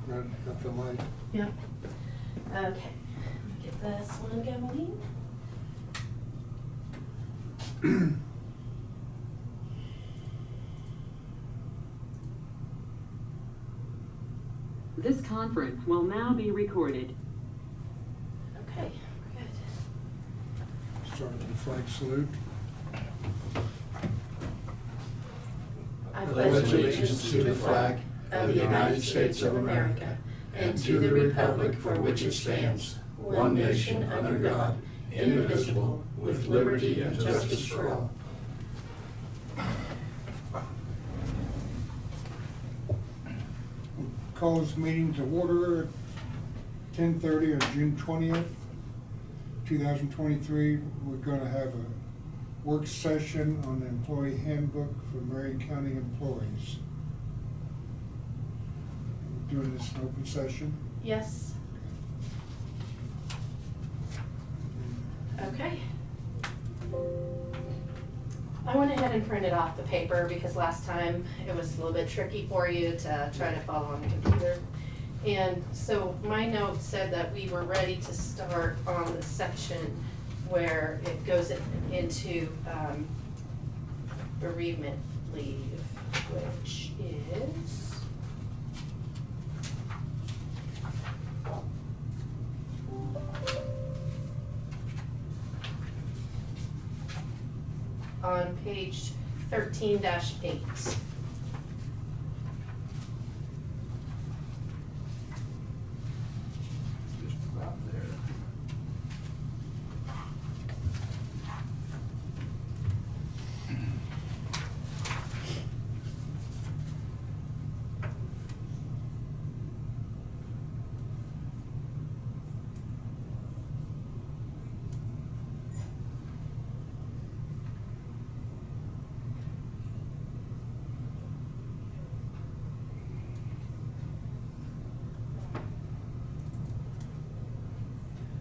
Got the light. Yep. Okay, let me get this one going. This conference will now be recorded. Okay, we're good. Start with the flag salute. I pledge allegiance to the flag of the United States of America and to the republic for which it stands, one nation under God, indivisible, with liberty and justice for all. Call this meeting to order at 10:30 on June 20th, 2023. We're going to have a work session on the employee handbook for Marion County employees. We're doing this in open session. Yes. Okay. I went ahead and printed off the paper because last time it was a little bit tricky for you to try to follow on the computer. And so my note said that we were ready to start on the section where it goes into bereavement leave, which is on page 13-8. Just about there.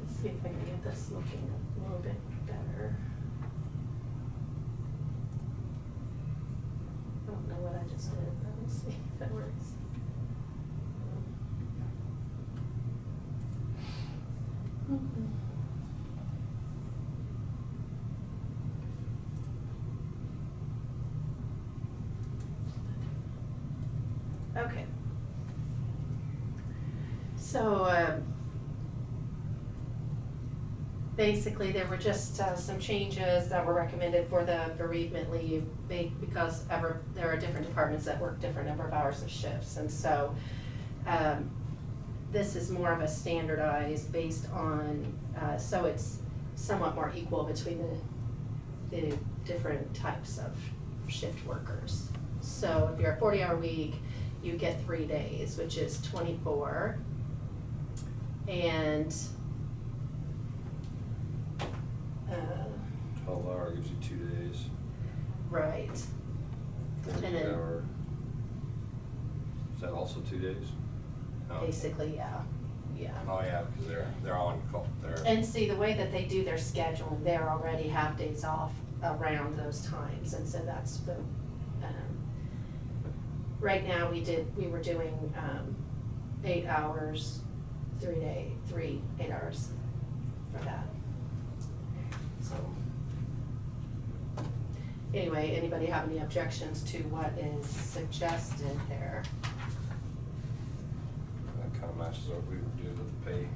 Let's see if I can get this looking a little bit better. I don't know what I just did, but let's see if that works. Okay. So, basically, there were just some changes that were recommended for the bereavement leave because there are different departments that work different number of hours of shifts. And so this is more of a standardized based on, so it's somewhat more equal between the different types of shift workers. So if you're a 40-hour week, you get 3 days, which is 24. And 12 hour gives you 2 days. right. 48 And then- hour. Is that also 2 days? No. Basically, yeah. Oh yeah, because they're on call. And see, the way that they do their scheduling, they already have days off around those times, and so that's the, right now we were doing 8 hours, 8 hours for that. So, anyway, anybody have any objections to what is suggested there? That kind of matches what we would do with the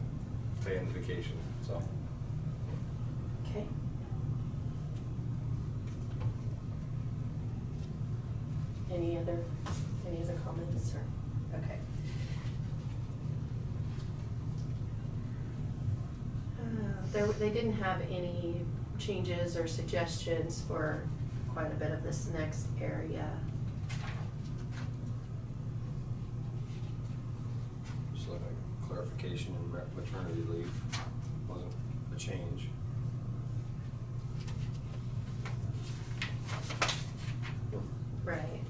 pay and vacation, so. Okay. Any other comments or, okay. They didn't have any changes or suggestions for quite a bit of this next area. Just like a clarification in maternity leave wasn't a change. Right.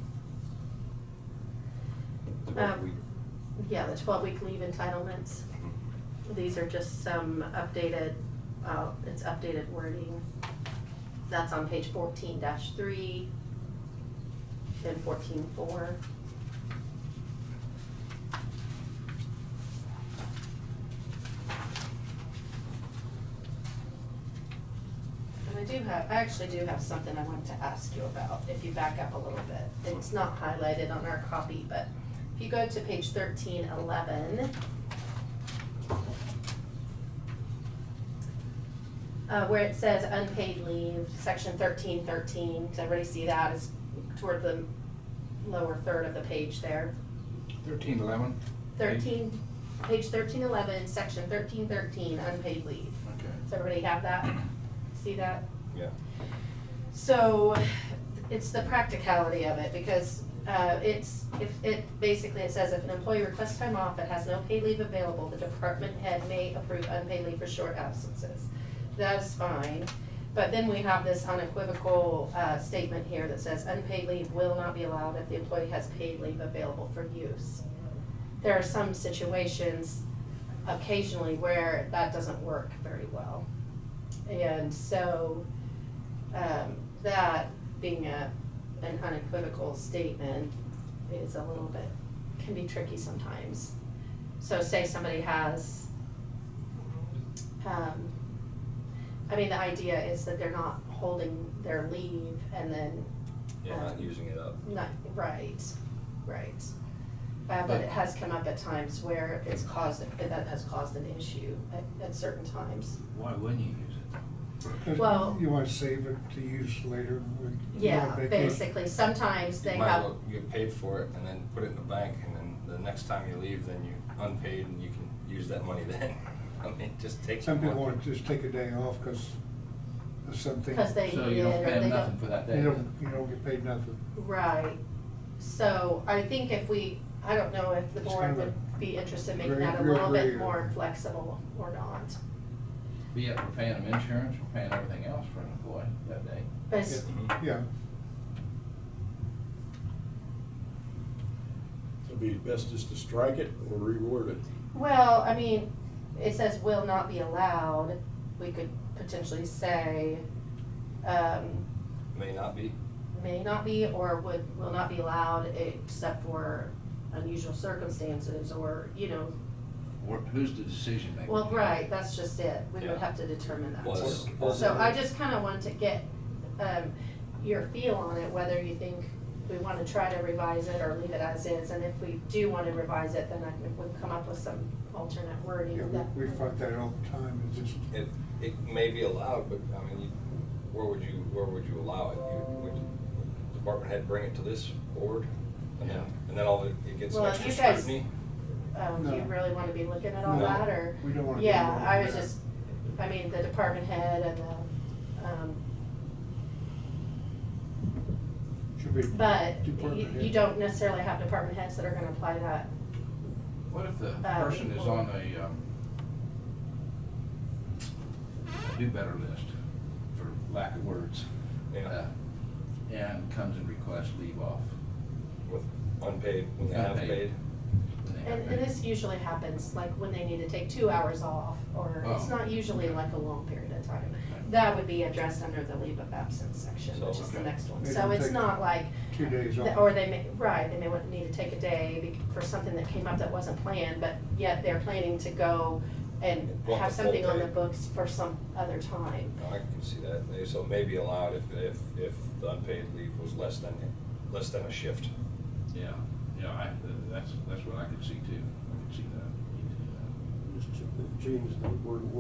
12-week. Yeah, the 12-week leave entitlements. These are just some updated, it's updated wording. That's on page 14-3 and 14-4. I actually do have something I want to ask you about, if you back up a little bit. It's not highlighted on our copy, but if you go to page 1311, where it says unpaid leave, section 1313, does everybody see that? It's toward the lower third of the page there. 1311? Page 1311, section 1313, unpaid leave. Okay. Does everybody have that? See that? Yeah. So it's the practicality of it, because basically it says if an employee requests time off but has no paid leave available, the department head may approve unpaid leave for short absences. That is fine, but then we have this unequivocal statement here that says unpaid leave will not be allowed if the employee has paid leave available for use. There are some situations occasionally where that doesn't work very well. And so that being an unequivocal statement is a little bit, can be tricky sometimes. So say somebody has, I mean, the idea is that they're not holding their leave and then. Yeah, not using it up. Not, right. But it has come up at times where that has caused an issue at certain times. Why wouldn't you use it? 'Cause Well- you want to save it to use later. Yeah, vacation. basically, sometimes they You might as have, well get paid for it and then put it in the bank, and then the next time you leave, then you unpaid and you can use that money then. I mean, just take. Some the people money. want to just take a day off because of something. because they So need you it, don't or pay they them nothing don't. for that day? You don't get paid nothing. Right, so I think if I don't know if the It's board kind of would be interested in making gray- that a real little gray bit area. more flexible or not. But yet we're paying them insurance, we're paying everything else for an employee that day. But it's- Mhm. Yeah, So it'd be best just to strike it or reword it. well, I mean, it says will not be allowed, we could potentially say, May not be. may not be, or will not be allowed except for unusual circumstances, or, Who's the decision maker? well, right, that's just it, we would Yeah. have to determine that Was- too. was- So I just kinda want to get, your feel on it, whether you think we wanna try to revise it or leave it as is, and if we do wanna revise it, then we'll come up with some alternate wording yeah, that. we fight that all the time. It's just, It may be allowed, but I mean, where would you allow it? Would the department head bring it to this board? And then all it gets Well, extra you guys- scrutiny? Do you No. really wanna be looking at all No, that, or? we don't wanna be Yeah, involved I in was that. just, I mean, the department head and should be. but department you head. don't necessarily have department heads that are gonna apply that. What if the person is on a do better list, for lack of words, Yeah. and comes and requests leave off? With unpaid, when they have Unpaid. paid? when they have And paid? this usually happens, like when they need to take 2 hours off, or it's Oh. not usually like a long period of time. Okay. That would be addressed under the leave of absence section, So, which is the okay. next one. They So can it's take not like, 2 days off. or they may, right, they may need to take a day for something that came up that wasn't planned, but yet they're planning to go and Want have the full something on day. the books for some other time. No, I can see that. So it may be allowed if the unpaid leave was less than a shift. Yeah, that's what I could see too, I could see that. Just change the word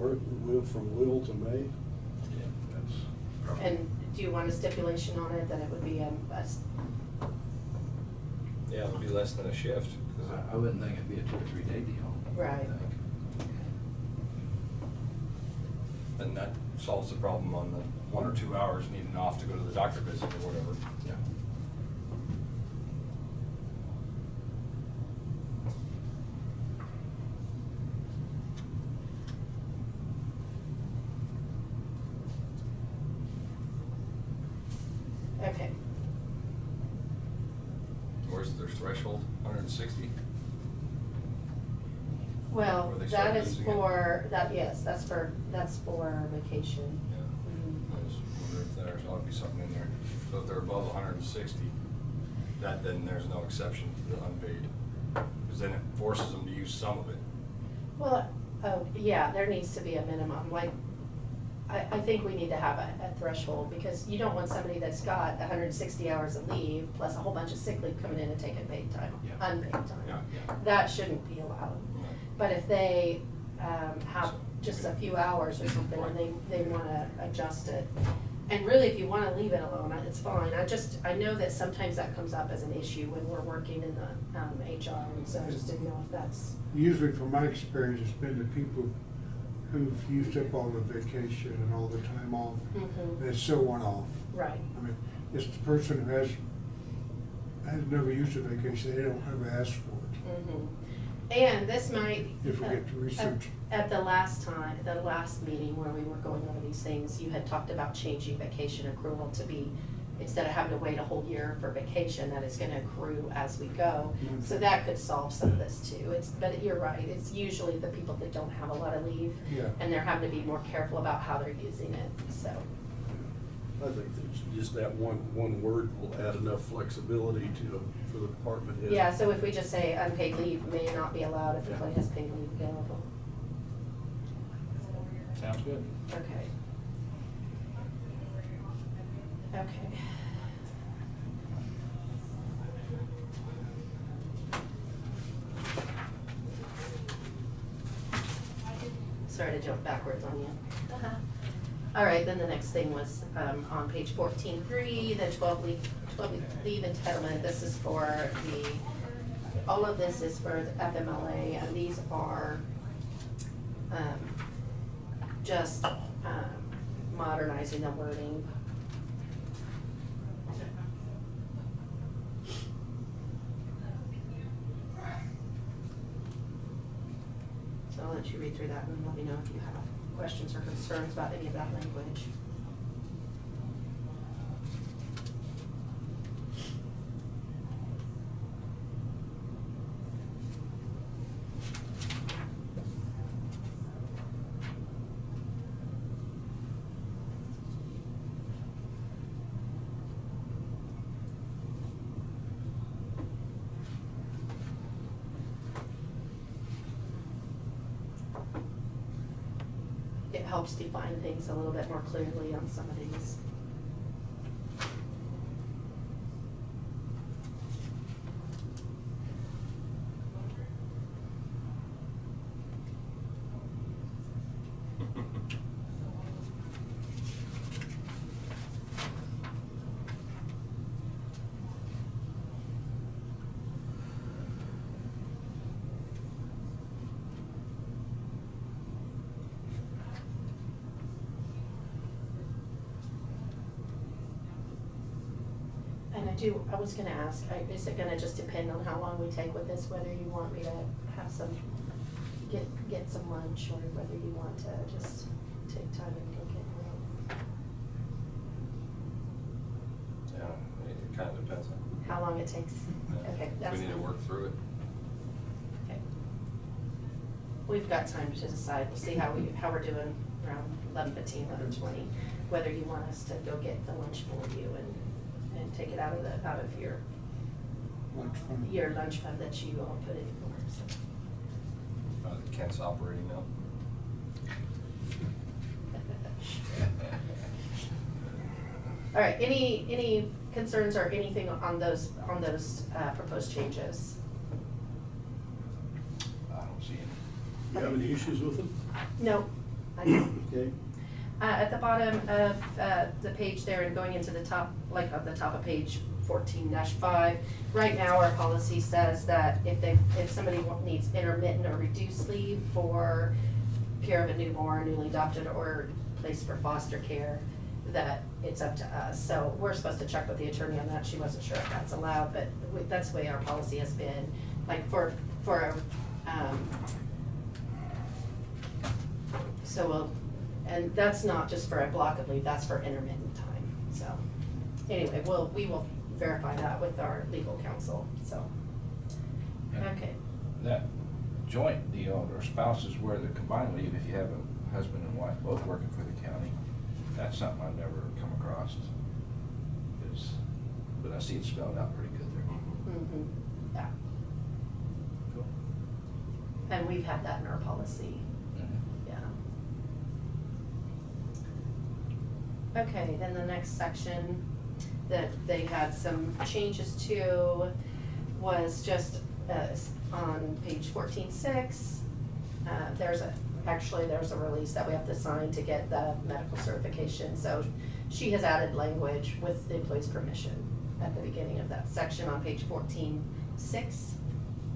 will from will to may. Yeah, that's probably. And do you want a stipulation on it that it would be Yeah, it would be less than a shift. 'Cause I wouldn't think it'd be a 2 or 3 day deal. I Right. think. then that solves the problem on the 1 or 2 hours needing off to go to the doctor visit or whatever. Yeah. Okay, Where's their threshold? 160? well, Where they that start is using it? for, yes, that's for vacation. Yeah. Mhm. I just wonder if there's ought to be something in there. So if they're above 160, then there's no exception to the unpaid. Because then it forces them to use some of it. Well, oh, yeah, there needs to be a minimum, like, I think we need to have a threshold, because you don't want somebody that's got 160 hours of leave plus a whole bunch of sick leave coming in and taking paid time, Yeah. unpaid time. Yeah, yeah. That shouldn't be allowed. But if they have just a few hours or something and they wanna adjust it, and really, if you wanna leave it alone, it's fine. I know that sometimes that comes up as an issue when we're working in the HR, and so I just didn't know if that's, Usually, from my experience, it's been the people who've used up all the vacation and all the time off, Mhm. they still want off. right. I mean, it's the person who has never used a vacation, they don't ever ask for it. Mhm. And this might. If we get to research. At the last meeting where we were going over these things, you had talked about changing vacation accrual to be, instead of having to wait a whole year for vacation, that it's gonna accrue as we go. Mhm. So that could solve some of this too. But you're right, it's usually the people that don't have a lot of leave. Yeah. And they're having to be more careful about how they're using it, so. I think that just that one word will add enough flexibility for the department head. Yeah, so if we just say unpaid leave may not be allowed if the employee has paid leave available. Sounds good. Okay. Okay. Sorry to jump backwards on you. All right, then the next thing was on page 14.3, the 12-week leave entitlement. This is for all of this is for the FMLA, and these are just modernizing the wording. So I'll let you read through that and let me know if you have questions or concerns about any of that language. It helps define things a little bit more clearly on some of these. And I was gonna ask, is it gonna just depend on how long we take with this, whether you want me to have get some lunch, or whether you want to just take time and go get Yeah, it kind of depends on. how long it takes? Okay, that's We need to fine. work through it. Okay. We've got time to decide. We'll see how we're doing around 11:15, 11:20, whether you want us to go get the lunch for you and take it out of your Lunch fund. lunch fund that you all put in for, so. Kent's operating now. All right, any concerns or anything on those proposed changes? I don't see any. You have any issues with them? No, I don't. Okay. At the bottom of the page there and going into the top, like at the top of page 14-5, right now our policy says that if somebody needs intermittent or reduced leave for care of a newborn, newly adopted, or placed for foster care, that it's up to us. So we're supposed to check with the attorney on that. She wasn't sure if that's allowed, but that's the way our policy has been. Like and that's not just for a block of leave, that's for intermittent time. So anyway, we will verify that with our legal counsel, so. Okay, That joint deal or spouses where the combined leave, if you have a husband and wife both working for the county, that's something I've never come across. But I see it spelled out pretty good there. mm-hmm, yeah, Cool. and we've had that in our policy, Mhm. yeah. Okay, then the next section that they had some changes to was just on page 14.6. There's a release that we have to sign to get the medical certification. So she has added language with the employee's permission at the beginning of that section on page 14.6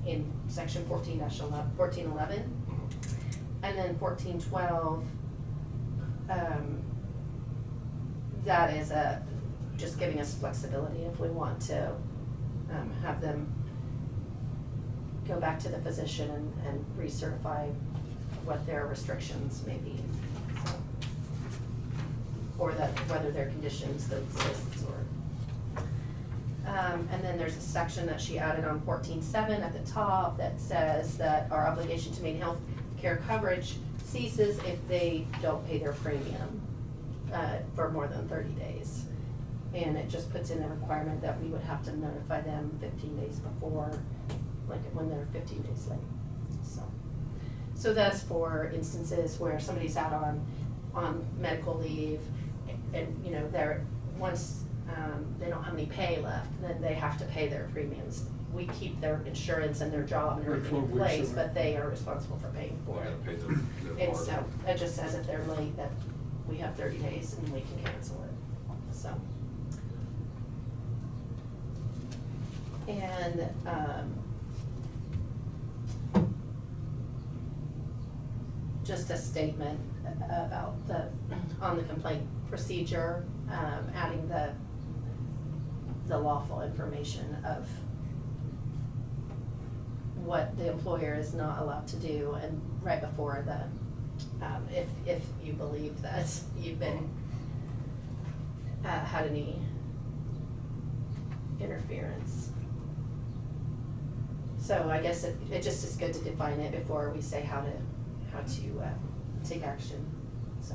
in section 14-1411. And then 14.12, that is just giving us flexibility if we want to have them go back to the physician and recertify what their restrictions may be. So, or that whether their conditions that exists or. And then there's a section that she added on 14.7 at the top that says that our obligation to maintain health care coverage ceases if they don't pay their premium for more than 30 days. And it just puts in a requirement that we would have to notify them 15 days before, like when they're 15 days late. So that's for instances where somebody's out on medical leave and you know, once they don't have any pay left, then they have to pay their premiums. We keep their insurance and their job and everything in place, but they are responsible for paying for They it. gotta pay their And part. so it just says if they're late that we have 30 days and we can cancel it, so. And, just a statement about on the complaint procedure, adding the lawful information of what the employer is not allowed to do, and right before the, if you believe that you've been, had any interference. So I guess it just is good to define it before we say how to take action, so.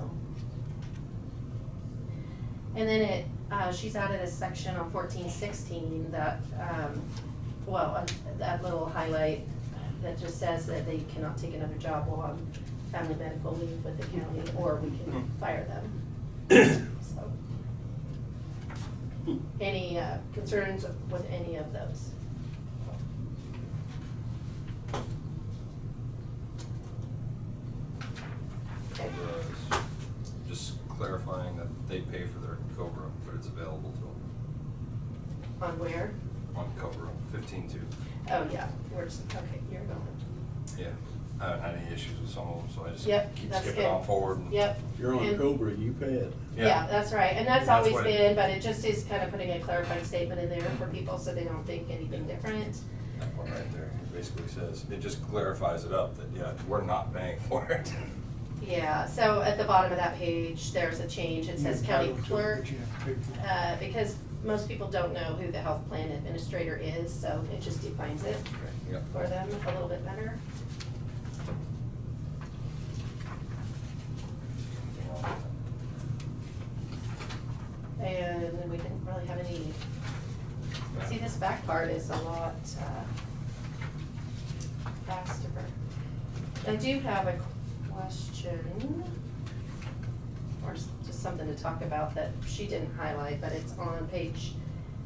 And then she's added a section on 14.16 that, that little highlight that just says that they cannot take another job while on family medical leave with the county, or we can fire them. So, any concerns with any of those? Okay. Just clarifying that they pay for their COBRA, but it's available to them On where? on COBRA, 15.2. Oh, yeah, we're just, okay, you're going. Yeah, I haven't had any issues with some of them, so I just Yep, keep that's skipping good. on forward. And Yep. If you're on And- Cobra, you pay it. Yeah, that's right, and that's That's always what been, but it just is kind of putting a clarifying statement in there for people so they don't think anything different. That one right there, it basically says, it just clarifies it up that, yeah, we're not paying for it. Yeah, so at the bottom of that page, there's a change, it says You're county entitled to it, clerk, but you have to pay for it. because most people don't know who the health plan administrator is, so it just defines it Yep. for them a little bit better. And we didn't really have any, see, this back part is a lot faster. I do have a question, or just something to talk about that she didn't highlight, but it's on page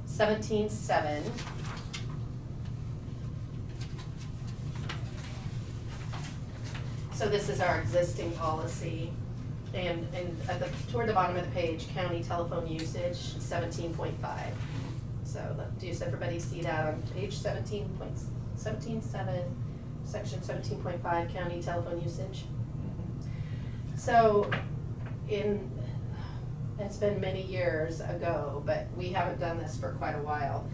17.7. So this is our existing policy, and at toward the bottom of the page, county telephone usage, 17.5. So does everybody see that on page 17.7, section 17.5, county telephone usage? So it's been many years ago, but we haven't done this for quite a while.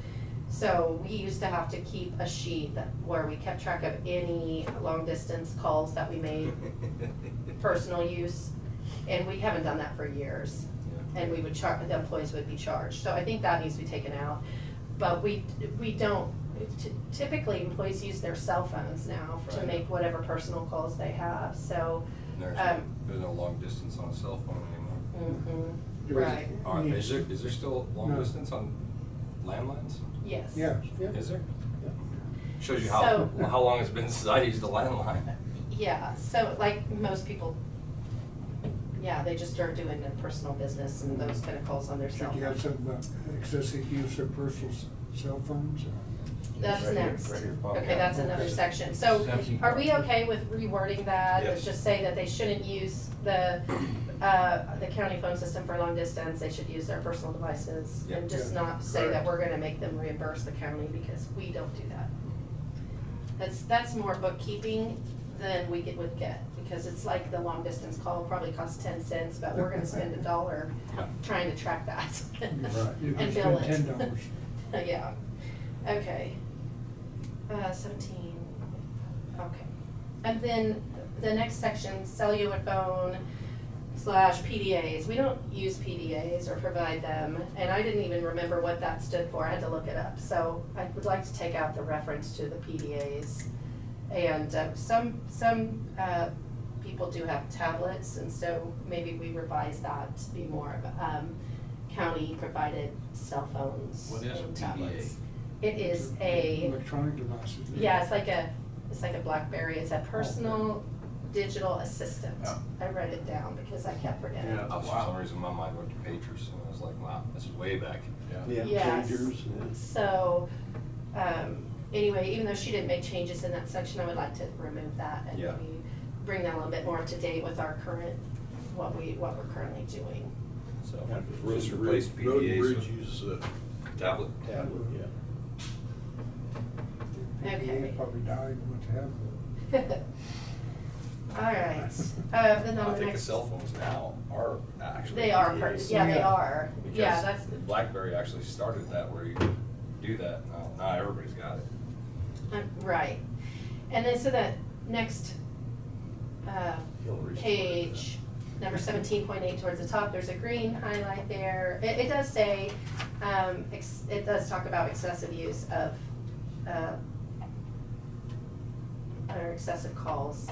So we used to have to keep a sheet where we kept track of any long distance calls that we made, personal use, and we haven't done that for years. Yeah. And we would the employees would be charged. So I think that needs to be taken out. But we don't, typically employees use their cell phones now to Right. make whatever personal calls they have, so. There's no long distance on a cell phone anymore. There is- Right, Is there still long No. distance on landlines? yes. Yeah, yeah. Is there? Yeah. Shows you So- how long it's been since I used a landline. Yeah, so like most people, yeah, they just start doing their personal business and those kind of calls on their cell Should you have phone. something about excessive use of personal cell phones? That's Right here, next. right here, Bob. Okay, that's another section. So are we okay with rewording that? Yes. Let's just say that they shouldn't use the county phone system for long distance, they should use their personal devices. And just Yeah. not say that Correct. we're gonna make them reimburse the county because we don't do that. That's more bookkeeping than we would get, because it's like the long distance call probably costs 10 cents, but we're gonna spend $1 Yeah. trying to track that. Right, you can And bill it. spend $10. Yeah, okay. 17, okay. And then the next section, cellular phone / PDAs. We don't use PDAs or provide them, and I didn't even remember what that stood for. I had to look it up. So I would like to take out the reference to the PDAs. And some people do have tablets, and so maybe we revise that to be more of county-provided cell phones What is a and PDA? tablets. It is a, Electronic devices. yeah, it's like a BlackBerry. It's a personal digital assistant. Oh. I wrote it down because I kept forgetting. Yeah. For some reason, my mind went to pagers, and I was like, wow, this is way back. Yeah, Yes. pagers, yeah. So, anyway, even though she didn't make changes in that section, I would like to remove that and Yeah. maybe bring that a little bit more up to date with our current, what we're currently doing. So Yeah, road just and replace bridge- road and PDAs bridge with use tablet. tablet, yeah. Okay. Probably died what happened. All right, then on I the think the next, cell phones now are actually. they are, PDAs. yeah, they Yeah. are, yeah, that's, Because BlackBerry actually started that where you could do that. Now everybody's got it. right. And then, so that next, Hillary's page, number 17.8 towards the top, there's a green highlight there. It does say, it does talk about excessive use of, or excessive calls,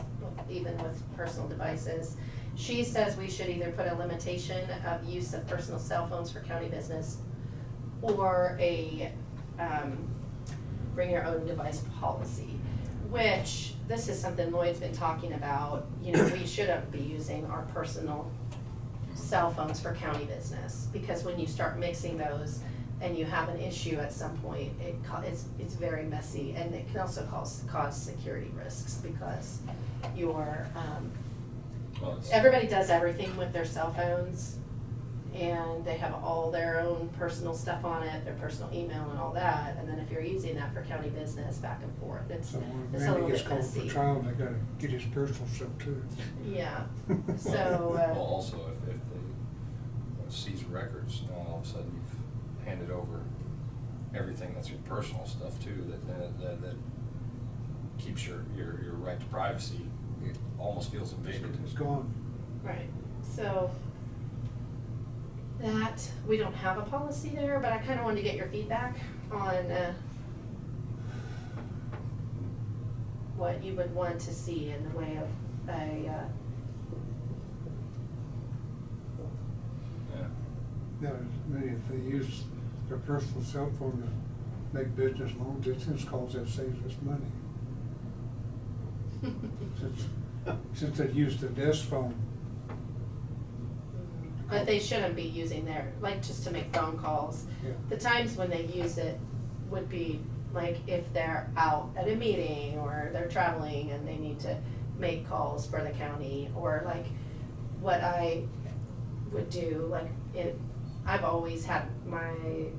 even with personal devices. She says we should either put a limitation of use of personal cell phones for county business or a, bring your own device policy, which, this is something Lloyd's been talking about. You know, we shouldn't be using our personal cell phones for county business, because when you start mixing those and you have an issue at some point, it's very messy, and it can also cause security risks, because you're, Well, it's- everybody does everything with their cell phones, and they have all their own personal stuff on it, their personal email and all that, and then if you're using that for county business back and forth, it's So a when little Randy gets bit called for messy. trial, they gotta get his personal stuff too. Yeah, Well, so, also, if they seize records, now all of a sudden you've handed over everything that's your personal stuff too, that keeps your right to privacy, it almost feels invaded. It's gone. right, so that, we don't have a policy there, but I kinda wanted to get your feedback on, what you would want to see in the way of a, Yeah. Now, if they use their personal cell phone to make business long distance calls, that saves us money. Since they use the desk phone. But they shouldn't be using their, like, just to make phone calls. Yeah. The times when they use it would be like if they're out at a meeting or they're traveling and they need to make calls for the county, or like what I would do, like I've always had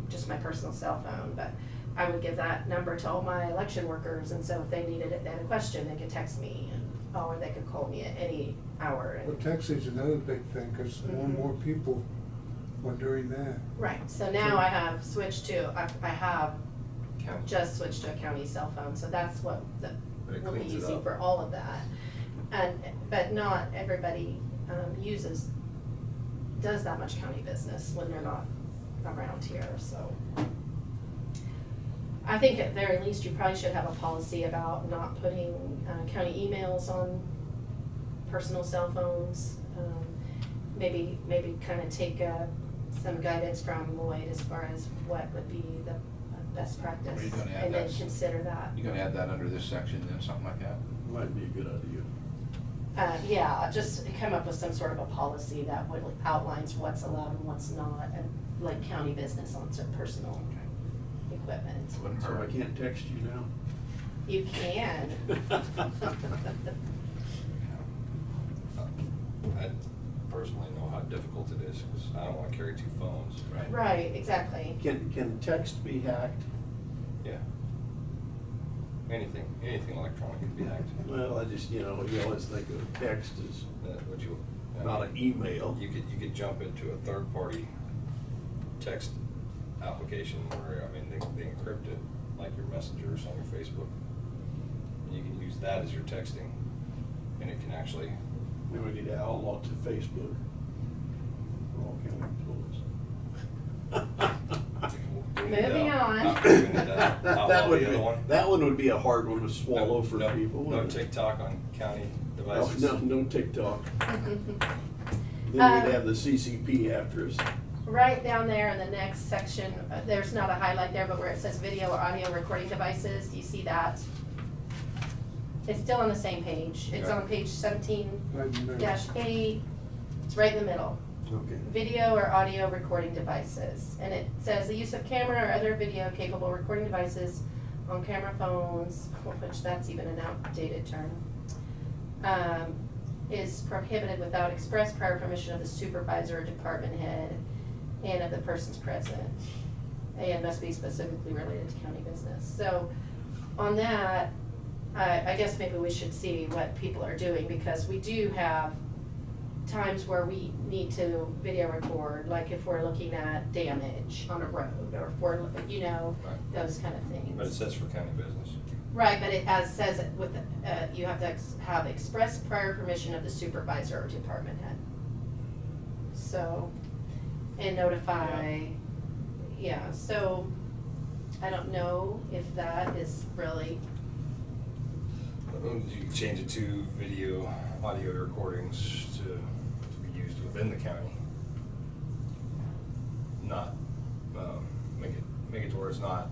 just my personal cell phone, but I would give that number to all my election workers, and so if they needed it, they had a question, they could text me, or they could call me at any hour. Well, texting's another big thing, because more and Mhm. more people are doing that. Right, so now I have switched to, I have County. just switched to a county cell phone, so that's what But it we'll be cleans it using up. for all of that. But not everybody does that much county business when they're not around here, so. I think at very least, you probably should have a policy about not putting county emails on personal cell phones. Maybe kind of take some guidance from Lloyd as far as what would be the best practice, Are you gonna add and then that? consider that. You gonna add that under this section then, something like that? Might be a good idea. Yeah, just come up with some sort of a policy that would outlines what's allowed and what's not, and like county business on some personal equipment. Wouldn't So I hurt. can't text you now? You can. I personally know how difficult it is, because I don't wanna carry 2 phones. Right. Right, exactly. Can text be hacked? Yeah. Anything electronic can be hacked. Well, I just, you always think of text as What you, not an email. You could jump into a third-party text application where, I mean, they encrypt it, like your messengers on your Facebook. And you can use that as your texting, and it can actually, Then we need to outlaw to Facebook for all county employees. Moving on. That one would be a hard one to swallow for people. No TikTok on county devices. No TikTok. Then we'd have the CCP after us. Right down there in the next section, there's not a highlight there, but where it says video or audio recording devices, do you see that? It's still on the same page. It's on page 17-8. It's right in the middle. Okay. Video or audio recording devices. And it says the use of camera or other video capable recording devices on camera phones, which that's even an outdated term, is prohibited without express prior permission of the supervisor or department head and of the persons present, and must be specifically related to county business. So on that, I guess maybe we should see what people are doing, because we do have times where we need to video record, like if we're looking at damage on a road, or if we're, Right. those kind of things. But it says for county business. Right, but it says it with, you have to have express prior permission of the supervisor or department head. So, and notify, so I don't know if that is really, You can change it to video, audio recordings to be used within the county. Not, make it to where it's not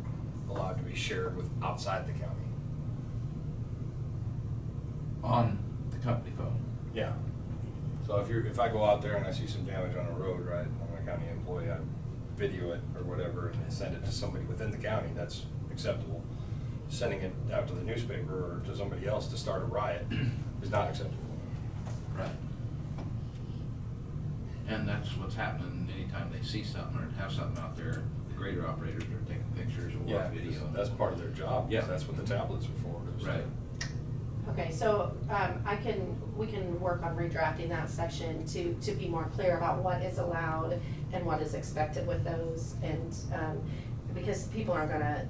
allowed to be shared with outside the county. On the company phone. Yeah. So if I go out there and I see some damage on a road, right, I'm a county employee, I video it or whatever and send it to somebody within the county, that's acceptable. Sending it out to the newspaper or to somebody else to start a riot is not acceptable. Right. And that's what's happening anytime they see something or have something out there, the grader operators are taking pictures or Yeah, video. that's part of their job. Yeah. That's what the tablets are for. is to- Right. okay, so we can work on redrafting that section to be more clear about what is allowed and what is expected with those, and, because people aren't gonna,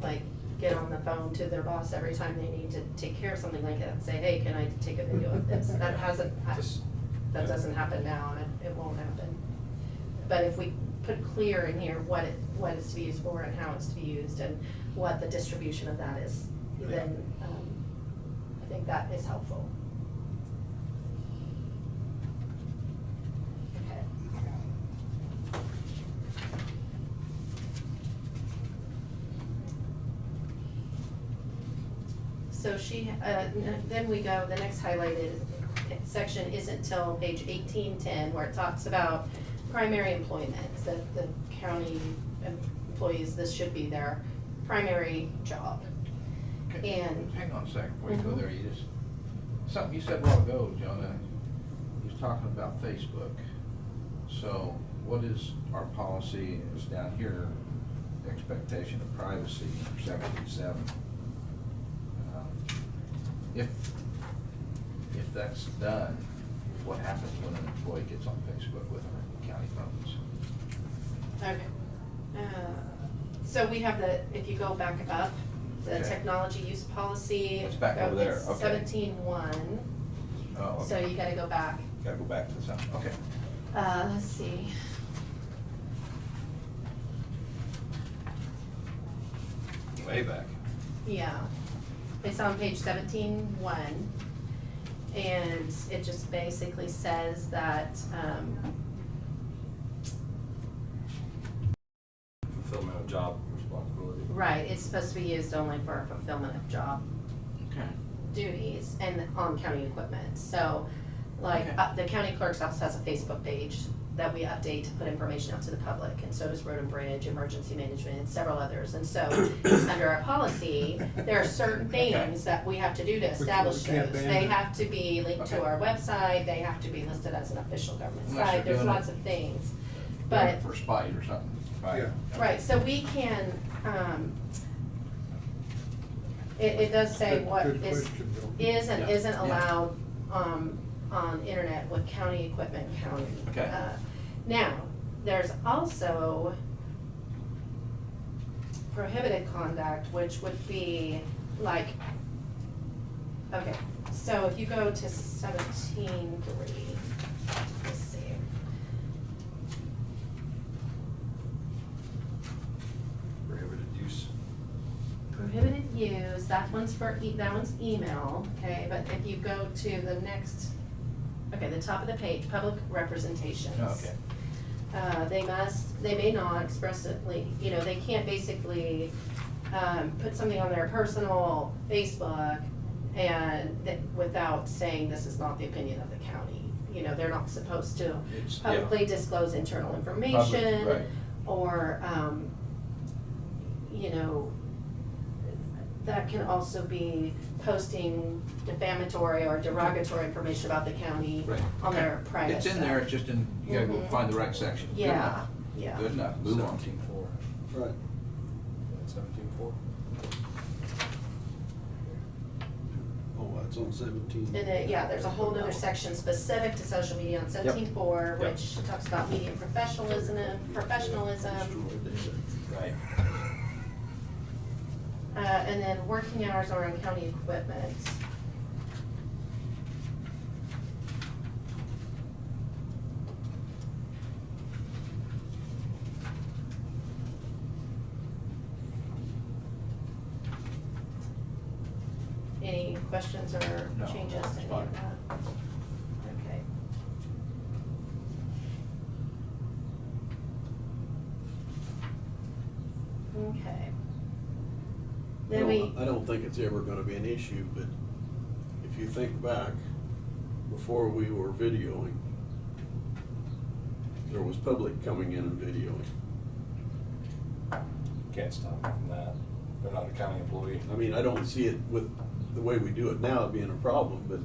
like, get on the phone to their boss every time they need to take care of something like that and say, hey, can I take a video of this? That Just- that doesn't happen now, and it won't happen. But if we put clear in here what it's to be used for and how it's to be used and what the distribution of that is, then, I think that is helpful. Okay. So then we go, the next highlighted section isn't till page 1810, where it talks about primary employment, that the county employees, this should be their primary job. And Hang on a second before you go Mhm. there, something you said a while ago, Jonah, you was talking about Facebook. So what is our policy is down here, expectation of privacy, section 7. If that's done, what happens when an employee gets on Facebook with our county phones? okay. So we have if you go back up, the Okay. technology use policy. It's back over there, it's okay. 17.1, Oh, so okay. you gotta go back. Gotta go back to something, okay. Let's see. Way back. Yeah, it's on page 17.1, and it just basically says that, Fulfillment of job responsibility. right, it's supposed to be used only for fulfillment of job Okay. duties and on county equipment. So, like, Okay. the county clerk's office has a Facebook page that we update to put information out to the public, and so does Road and Bridge, Emergency Management, and several others. And so, under our policy, there are certain things that we have to do to establish can't those. ban They it. have to be linked to Okay. our website, they have to be listed as an official government Unless site, you're there's doing it- lots of things. Doing But, it for spite or something. Yeah. right, so we can, it does say Good- what good is question, Bill. is and Yeah. isn't Yeah. allowed, on internet with county equipment county. Okay. Now, there's also prohibited conduct, which would be like, okay, so if you go to 17.3, let's see. Prohibited use. Prohibited use, that one's that one's email, okay, but if you go to the next, okay, the top of the page, public representations. Oh, okay. They may not expressly, they can't basically, put something on their personal Facebook without saying this is not the opinion of the county. They're not supposed to It's- publicly disclose internal information. Right. Or, that can also be posting defamatory or derogatory information about the county Right. on their private It's in stuff. there, it's just in, you gotta go Mhm. find the right section. Good Yeah, enough. yeah. Good enough, move on. 17.4. Right. 17.4. Oh, that's on 17. And then, there's a whole nother section specific to social media on 17.4, Yep. which talks about media professionalism. Right. And then working hours are on county equipment. Any questions or No, changes to it's any of fine. that? Okay. Okay. Then I don't think it's ever gonna be an issue, but if you think back, before we were videoing, there was public coming in and videoing. Can't stop them from that. They're not a county employee. I mean, I don't see it with the way we do it now being a problem, but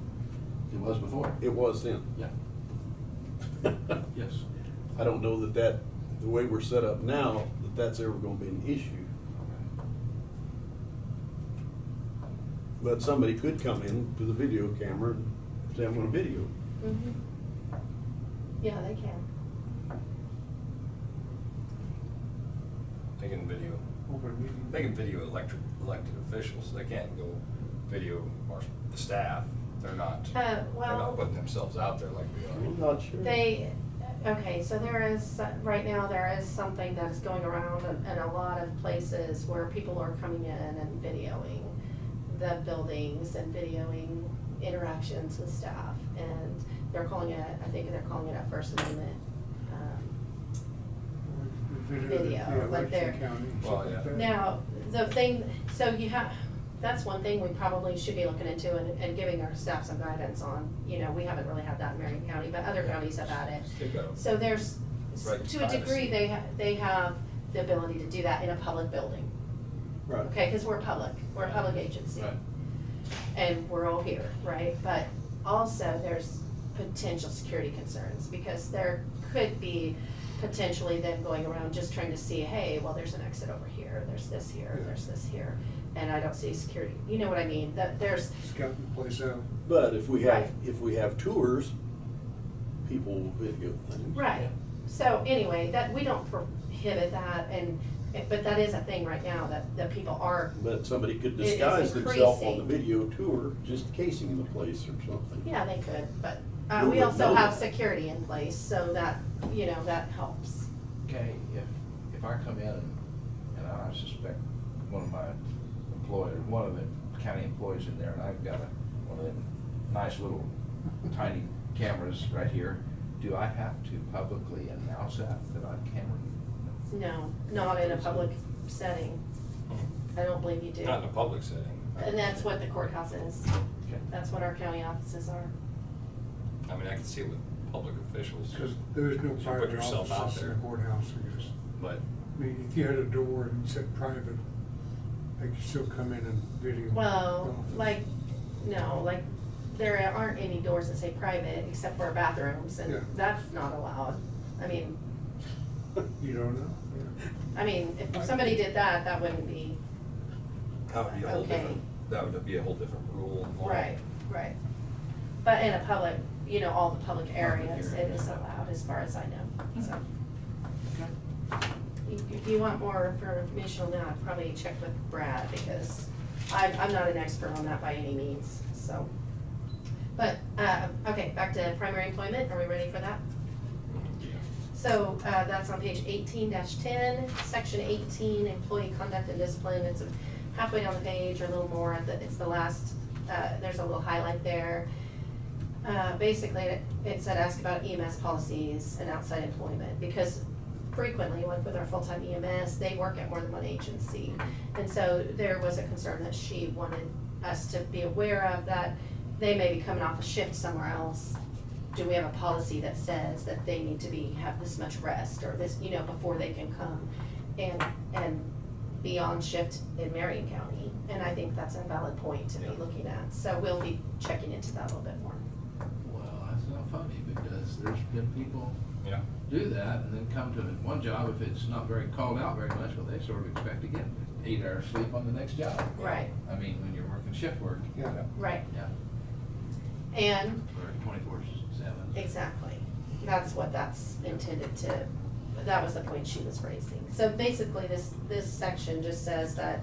It was before. it was then. Yeah. Yes. I don't know that the way we're set up now, that's ever gonna be an issue. But somebody could come in to the video camera and say, I'm gonna video. Mhm. Yeah, they can. They can video. Open meeting. They can video elected officials. They can't go video the staff. They're not. They're Well, not putting themselves out there like we are. I'm not sure. okay, so right now, there is something that is going around in a lot of places where people are coming in and videoing the buildings and videoing interactions with staff. And they're calling it, I think they're calling it a First Amendment, video, like they're- Well, yeah. Now, the thing, so that's one thing we probably should be looking into and giving our staff some guidance on. We haven't really had that in Marion County, but other counties have had it. They've got So there's, Right, to a degree, privacy. they have the ability to do that in a public building, Right. okay? Because we're a public agency. Right. And we're all here, right? But also, there's potential security concerns, because there could be potentially them going around just trying to see, hey, well, there's an exit over here, there's this here, Yeah. there's this here, and I don't see security, you know what I mean? That there's, Scouting the place out. But if we Right. have tours, people will video things. right. So anyway, that, we don't prohibit that, but that is a thing right now, that people are, But somebody could It is disguise themselves on the increasing. video tour, just casing the place or something. yeah, they could, but We we would also know have that. security in place, so that, that helps. Okay, if I come in and I suspect one of my one of the county employees in there, and I've got one of them nice little tiny cameras right here, do I have to publicly announce that I'm camera? No, not in a public setting. I don't believe you do. Not in a public setting. And that's what the courthouse is. Okay. That's what our county offices are. I mean, I can see it with public officials, Because there is no You put private yourself out offices in the there. courthouse. but I mean, if you had a door and said private, they could still come in and video. Well, the office. like, no, like, there aren't any doors that say private except for bathrooms, Yeah. and that's not allowed. I mean, You don't know? Yeah. if somebody did that, that wouldn't be, that would be a whole Okay. different, that would be a whole different rule. and law. right, right. But in a public, all the public areas, it area. is allowed, as far as I know, so. Okay. If you want more information on that, I'd probably check with Brad, because I'm not an expert on that by any means, so. But, okay, back to primary employment, are we ready for that? So, that's on page 18-10, section 18, employee conduct and discipline. It's halfway down the page, or a little more, it's the last, there's a little highlight there. Basically, it said ask about EMS policies and outside employment, because frequently, like with our full-time EMS, they work at more than one agency. And so there was a concern that she wanted us to be aware of, that they may be coming off a shift somewhere else. Do we have a policy that says that they need to have this much rest, or this, before they can come and be on shift in Marion County? And I think that's a valid point to be looking at. So we'll be checking into that a little bit more. Well, that's not funny, because there's been people Yeah. do that and then come to one job, if it's not called out very much, well, they sort of expect to get 8 hours sleep on the next job. Right. I mean, when you're working shift work. Yeah. Right. Yeah. And Or 24/7. exactly, that's what that's intended to, that was the point she was raising. So basically, this section just says that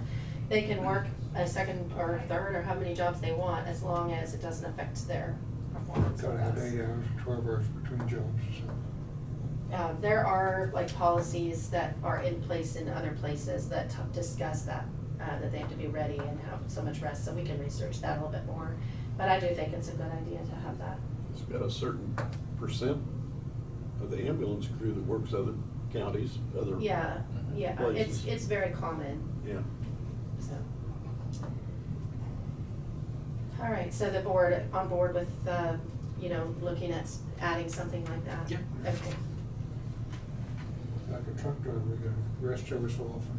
they can work a second or a third, or how many jobs they want, as long as it doesn't affect their performance. Gotta have 8 hours, 12 hours between jobs, so. There are like policies that are in place in other places that discuss that, that they have to be ready and have so much rest, so we can research that a little bit more. But I do think it's a good idea to have that. It's got a certain percent of the ambulance crew that works other counties, other. Yeah, yeah, Places. it's very common, Yeah. so. All right, so the board, on board with, looking at adding something like that? Yeah. Okay. Like a truck driver, we gotta rest every so often.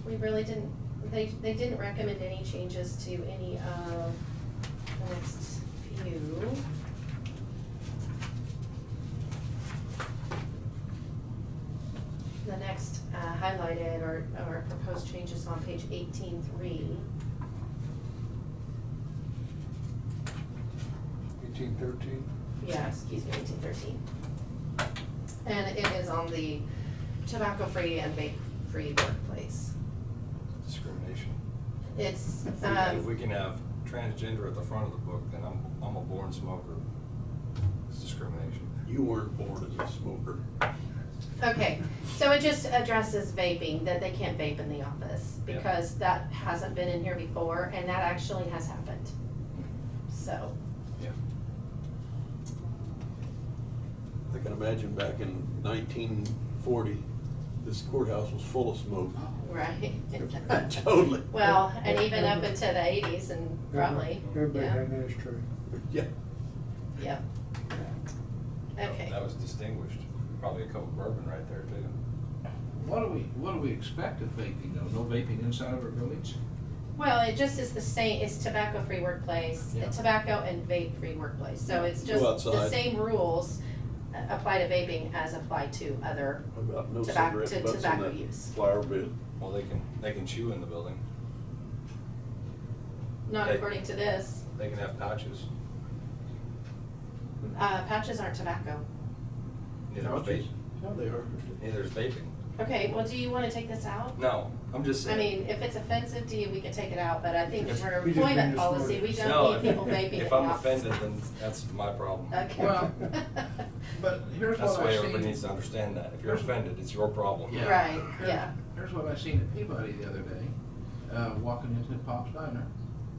We really didn't, they didn't recommend any changes to any of the next few. The next highlighted or proposed changes on page 18.3. 1813. Yeah, excuse me, 1813. And it is on the tobacco-free and vape-free workplace. Discrimination. It's, If we can have transgender at the front of the book, then I'm a born smoker. It's discrimination. You weren't born as a smoker. okay, so it just addresses vaping, that they can't vape in the office, Yeah. because that hasn't been in here before, and that actually has happened. So, Yeah. I can imagine back in 1940, this courthouse was full of smoke. right. Totally. Well, and even up into the 80s and probably, Everybody yeah, had an ashtray. Yeah. yep. Okay. That was distinguished. Probably a couple bourbon right there too. What do we expect of vaping though? No vaping inside of our buildings? Well, it just is the same, it's tobacco-free workplace, Yeah. tobacco and vape-free workplace, so it's Go just the outside. same rules apply to vaping as apply to other, What about no Tobacco- cigarette to butts in tobacco that use. flower bed? Well, they can chew in the building. not Hey. according to this. They can have pouches. Patches aren't tobacco. Neither is Pouches? vape. No, they are. Neither is vaping. Okay, well, do you wanna take this out? No, I'm just I saying. mean, if it's offensive to you, we can take it out, but I think for We just employment need to policy, we smoke. don't No, need people vaping in if the I'm office. offended, then that's my problem. Okay. Well, But here's That's what the way I everybody seen. needs to understand that. If you're offended, it's your problem. Yeah. Right, Here- yeah. Here's what I seen at Peabody the other day, walking into Pop's Diner.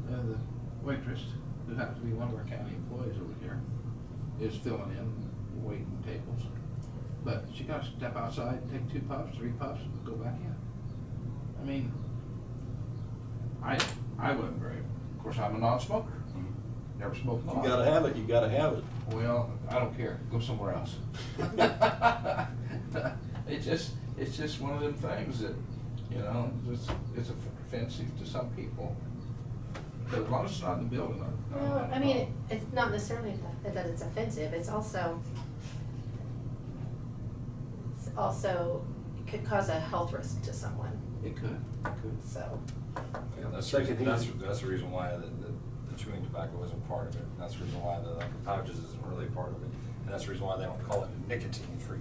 The waitress, who happens to be one of our county employees over here, is filling in, waiting tables. But she got to step outside, take 2 puffs, 3 puffs, and go back in. I mean, I wouldn't grab. Of course, I'm a non-smoker. Never smoked in my You life. gotta have it, you gotta have it. Well, I don't care. Go somewhere else. It's just one of them things that, you know, it's offensive to some people. But as long as it's not in the building, I don't Well, have a I mean, problem. it's not necessarily that it's offensive, it's also, it could cause a health risk to someone, It could. so. Yeah, that's, Second that's, hand. that's the reason why the chewing tobacco isn't part of it. That's the reason why the pouches isn't really part of it. And that's the reason why they don't call it a nicotine-free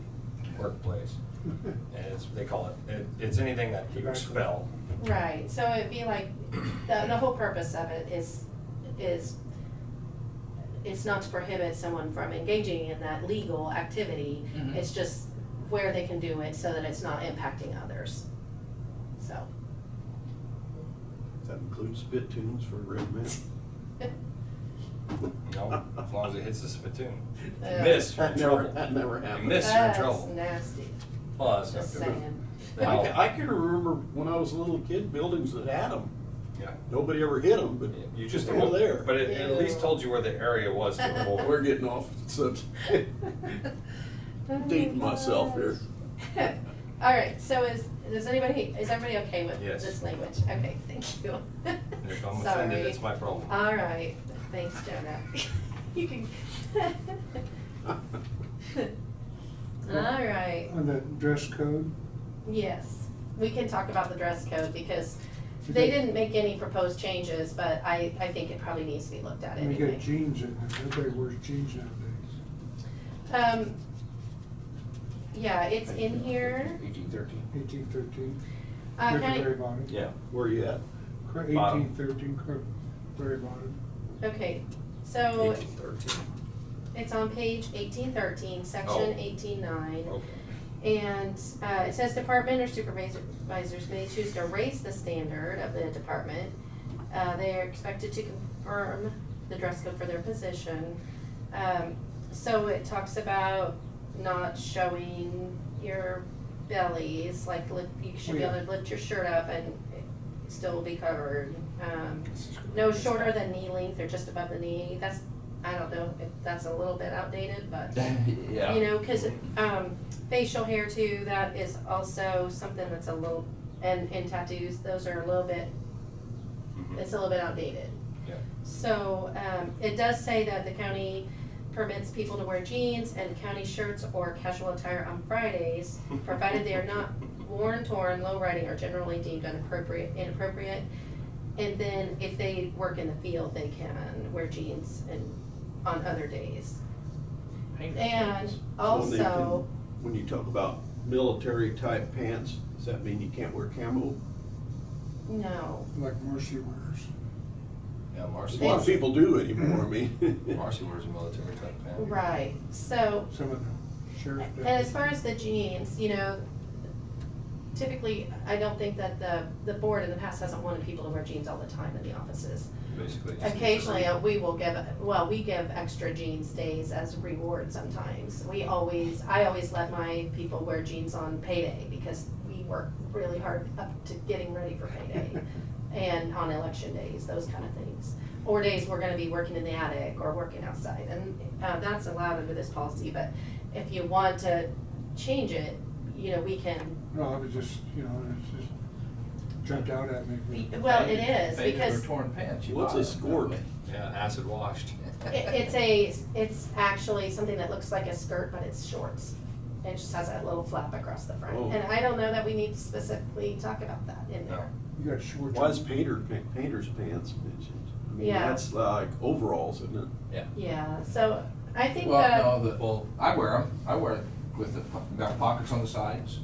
workplace. And they call it's anything that you expel. Right, so it'd be like, the whole purpose of it is it's not to prohibit someone from engaging in that legal activity. Mhm. It's just where they can do it so that it's not impacting others, so. That includes spit tunes for red men. No, as long as it hits the spittoon. You Yeah. miss, you're in trouble. That never You happened. miss, you're in That's trouble. nasty, Well, that's just not good. saying. I can remember when I was a little kid, buildings that had them. Yeah. Nobody ever hit them, but You just they were there. But it at least told you where the area was to avoid. We're getting off subject. Dating myself here. All right, so is everybody okay with Yes. this language? Okay, thank you. If I'm Sorry. offended, it's my problem. All right, thanks, Jonah. You can. All right, On the dress code, yes, we can talk about the dress code because they didn't make any proposed changes, but I think it probably needs to be looked at we anyway. got jeans in there, everybody wears jeans nowadays. Yeah, it's in here. 1813. 1813, Uh, near the county- very bottom. Yeah, where you at? Bottom. 1813, very bottom. Okay, so 1813. it's on page 1813, Oh. section 18.9. Okay. And it says department or supervisors may choose to raise the standard of the department. They are expected to confirm the dress code for their position. So it talks about not showing your bellies, like you should be able to lift your shirt up and it still be covered. No shorter than knee length or just above the knee. That's, I don't know if that's a little bit outdated, but. Yeah. You know, cause, facial hair too, that is also something that's a little, and tattoos, those are a little bit, it's a little bit outdated. Yeah. So, it does say that the county permits people to wear jeans and county shirts or casual attire on Fridays, provided they are not worn, torn, low riding, or generally deemed inappropriate. And then if they work in the field, they can wear jeans on other days. And So also, when you talk about military type pants, does that mean you can't wear camo? no, Like Marcy wears. Yeah, A Marcy. lot of people do anymore, I mean. Marcy wears a military type pant. right, so, Some of the sheriff. and as far as the jeans, you know, typically, I don't think that the board in the past hasn't wanted people to wear jeans all the time in the offices. Basically. just Occasionally, we will we give extra jeans days as reward sometimes. I always let my people wear jeans on payday because we work really hard up to getting ready for payday. And on election days, those kind of things. Or days we're gonna be working in the attic or working outside, and that's allowed under this policy, but if you want to change it, you know, we can. No, I was just, it's just jumped out at me. Well, it is, Faded or because torn pants. You What's buy a them. skirt? Yeah, acid washed. it's actually something that looks like a skirt, but it's shorts. It just has a little flap across the front, Oh. and I don't know that we need to specifically talk about that in there. You got shorts. Why is painter's pants mentioned? I mean, Yeah. that's like overalls, isn't it? Yeah. Yeah, so I think Well, no, Well- I wear them. I wear it with got pockets on the sides.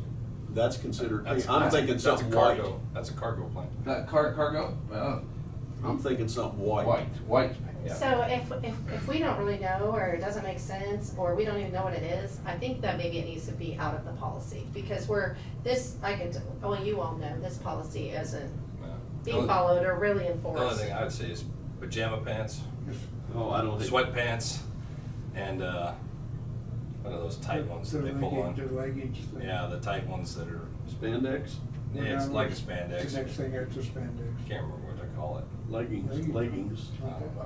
That's considered, That's- I'm that's- thinking that's something a white. cargo. That's a cargo plane. That cargo, I'm thinking something white. white. Yeah. So if we don't really know, or it doesn't make sense, or we don't even know what it is, I think that maybe it needs to be out of the policy, because you all know, this policy isn't being followed or really The only enforced. thing I would say is pajama pants, Oh, I don't think. sweatpants, and one of those tight ones that they pull on. The leggings thing. Yeah, the tight ones that are, Spandex? yeah, it's like a spandex. The next thing after spandex. Can't remember what they're call it. Leggings.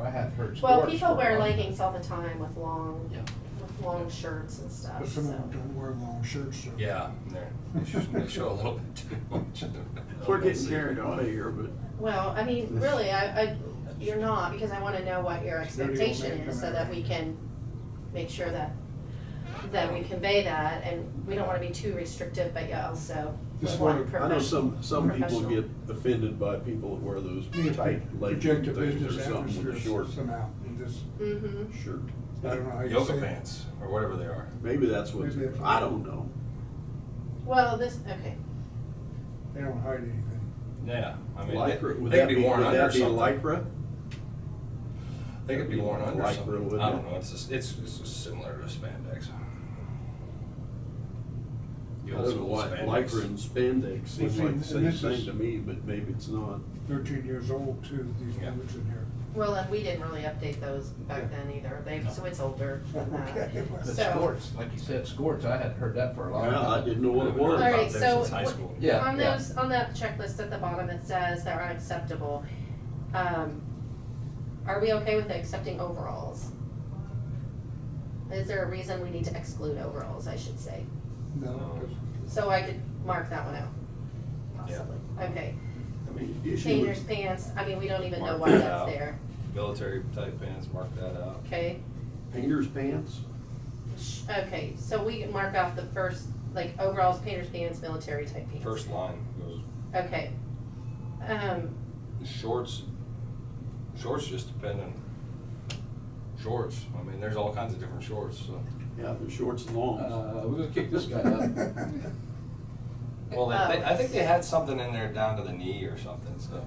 I had heard. Well, sports people for wear a while. leggings all the time with long, Yeah. shirts and stuff, But so. some of them don't wear long shirts, so. Yeah, they show a little bit too much. We're getting carried away here, but Well, I mean, really, you're not, because I wanna know what your Dirty old expectation man is, so coming that out. we can make sure that we convey that, and we don't wanna be too restrictive, but yeah, also Just want wanna- I know some people professional. get offended by people that wear those You tight leggings project a things or business something with a atmosphere short somehow, in this, Mm-hmm. shirt. I don't know how you say Yoga it. pants, or whatever they are. Maybe that's what, Maybe that's- I don't know. Well, okay. They don't hide anything. Yeah, I mean, Lycra, would they that could be, be worn would under that be something. lycra? They could be worn under Lycra, something. wouldn't I don't it? know, it's just similar to spandex. The I old don't know school why spandex. lycra and spandex seem Well, see, like the and same this thing is- to me, but maybe it's not. 13 years old too, these Yeah. boots in here. Well, and we didn't really update those back Yeah. then either, No. so it's older than that. Okay, well. But So- sports, like you said, sports, I hadn't heard that for a long Yeah, I time. didn't know what it I've been was. All right, about there so since high school. Yeah, on yeah. those, on that checklist at the bottom, it says that are unacceptable. Are we okay with accepting overalls? Is there a reason we need to exclude overalls, I should say? No, No. 'cause So I could mark that one out, Yeah. possibly, okay. I mean, the issue Painter's with, pants, I mean, we don't even know Mark why that that's out. there, Military type pants, mark that out. okay? painter's pants, Okay, so we can mark off the first, like overalls, painter's pants, military type pants. First line goes Okay. shorts just depend on shorts. I mean, there's all kinds of different shorts, so. yeah, the shorts and longs. We're gonna kick this guy out. Well, I think they had something in there down to the knee or something, so.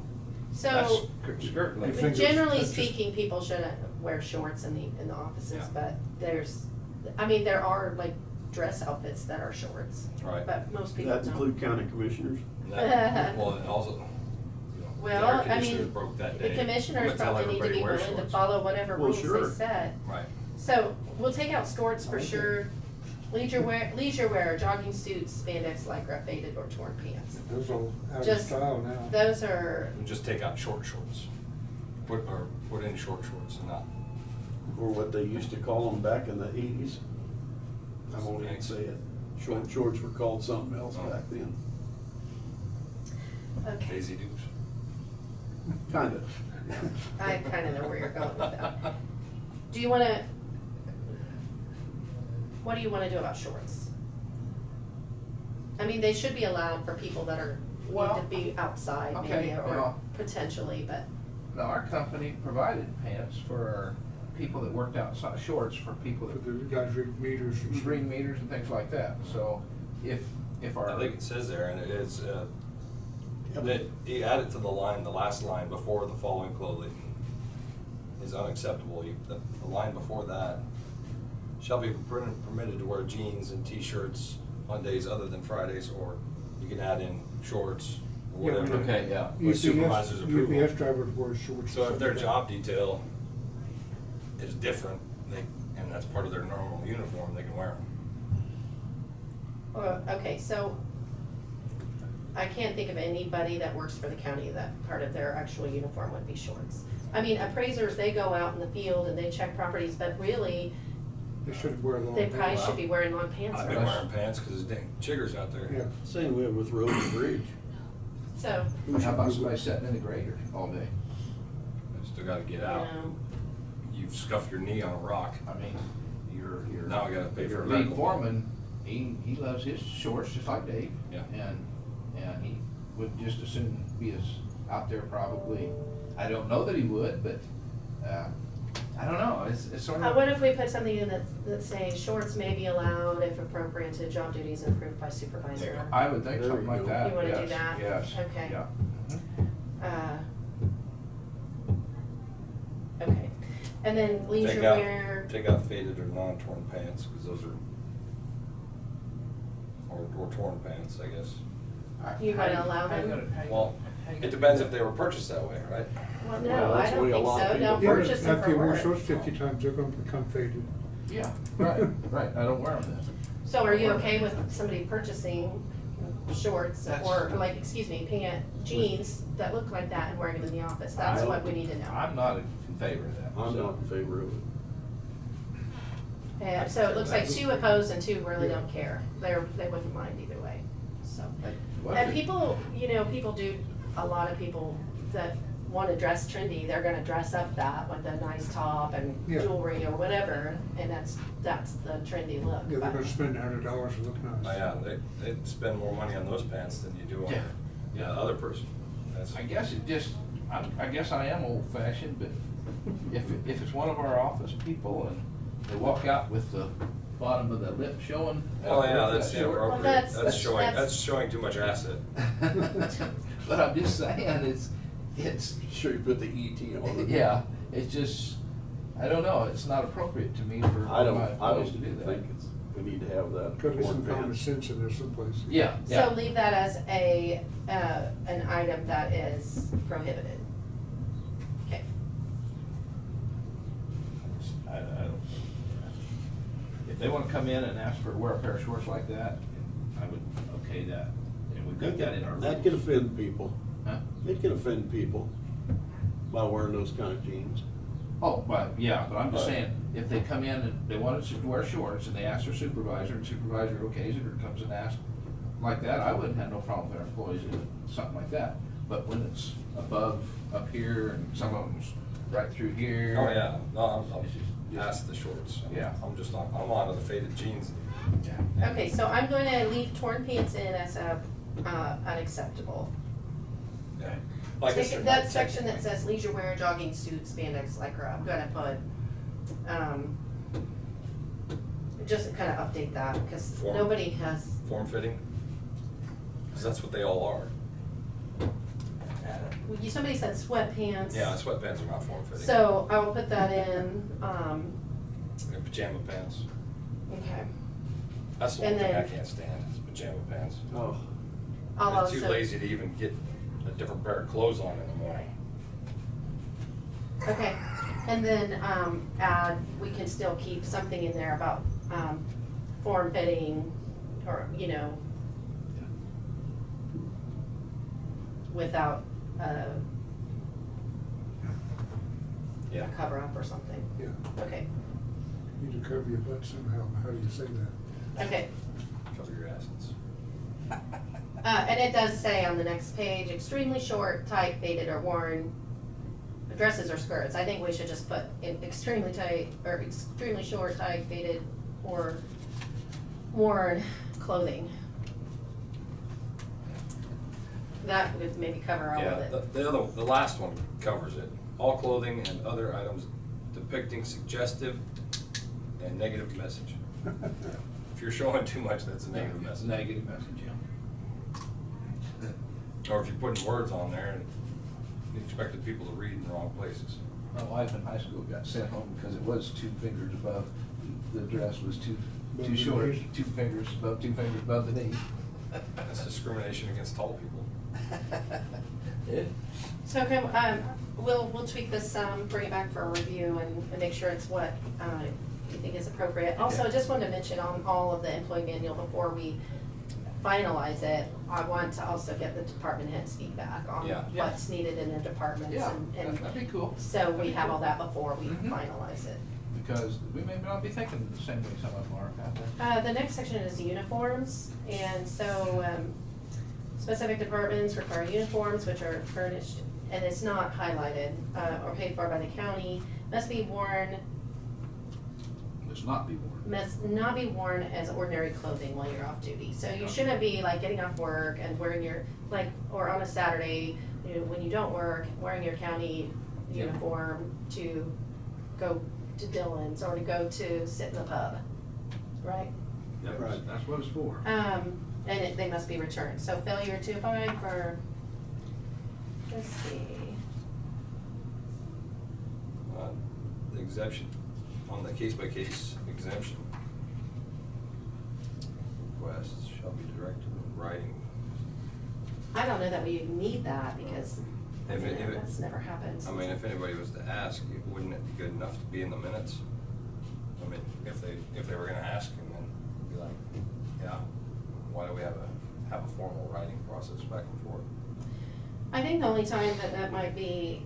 So, Skirt I length. think generally that's just- speaking, people shouldn't wear shorts in the offices, Yeah. but there are like dress outfits that are shorts. Right. But most Does people that don't. include county commissioners? And that, well, and also, the Well, air I conditioners mean, broke that the day. commissioners I'm gonna tell probably need to everybody be wear willing to shorts. follow whatever Well, rules sure. they set. Right. So, we'll take out skirts for Okay. sure. Leisure wear, jogging suits, spandex, lycra, faded or torn pants. Those all out of Just- style now. Those are, And just take out short shorts. Put in short shorts and not. Or what they used to call them back in the 80s? I won't even say it. Short shorts were called something else Oh. back then. okay, Daisy Dukes. Kind of. I kinda know where you're going with that. Do you wanna, what do you wanna do about shorts? I mean, they should be allowed for people that need Well, to be outside okay, maybe, or well. potentially, but, Now, our company provided pants for people that worked outside, shorts for people For that the guys read meters and stuff. read meters and things like that. So if our. I think it says there, and it is, Yep. that you add it to the line, the last line before the following clothing is unacceptable. The line before that, shall be permitted to wear jeans and t-shirts on days other than Fridays, or you can add in shorts or Yeah, we whatever. don't- Okay, yeah. With supervisor's approval. UPS drivers wear shorts. So if their and stuff. job detail is different, and that's part of their normal uniform, they can wear them. okay, so I can't think of anybody that works for the county that part of their actual uniform would be shorts. I mean, appraisers, they go out in the field and they check properties, but really, They should wear long they pants. probably should be wearing long pants, I've been right? wearing pants because there's dang chiggers out there. Yeah. Same way with road and bridge. So, But how about somebody sitting in the grader all day? Still gotta get you out. know, You scuff your knee on a rock. I mean, you're. Now I gotta pay for your a lead medical bill. foreman, he loves his shorts just like Dave. Yeah. And he would just as soon be as out there probably, I don't know that he would, but, I don't know, it's sort of. what if we put something in that say shorts may be allowed if appropriate to job duties approved by supervisor? I would think There something you like go. that, You wanna do yes, that? yes, Okay. yeah. Okay, and then leisure Take out, wear, take out faded or non-torn pants, because those are, or torn pants, I guess. You How gonna allow how you them? how you Well, how you it gonna depends do if that? they were purchased that way, right? well, Well, no, I that's the don't way a think lot of so, don't people Yeah, purchase them after you for wear work. shorts 50 times, they're gonna become faded. Yeah, right, I don't wear them then. So are you okay with somebody purchasing shorts or like, excuse me, jeans that look like that and wearing them in the office. That's what we need to know. I'm not in favor of that. I'm so. not in favor of it. And so it looks like 2 oppose and 2 really don't care. They wouldn't mind either way, so. What And if- people, you know, a lot of people that wanna dress trendy, they're gonna dress up that with a nice top and Yeah. jewelry or whatever, and that's the trendy look. Yeah, they're but- gonna spend $100 to look nice. Oh, yeah, they spend more money on those pants than you do on Yeah. the other person. That's, I guess it just, I guess I am old fashioned, but if it's one of our office people and they walk out with the bottom of the lip showing. oh, yeah, that's short. inappropriate. Well, That's showing too much asset. But I'm just saying, it's, Sure you put the ET on it. yeah, it's just, I don't know, it's not appropriate to me for I don't my employees to do that. think we need to have that. Could be some worn common pants. sense in there someplace. Yeah, So yeah. leave that as an item that is prohibited. Okay, I don't, if they wanna come in and ask for, wear a pair of shorts like that, I would okay that, and we've got that in our rules. That could offend people. Huh? It can offend people by wearing those kind of jeans. Oh, but, yeah, but I'm just But- saying, if they come in and they wanted to wear shorts and they ask their supervisor and supervisor okays it or comes and asks like that, I wouldn't have no problem with our employees doing something like that. But when it's above, up here, and some of them's right through here. Oh, yeah, no, I'm It's just- past the shorts. Yeah. I'm on to the faded jeans. Yeah. okay, so I'm going to leave torn pants in as unacceptable. Yeah. Like I Take said, that section that says leisure wear, jogging suits, spandex, lycra, I'm gonna put, just kind of update that, because Form. nobody has, Form-fitting, because that's what they all are. somebody said sweatpants. Yeah, sweatpants are not form-fitting. So I will put that in, And pajama pants. okay. That's the And one thing I then- can't stand, is pajama pants. Oh, I'll I'm also. too lazy to even get a different pair of clothes on in the morning. Okay, and then, add, we can still keep something in there about, form fitting, or, you know, without, Yeah. a cover up or something. Yeah, Okay, you need to cover your butt somehow. How do you say that? okay. Cover your assets. And it does say on the next page, extremely short, tight, faded, or worn dresses or skirts. I think we should just put in extremely tight, or extremely short, tight, faded, or worn clothing. That would maybe cover all of Yeah, it. the last one covers it. All clothing and other items depicting suggestive and negative message. If you're showing too much, that's a negative It's a message. negative message, yeah. Or if you're putting words on there and you expected people to read in the wrong places. My wife in high school got sent home because it was 2 fingers above, the dress was too Above the short, knees? 2 fingers above, 2 fingers above the knee. That's discrimination against tall people. Yeah. So, okay, we'll tweak this, bring it back for a review and make sure it's what, you think is appropriate. Also, I just wanted to mention on all of the employee manual before we finalize it, I want to also get the department heads feedback on Yeah. what's needed in their departments Yeah, and that'd be cool. so That'd we be have cool. all that before we Mhm. finalize it. Because we may not be thinking the same way some of them are out there. The next section is uniforms, and so, specific departments require uniforms which are furnished, and it's not highlighted, or paid for by the county, must be worn, Let's not be worn. must not be worn as ordinary clothing while you're off duty. So you shouldn't be like getting off work and wearing your, like, or on a Saturday, you know, when you don't work, wearing your county Yep. uniform to go to Dillon's or to go to sit in the pub, right? Yep, Right. that's what it's for. They must be returned. So failure to abide for, let's see, The exemption, on the case-by-case exemption. Requests shall be directed in writing. I don't know that we need that because If it- that's never happened. I mean, if anybody was to ask, wouldn't it be good enough to be in the minutes? if they were gonna ask, and then be like, yeah, why do we have have a formal writing process back and forth. I think the only time that that might be,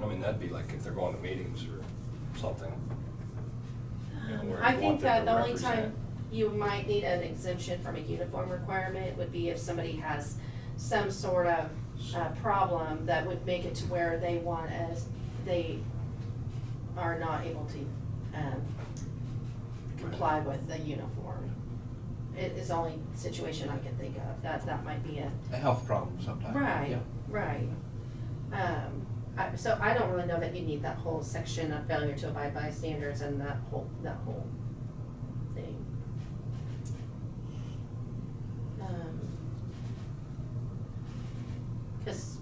I mean, that'd be like if they're going to meetings or something. You know, where I you think want them that to the only represent. time you might need an exemption from a uniform requirement would be if somebody has some sort of problem that would make it to where they want as, they are not able to comply with the uniform. It is the only situation I can think of, that might be A health problem sometimes. right, Yeah. right. So I don't really know that you need that whole section of failure to abide by standards and that whole thing. Cause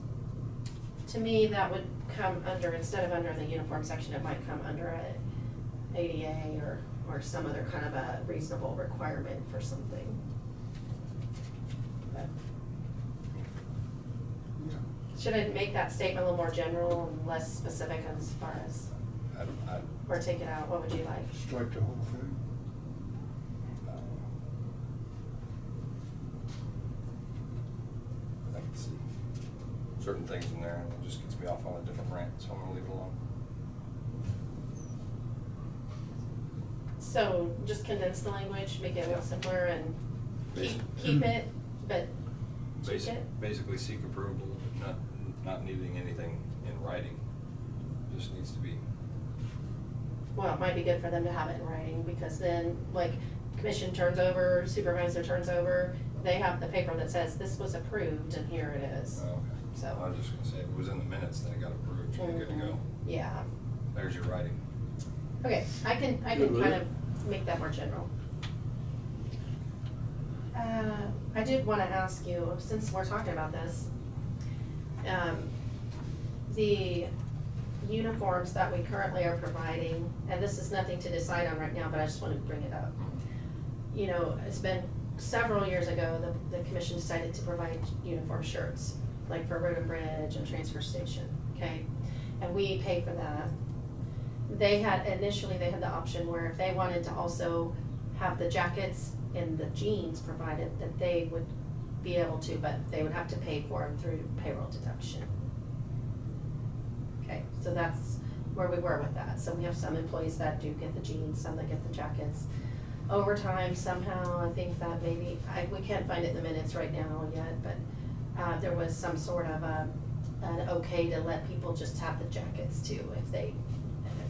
to me, that would come under, instead of under the uniform section, it might come under a ADA or some other kind of a reasonable requirement for something. But Yeah. should I make that statement a little more general and less specific as far as, or take it out? What would you like? Strike the whole thing. I can see certain things in there, and it just gets me off on a different rant, so I'm gonna leave it alone. So just condense the language, make it a little simpler and Basi- keep it, but tweak Basi- it? Basically seek approval, not needing anything in writing, just needs to be. Well, it might be good for them to have it in writing, because then, like, commission turns over, supervisor turns over, they have the paper that says this was approved and here it is. Oh, okay. So- I was just gonna say, if it was in the minutes, then it got approved, you're good to go. Yeah, There's your writing. okay, I can Good with kind it. of make that more general. I did wanna ask you, since we're talking about this, the uniforms that we currently are providing, and this is nothing to decide on right now, but I just wanted to bring it up. You know, it's been several years ago, the commission decided to provide uniform shirts, like for Road and Bridge and Transfer Station, okay? And we pay for that. Initially, they had the option where if they wanted to also have the jackets and the jeans provided, that they would be able to, but they would have to pay for them through payroll deduction. Okay, so that's where we were with that. So we have some employees that do get the jeans, some that get the jackets. Over time, somehow, I think that maybe, we can't find it in the minutes right now yet, but there was some sort of an okay to let people just have the jackets too, if they,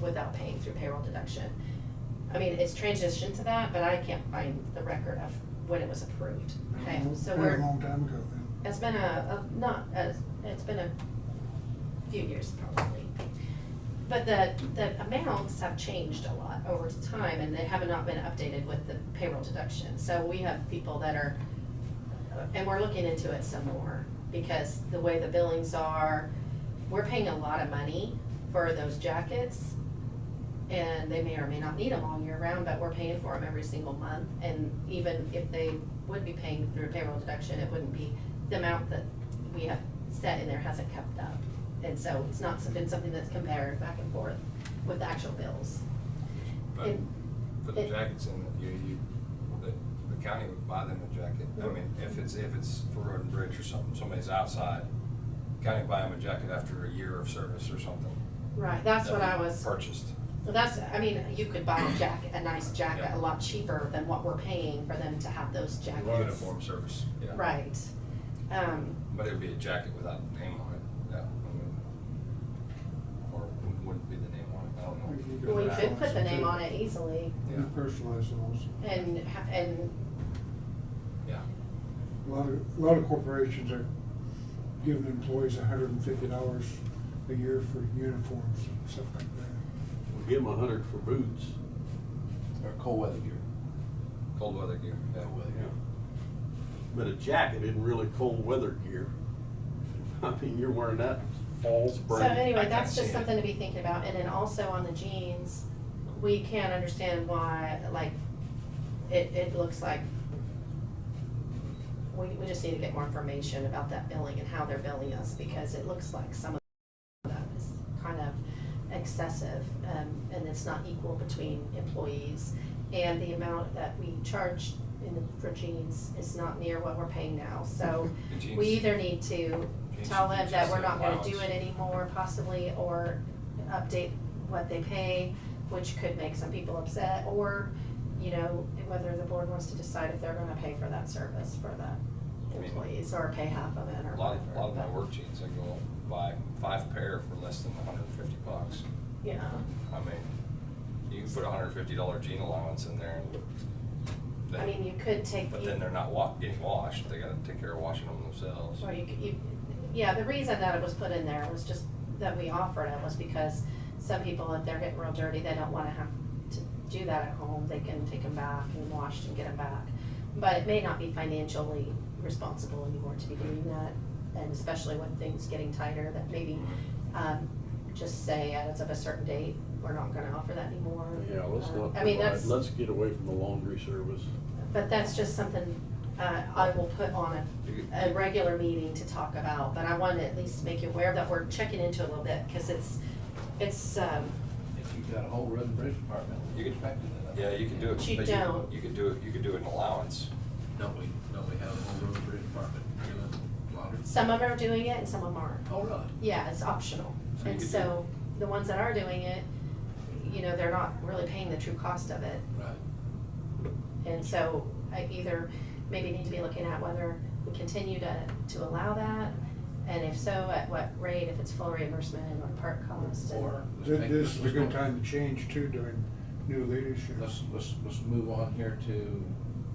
without paying through payroll deduction. I mean, it's transitioned to that, but I can't find the record of when it was approved. Okay, so Very we're, long time ago then. it's been it's been a few years probably. But the amounts have changed a lot over time, and they have not been updated with the payroll deduction. So we have people that are, and we're looking into it some more, because the way the billings are, we're paying a lot of money for those jackets, and they may or may not need them all year round, but we're paying for them every single month. And even if they would be paying through payroll deduction, it wouldn't be, the amount that we have set in there hasn't kept up. And so it's not been something that's compared back and forth with the actual bills. But And put the jackets in, the county would buy them a jacket. I mean, if it's for Road and Bridge or something, somebody's outside, county would buy them a jacket after a year of service or something. Right, that's that what I we was. Purchased. Well, that's, I mean, you could buy a jacket, a nice jacket, Yeah. a lot cheaper than what we're paying for them to have those jackets. Uniform service, yeah. Right. But it would be a jacket without the name on it, yeah. I mean, or wouldn't be the name on it, I don't know. Well, you could put the name on it easily You personalize it also. and, Yeah. A lot of corporations are giving employees $150 a year for uniforms and stuff like that. We'll give them 100 for boots. Or cold weather gear. Cold weather gear, yeah. Cold weather gear. But a jacket isn't really cold weather gear. I mean, you're wearing that fall, spring. so anyway, I that's can just see something to be thinking about. And then also on the jeans, we can't understand why, like, it looks like we just need to get more information about that billing and how they're billing us, because it looks like some of that is kind of excessive, and it's not equal between employees. And the amount that we charge for jeans is not near what we're paying now. So The jeans- we either need to tell them that we're not gonna do allowance. it anymore possibly, or update what they pay, which could make some people upset, or, you know, whether the board wants to decide if they're gonna pay for that service for the I mean, employees, or pay half of it, or A lot whatever. of my but- work jeans, I go buy 5 pair for less than $150. Yeah, I mean, you can put a $150 jean allowance in there, and I mean, you could take. but then they're not getting washed. They gotta take care of washing them themselves. Or yeah, the reason that it was put in there was just that we offered it was because some people, if they're getting real dirty, they don't wanna have to do that at home. They can take them back and wash and get them back. But it may not be financially responsible anymore to be doing that, and especially when things getting tighter, that maybe, just say as of a certain date, we're not gonna offer that anymore. Yeah, let's not, I mean, provide- that's, let's get away from the laundry service. but that's just something, I will put on a regular meeting to talk about, but I want to at least make you aware that we're checking into it a little bit, because it's, If you've got a whole road and bridge department, You you could- expect it. Yeah, you can do it. You but don't. You could do an allowance. Don't we have a whole road and bridge department doing laundry? some of them are doing it and some of them aren't. Oh, really? Yeah, it's optional. So you And could so the ones that are doing it, you know, they're not really paying the true cost of it. Right. And so I either maybe need to be looking at whether we continue to allow that, and if so, at what rate, if it's full reimbursement and what part cost. and- Or This is a good time to change too during new leadership. Let's move on here to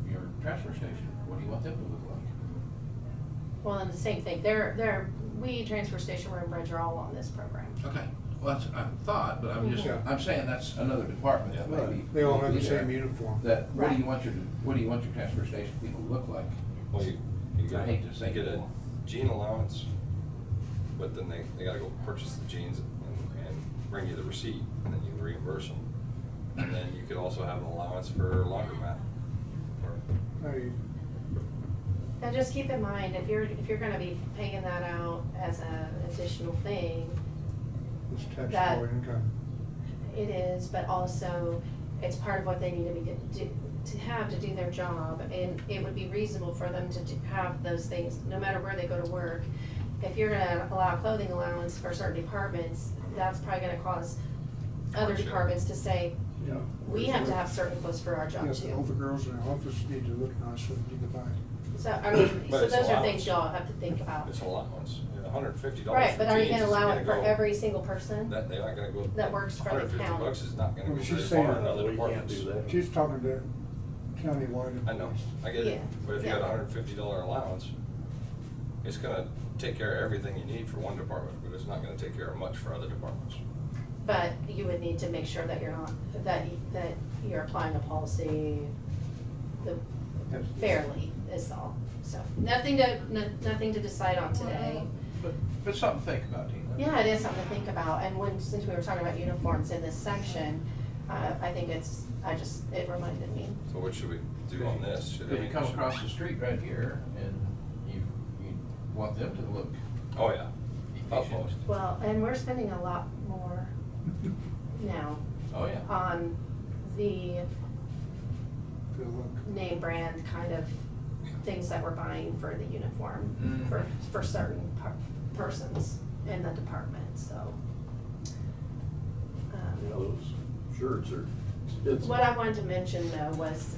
your transfer station. What do you want them to look like? Well, and the same thing, we, transfer station, road and bridge are all on this program. Okay, well, that's, I thought, but I'm just, Yeah. I'm saying that's another department that Yeah. maybe. They all have the be there. same uniform. That, what do you Right. want your transfer station people to look like? Well, you I hate to say get it a more. jean allowance, but then they gotta go purchase the jeans and bring you the receipt, and then you reimburse them. And then you could also have an allowance for laundromat. Or- Hey, Now, just keep in mind, if you're gonna be paying that out as an additional thing, it's That- taxable income. it is, but also, it's part of what they need to do their job, and it would be reasonable for them to have those things, no matter where they go to work. If you're gonna allow clothing allowance for certain departments, that's probably gonna cause other Hardship. departments to say, Yeah. we have to have certain clothes for our job Yes, all the too. girls in the office need to look nice when you buy. So, I mean, But so it's those are allowance. things y'all have to think about. It's an allowance, $150 Right, for but are you jeans gonna is allow gonna it for go- every single person? That, they're not gonna go. That works for the county. $150 is not gonna Well, go she's very saying far in that other we can't departments. do that. She's talking to countywide. I know, I get Yeah, it, but if you yeah. got a $150 allowance, it's gonna take care of everything you need for one department, but it's not gonna take care of much for other departments. But you would need to make sure that you're not, that you're applying a policy fairly, is all. So, nothing to decide on today. But something to think about, Tina. Yeah, it is something to think about, and since we were talking about uniforms in this section, I think it reminded me. So what should we do on this? Should- I If you mean, come should- across the street right here and you want them to look Oh, yeah, efficient. utmost. Well, and we're spending a lot more now Oh, yeah. on the Good look. name brand kind of things that we're buying for the uniform, Mhm. for certain persons in the department, so. You know, those shirts are expensive. What I wanted to mention though was,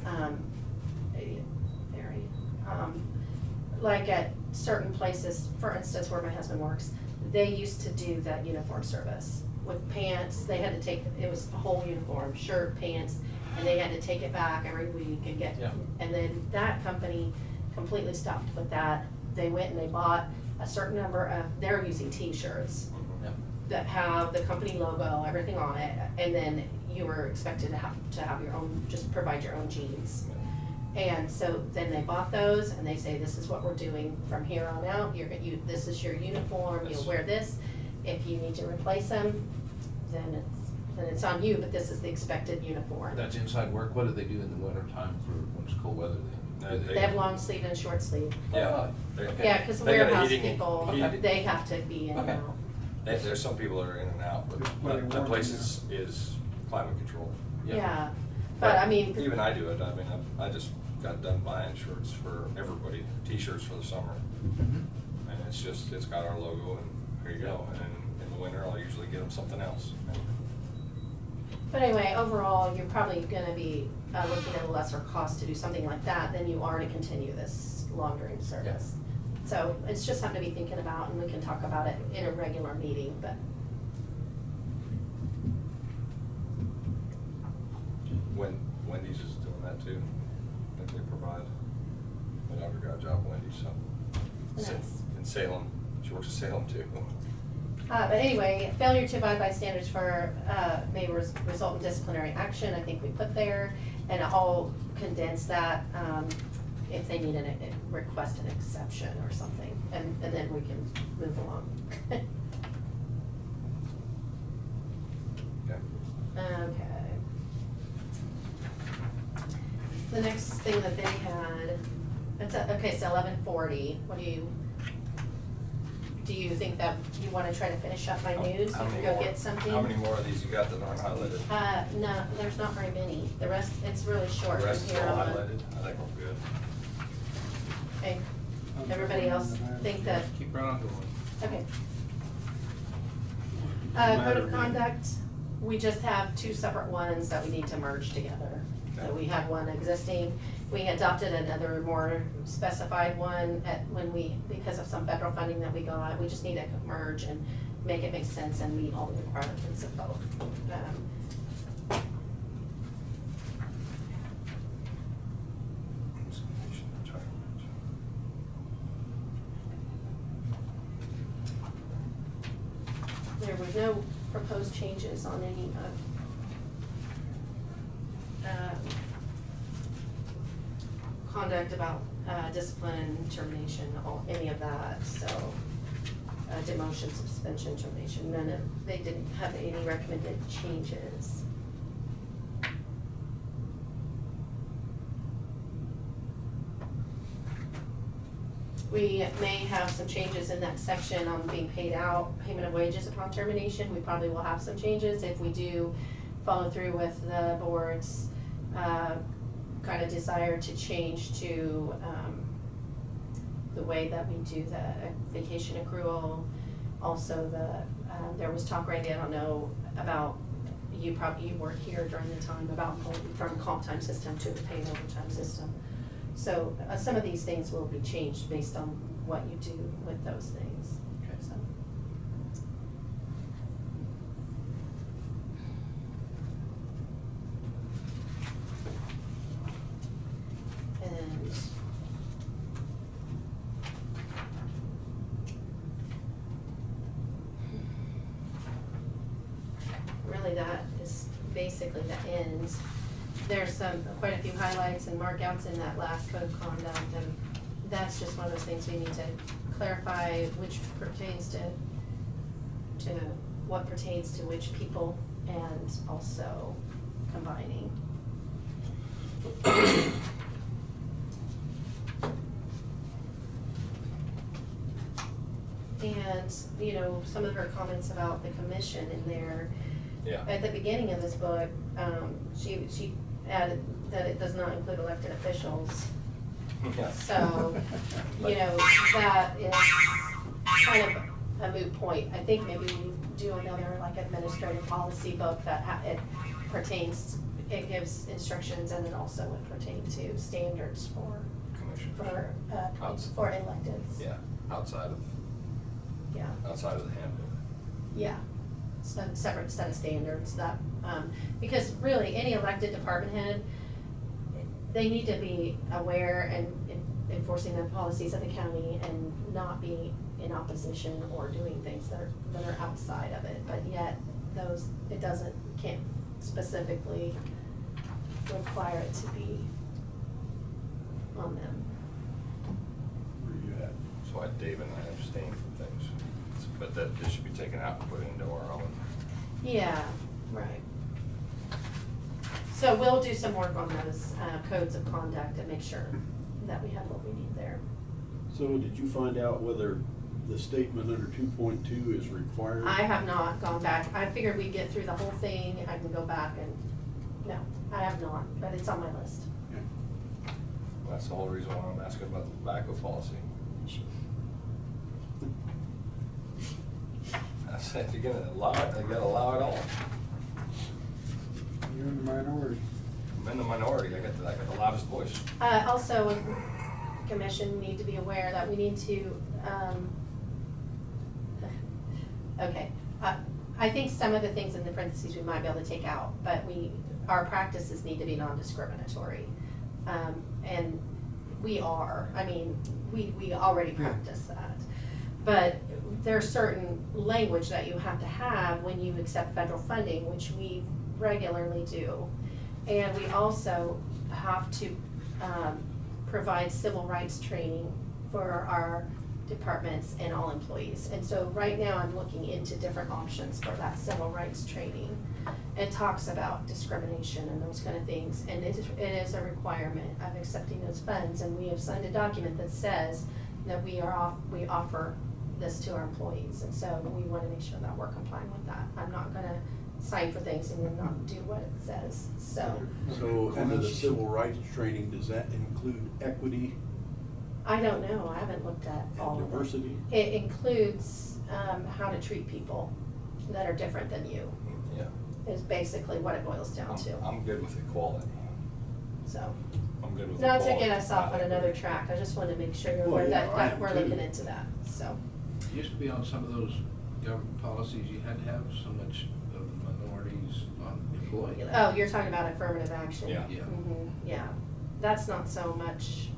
like at certain places, for instance, where my husband works, they used to do that uniform service with pants. They had to take, it was a whole uniform, shirt, pants, and they had to take it back every week and get, Yeah. and then that company completely stopped with that. They went and they bought a certain number of, they're using T-shirts Yeah. that have the company logo, everything on it, and then you were expected to have your own, just provide your own jeans. And so then they bought those, and they say, this is what we're doing from here on out, this is your uniform, you'll wear this. If you need to replace them, then it's on you, but this is the expected uniform. That's inside work. What do they do in the winter time for when it's cold weather? They have long sleeve and short sleeve. Yeah. Okay. Yeah, cause the They got a warehouse heating- people, heating- they have to be in and Okay. out. There's some people that are in and out, There's plenty but that more place than is climate controlled. Yeah, but I mean. Even I do it, I mean, I just got done buying shirts for everybody, t-shirts for the summer. Mm-hmm. And it's got our logo, and here you go, and then in the winter, I'll usually get them something else. But anyway, overall, you're probably gonna be looking at a lesser cost to do something like that than you are to continue this laundering service. So it's just something to be thinking about, and we can talk about it in a regular meeting, but. Wendy's is doing that too. I think they provide. My daughter got a job at Wendy's, so. Nice. In Salem, she works in Salem too. But anyway, failure to abide by standards for, may result in disciplinary action, I think we put there, and I'll condense that, if they need request an exception or something, and then we can move along. Okay. Okay. The next thing that they had, okay, so 11:40, do you think that you wanna try to finish up my news? How You many can go more- get something? How many more of these you got that aren't highlighted? No, there's not very many. The rest, it's really short The from rest is here all on. highlighted, I think we're good. Okay, everybody else think that, Keep right on going. okay. Matter Code of to me. conduct, we just have two separate ones that we need to merge together. So Okay. we have one existing, we adopted another more specified one because of some federal funding that we got. We just need to merge and make it make sense and meet all the requirements of both. There were no proposed changes on any of conduct about discipline, termination, any of that, so demotion, suspension, termination, they didn't have any recommended changes. We may have some changes in that section on being paid out, payment of wages upon termination. We probably will have some changes if we do follow through with the board's kind of desire to change to the way that we do the vacation accrual. Also there was talk, Randy, I don't know, about, you weren't here during the time, about going from comp time system to the paid overtime system. So some of these things will be changed based on what you do with those things. Okay. So. And really that is basically the end. There's quite a few highlights and markouts in that last code of conduct, and that's just one of those things we need to clarify, which pertains to what pertains to which people, and also combining. And, you know, some of her comments about the commission in there. Yeah. At the beginning of this book, she added that it does not include elected officials. Yeah. So, you know, that is kind of a moot point. I think maybe we do another like administrative policy book that it pertains, it gives instructions, and it also would pertain to standards for Commissioners. for electeds. Yeah, outside of the handbook. Yeah, separate set of standards that, because really, any elected department head, they need to be aware and enforcing the policies of the county and not be in opposition or doing things that are outside of it, but yet can't specifically require it to be on them. Where you at? So Dave and I abstain from things, but that this should be taken out and put into our own. Yeah, right. So we'll do some work on those codes of conduct and make sure that we have what we need there. So did you find out whether the statement under 2.2 is required? I have not gone back. I figured we'd get through the whole thing. I can go back and, no, I have not, but it's on my list. That's the whole reason why I'm asking about the tobacco policy. I said, if you're gonna allow it, you gotta allow it all. You're in the minority. I'm in the minority, I got the loudest voice. Also, commission need to be aware that we need to, okay. I think some of the things in the parentheses we might be able to take out, but our practices need to be non-discriminatory. And we are, I mean, we already practice that. But there's certain language that you have to have when you accept federal funding, which we regularly do. And we also have to provide civil rights training for our departments and all employees. And so right now I'm looking into different options for that civil rights training. It talks about discrimination and those kind of things, and it is a requirement of accepting those funds, and we have signed a document that says that we offer this to our employees, and so we want to make sure that we're complying with that. I'm not gonna sign for things and then not do what it says, so. So under the civil rights training, does that include equity I don't know, I haven't looked at all and of it. diversity? It includes how to treat people that are different than you, Yeah. is basically what it boils down to, I'm good with equality. so. I'm good with Not equality. to get us off on another track, I just wanted to make sure you're Well, aware yeah, that, I that am we're too. looking into that, so. It used to be on some of those government policies, you had to have so much of the minorities on employee. Oh, you're talking about affirmative action? Yeah. Yeah. Mhm, yeah, that's not so much,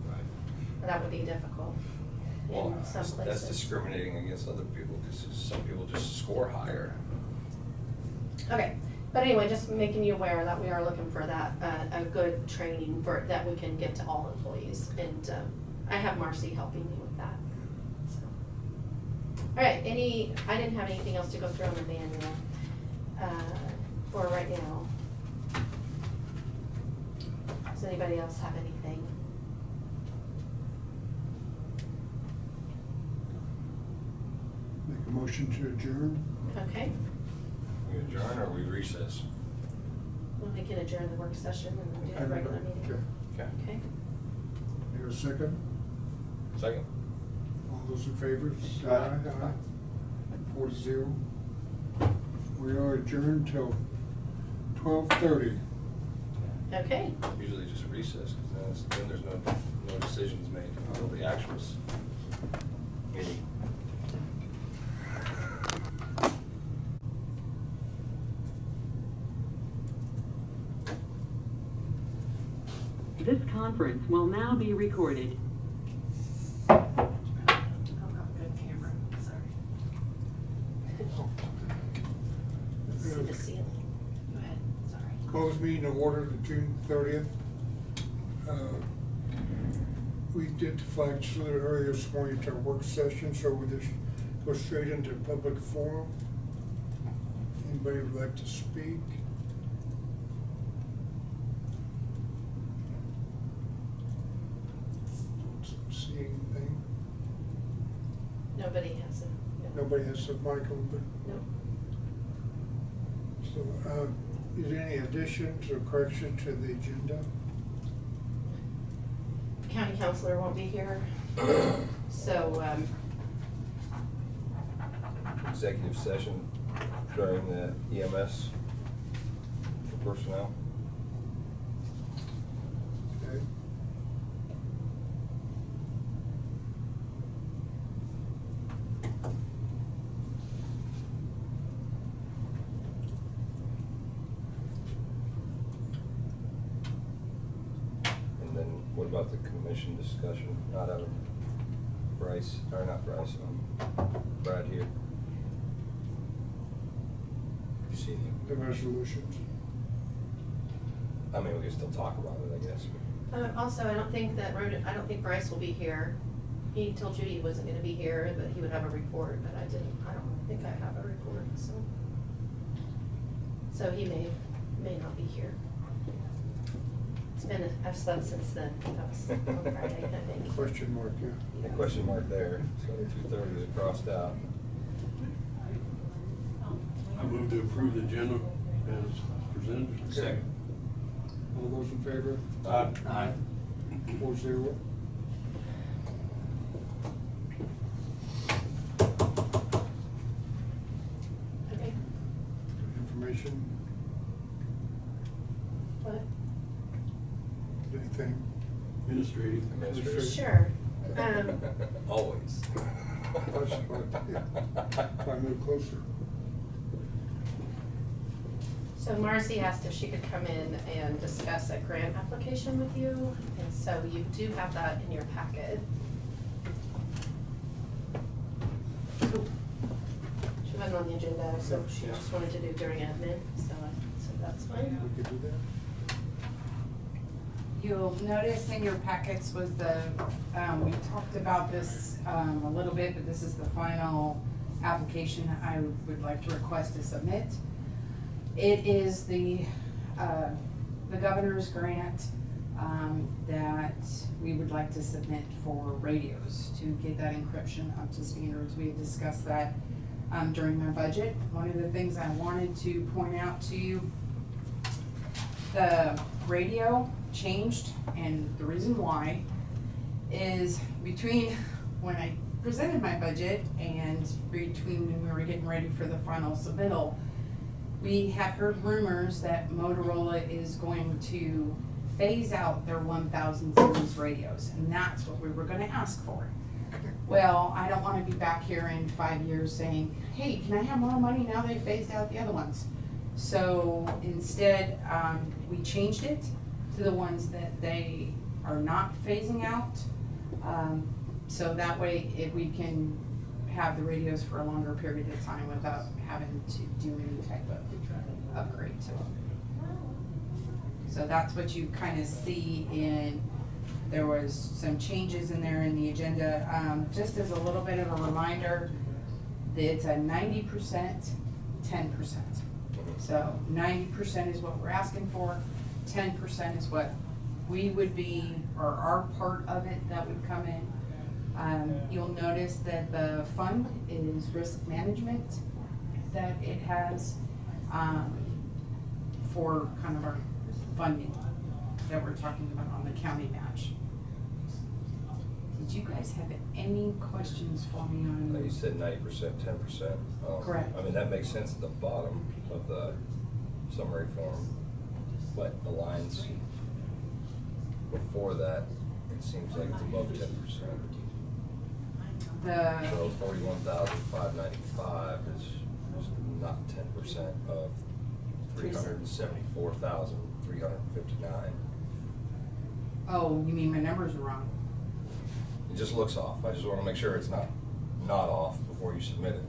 Right. that would be difficult Well, in some that's places. discriminating against other people, because some people just score higher. Okay, but anyway, just making you aware that we are looking for that, a good training that we can give to all employees, and, I have Marcy helping me with that, so. All right, I didn't have anything else to go through on the manual, for right now. Does anybody else have anything? Make a motion to adjourn. Okay, We adjourn or we recess? well, we can adjourn the work session and then do the regular meeting. Okay. Okay. Okay, Here a second. Second? All those in favor? Aye. 4-0. We are adjourned till 12:30. okay, Usually just recess, because then there's no decisions made until the actual meeting. This conference will now be recorded. I don't have a good camera, sorry. Let's see the ceiling. Go ahead, sorry. Closed meeting to order to June 30th. We did the flags a little earlier this morning to our work session, so we just go straight into public forum. Anybody would like to speak? Don't see anything. Nobody has it. No. Nobody has their mic open. Nope. So, is there any additions or correction to the agenda? County counselor won't be here, so, Executive session during the EMS for personnel. Okay. And then what about the commission discussion, not out of Bryce, or not Bryce, Brad here? You see him? The resolutions. I mean, we can still talk about it, I guess. also, I don't think Bryce will be here. He told Judy he wasn't gonna be here, but he would have a report, but I don't think I have a report, so. So he may not be here. I've slept since then. That was on Friday, I think. Question mark, yeah. The question mark there, so 2:30 is crossed out. I move to approve the agenda as presented. Okay. All those in favor? Aye. 4-0. Okay, Information, what? anything? Administrative. Administrative. Sure. Always. If I move closer. So Marcy asked if she could come in and discuss a grant application with you, and so you do have that in your packet. She wasn't on the agenda, so she just wanted to do during admin, so that's fine. We could do that? You'll notice in your packets was the, we talked about this a little bit, but this is the final application I would like to request to submit. It is the governor's grant that we would like to submit for radios to get that encryption up to standards. We had discussed that during my budget. One of the things I wanted to point out to you, the radio changed, and the reason why is between when I presented my budget and between when we were getting ready for the final submittal, we have heard rumors that Motorola is going to phase out their 1000 series radios, and that's what we were gonna ask for. Well, I don't wanna be back here in 5 years saying, hey, can I have more money now they phased out the other ones? So instead, we changed it to the ones that they are not phasing out. So that way, if we can have the radios for a longer period of time without having to do any type of upgrade to them. So that's what you kind of see in, there was some changes in there in the agenda. Just as a little bit of a reminder, it's a 90%, 10%. So 90% is what we're asking for, 10% is what we would be, or our part of it that would come in. You'll notice that the fund is risk management, that it has for kind of our funding that we're talking about on the county match. Did you guys have any questions for me on? You said 90%, 10%. Correct. I mean, that makes sense at the bottom of the summary form, but the lines before that, it seems like it's above 10%. So 41,595 is not 10% of 374,359. Oh, you mean my numbers are wrong? It just looks off. I just want to make sure it's not off before you submit it.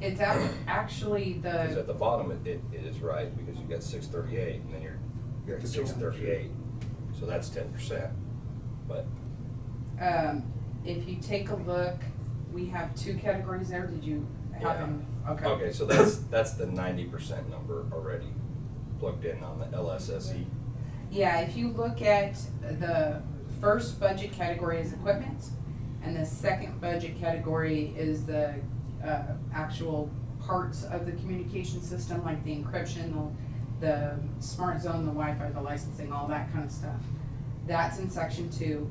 It's actually Because the, at the bottom, it is right, because you got 638, and then you're at 638, so that's 10%. But if you take a look, we have 2 categories there. Did you have them? Okay. Okay, so that's the 90% number already plugged in on the LSSE. Yeah, if you look at the first budget category is equipment, and the second budget category is the actual parts of the communication system, like the encryption, the smart zone, the Wi-Fi, the licensing, all that kind of stuff. That's in section 2.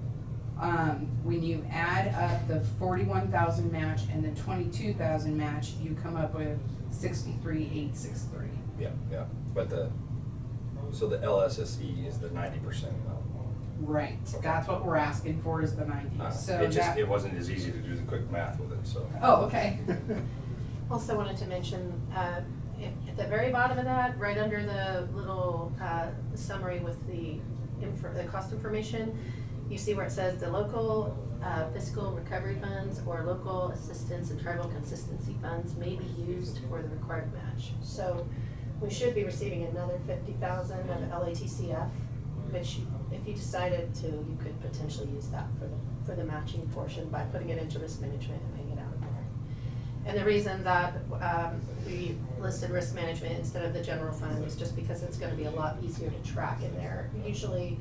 When you add up the 41,000 match and the 22,000 match, you come up with 63,863. Yeah, but so the LSSE is the 90% amount. Right, Okay. that's what we're asking for is the 90. So It wasn't as easy to do the quick math with it, so. Oh, okay. Also wanted to mention, at the very bottom of that, right under the little summary with the cost information, you see where it says the local fiscal recovery funds or local assistance and tribal consistency funds may be used for the required match. So we should be receiving another 50,000 of LATCF, which if you decided to, you could potentially use that for the matching portion by putting it into risk management and paying it out of there. And the reason that we listed risk management instead of the general fund is just because it's gonna be a lot easier to track in there. Usually,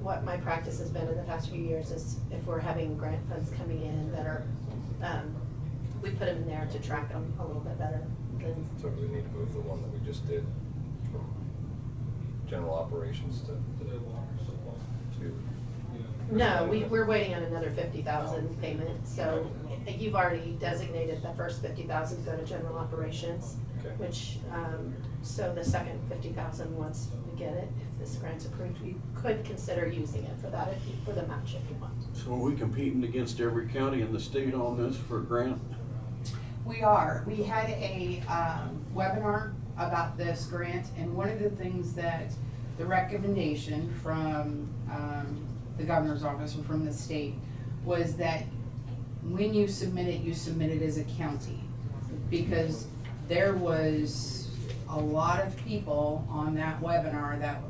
what my practice has been in the past few years is if we're having grant funds coming in that are, we put them in there to track them a little bit better than. So do we need to move the one that we just did from general operations to? No, we're waiting on another 50,000 payment, so you've already designated the first 50,000 to go to general operations, Okay. which, so the second 50,000, once we get it, if this grant's approved, we could consider using it for that, for the match if you want. So are we competing against every county in the state on this for a grant? We are. We had a webinar about this grant, and one of the things that the recommendation from the governor's office or from the state was that when you submit it as a county. Because there was a lot of people on that webinar that,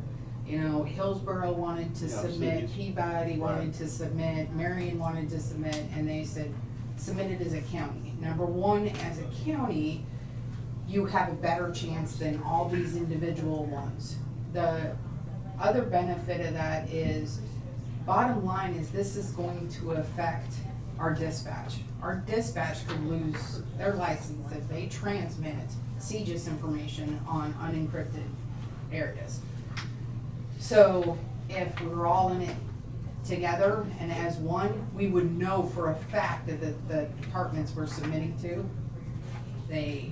you know, Hillsborough wanted to submit, cities. Peabody wanted to submit, Marion wanted to submit, and they said, submit it as a county. Number one, as a county, you have a better chance than all these individual ones. The other benefit of that is, bottom line is this is going to affect our dispatch. Our dispatch could lose their license if they transmit CGIS information on unencrypted areas. So if we were all in it together and as one, we would know for a fact that the departments we're submitting to, they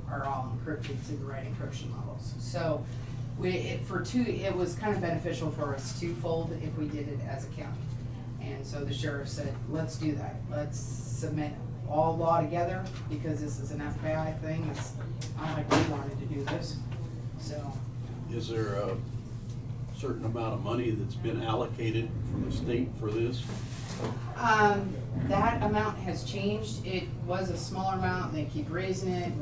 are all encrypted to the right encryption levels. So it was kind of beneficial for us twofold if we did it as a county. And so the sheriff said, let's do that. Let's submit all law together because this is an FBI thing. It's not like we wanted to do this, so. Is there a certain amount of money that's been allocated from the state for this? That amount has changed. It was a smaller amount, they keep raising it,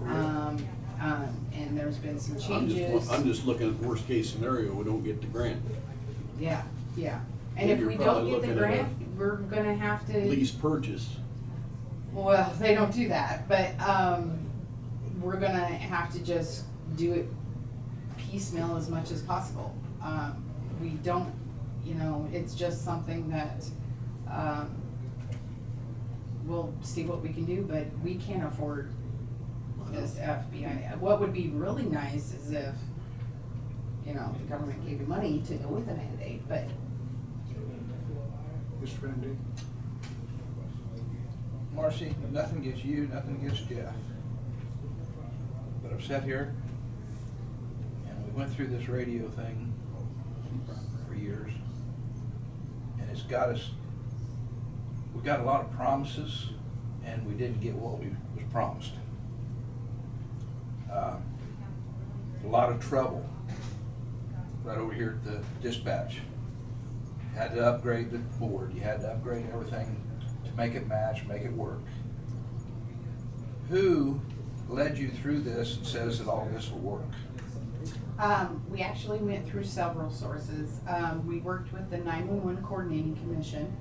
and there's been some changes. I'm just looking at worst case scenario, we don't get the grant. Yeah. And if You're we don't probably get the looking at grant, we're gonna have to. Lease purchase. Well, they don't do that, but, we're gonna have to just do it piecemeal as much as possible. We don't, you know, it's just something that, we'll see what we can do, but we can't afford this FBI. What would be really nice is if, you know, the government gave you money to go with the mandate, but. Mr. Randy? Marcy, nothing against you, nothing against Jeff. But I've sat here and we went through this radio thing for years. And it's got us, we got a lot of promises and we didn't get what we was promised. A lot of trouble right over here at the dispatch. Had to upgrade the board, you had to upgrade everything to make it match, make it work. Who led you through this and says that all this will work? We actually went through several sources. We worked with the 911 Coordinating Commission.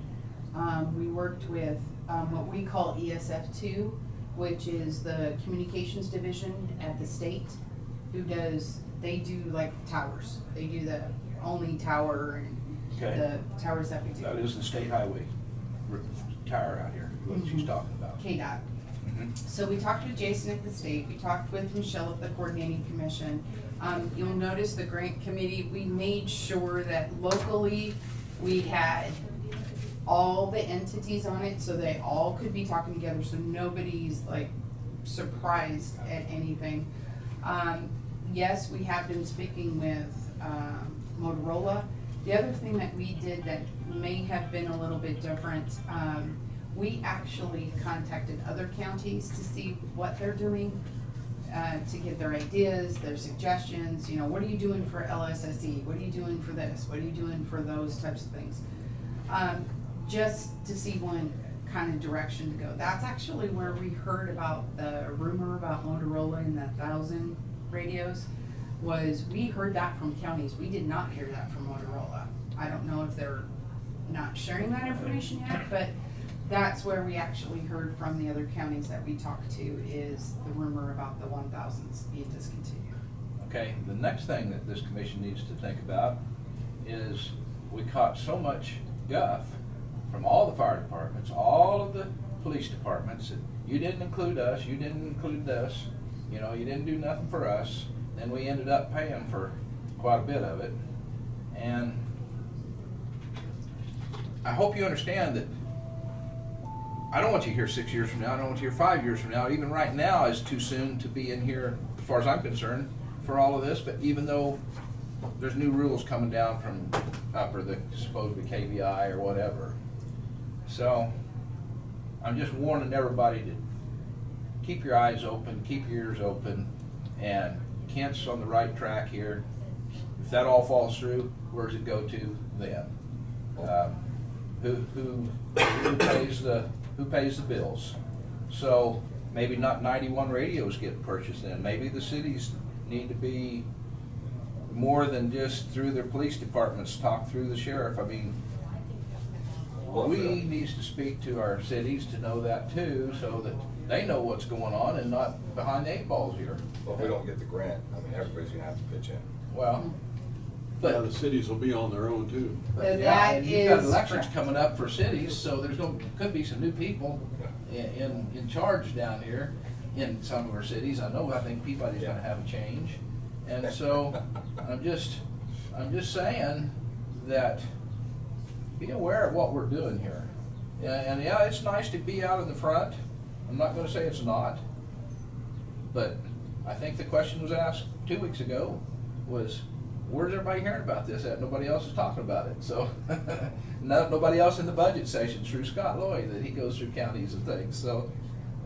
We worked with what we call ESF2, which is the Communications Division at the state, they do like towers. They do the only tower and Okay. the towers that we do. That is the state highway tower out here, what she's talking about. KDOT. So we talked with Jason at the state, we talked with Michelle at the Coordinating Commission. You'll notice the grant committee, we made sure that locally we had all the entities on it so they all could be talking together so nobody's like surprised at anything. Yes, we have been speaking with Motorola. The other thing that we did that may have been a little bit different, we actually contacted other counties to see what they're doing, to get their ideas, their suggestions, you know, what are you doing for LSSE? What are you doing for this? What are you doing for those types of things? Just to see one kind of direction to go. That's actually where we heard about the rumor about Motorola and the 1,000 radios. Was we heard that from counties. We did not hear that from Motorola. I don't know if they're not sharing that information yet, but that's where we actually heard from the other counties that we talked to, is the rumor about the 1000s being discontinued. Okay, the next thing that this commission needs to think about is we caught so much guff from all the fire departments, all of the police departments, that you didn't include us, you didn't include us, you know, you didn't do nothing for us. Then we ended up paying for quite a bit of it. And I hope you understand that I don't want you here 6 years from now, I don't want you here 5 years from now. Even right now is too soon to be in here, as far as I'm concerned, for all of this. But even though there's new rules coming down from up, or the supposedly KVI or whatever. So I'm just warning everybody to keep your eyes open, keep your ears open, and Kent's on the right track here. If that all falls through, where does it go to then? Who pays the bills? So maybe not 91 radios get purchased then. Maybe the cities need to be more than just through their police departments, talk through the sheriff. I mean, we need to speak to our cities to know that too, so that they know what's going on and not behind the 8 balls here. Well, if we don't get the grant, I mean, everybody's gonna have to pitch in. Well, Yeah, but the cities will be on their own too. yeah, That and you've got is elections correct. coming up for cities, so could be some new people in charge down here in some of our cities. I think Peabody's gonna have a change. And so I'm just saying that be aware of what we're doing here. And yeah, it's nice to be out in the front. I'm not gonna say it's not. But I think the question was asked 2 weeks ago was, where's everybody hearing about this at? Nobody else is talking about it. So nobody else in the budget session through Scott Lloyd, that he goes through counties and things. So,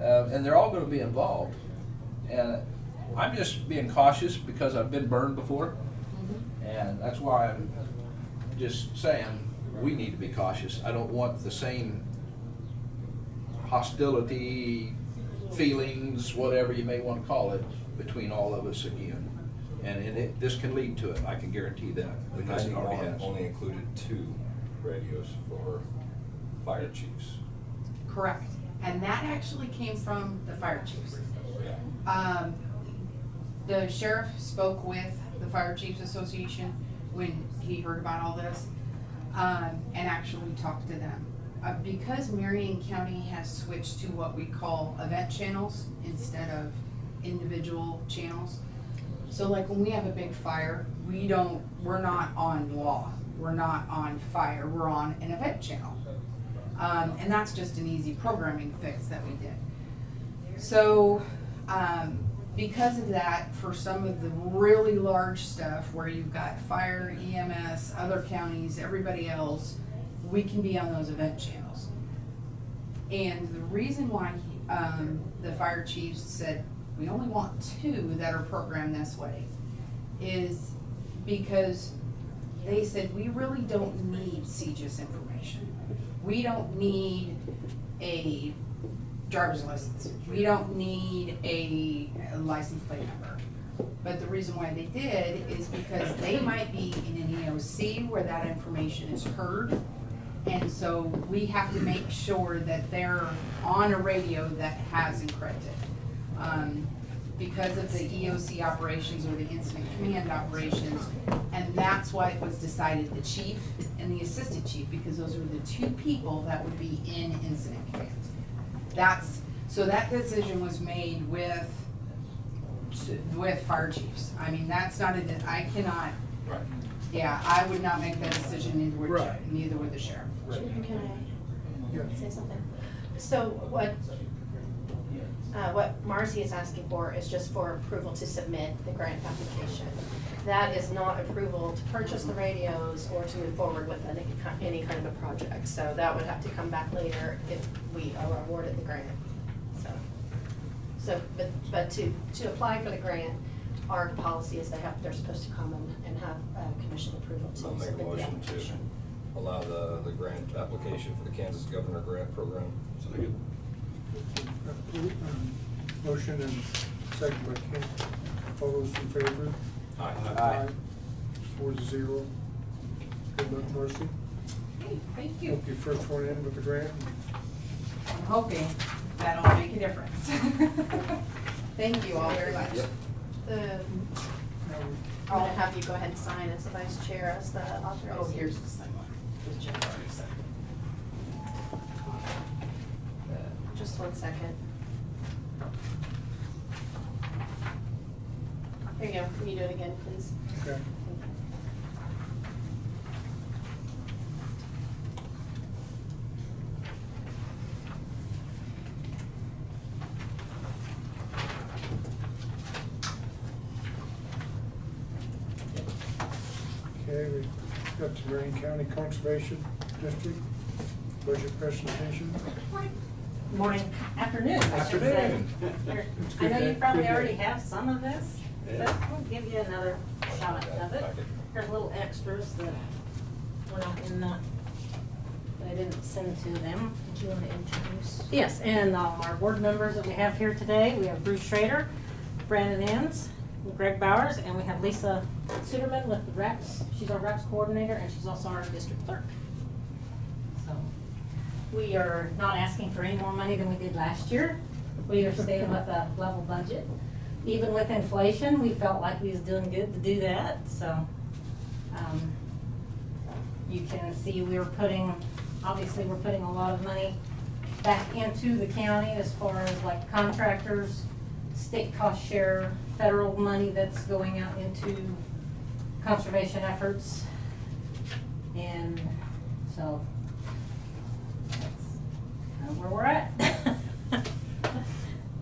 and they're all gonna be involved. And I'm just being cautious because I've been burned before. And that's why I'm just saying we need to be cautious. I don't want the same hostility, feelings, whatever you may want to call it, between all of us again. And this can lead to it, I can guarantee that, because it already 91 has. only included 2 radios for fire chiefs. Correct. And that actually came from the fire chiefs. Yeah. The sheriff spoke with the Fire Chiefs Association when he heard about all this, and actually talked to them. Because Marion County has switched to what we call event channels instead of individual channels. So like when we have a big fire, we're not on law, we're not on fire, we're on an event channel. And that's just an easy programming fix that we did. So, because of that, for some of the really large stuff where you've got fire, EMS, other counties, everybody else, we can be on those event channels. And the reason why the fire chiefs said we only want 2 that are programmed this way is because they said we really don't need CGIS information. We don't need a driver's license. We don't need a license plate number. But the reason why they did is because they might be in an EOC where that information is heard. And so we have to make sure that they're on a radio that has encrypted. Because of the EOC operations or the incident command operations, and that's why it was decided the chief and the assistant chief, because those were the 2 people that would be in incident command. So that decision was made with fire chiefs. I mean, that's not I cannot, Right. yeah, I would not make that decision, Right. neither would the sheriff. Can Yeah. I say something? So what Marcy is asking for is just for approval to submit the grant application. That is not approval to purchase the radios or to move forward with any kind of a project. So that would have to come back later if we are awarded the grant. But to apply for the grant, our policy is they're supposed to come and have commission approval to I'll make a submit the motion to application. allow the grant application for the Kansas Governor Grant Program. Motion and second by Ken. All those in favor? Aye. 4-0. Good luck, Marcy. Hey, thank you. Hope you first one in with the grant. hoping that'll make a difference. Thank you all very much. Yep. I'm gonna have you go ahead and sign as the vice chair as the authorizing. Oh, here's the second one. This Jeff already signed. Just 1 second. There you go, can you do it again, please? Okay. Okay, we've got the Marion County Conservation District budget presentation. Morning, afternoon, I should say. Here, I know you probably already have some of this, but we'll give you another shot of it. There's little extras that were not in the, that I didn't send to them. Do you want to introduce? Yes, and our board members that we have here today, we have Bruce Schrader, Brandon Enns, Greg Bowers, and we have Lisa Suderman with the REPS. She's our REPS coordinator, and she's also our district clerk. So, we are not asking for any more money than we did last year. We are staying with a level budget. Even with inflation, we felt like we was doing good to do that, so. You can see we were putting, obviously we're putting a lot of money back into the county as far as like contractors, state cost share, federal money that's going out into conservation efforts. And so that's kind of where we're at.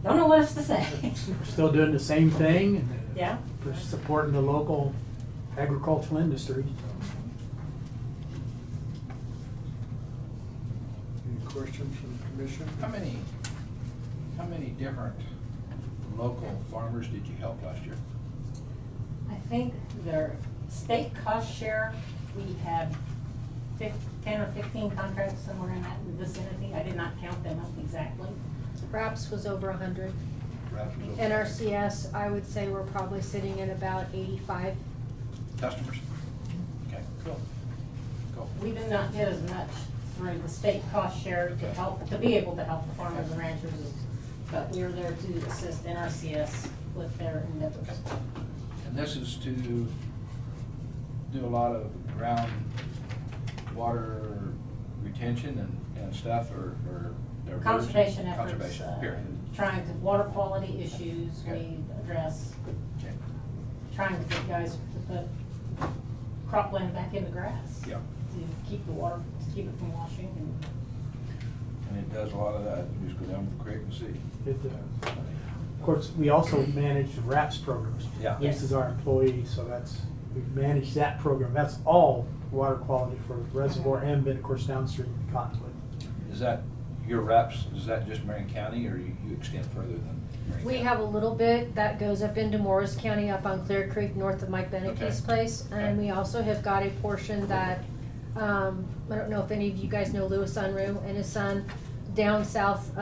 Don't know what else to say. We're still doing the same thing, and Yeah. we're supporting the local agricultural industry. Any questions from the commission? How many different local farmers did you help last year? I think their state cost share, we had 10 or 15 contracts somewhere in that vicinity. I did not count them up exactly. RAPS was over 100. Perhaps it was over NRCS, I would say we're probably sitting at about 85. customers? Okay, cool. Cool. We did not get as much through the state cost share to help, to be able to help the farmers and ranchers, but we are there to assist NRCS with their endeavors. Okay. And this is to do a lot of ground water retention and stuff, or diversion? Conservation efforts, Conservation, period. trying to, water quality issues, Okay. we address, Okay. trying to get guys to put cropland back in the grass. Yeah. To keep the water, to keep it from washing And it does a lot of that. You just go down the creek and see. Of course, we also manage the RAPS programs. Yeah. Lisa's our employee, so we manage that program. That's all water quality for Reservoir and then, of course, downstream in Cottonwood. Is that your reps, is that just Marion County, or you extend further than Marion We County? have a little bit that goes up into Morris County up on Clear Creek, north of Mike Beneke's Okay. place. And Okay. we also have got a portion that, I don't know if any of you guys know Louis Unruh and his son, down south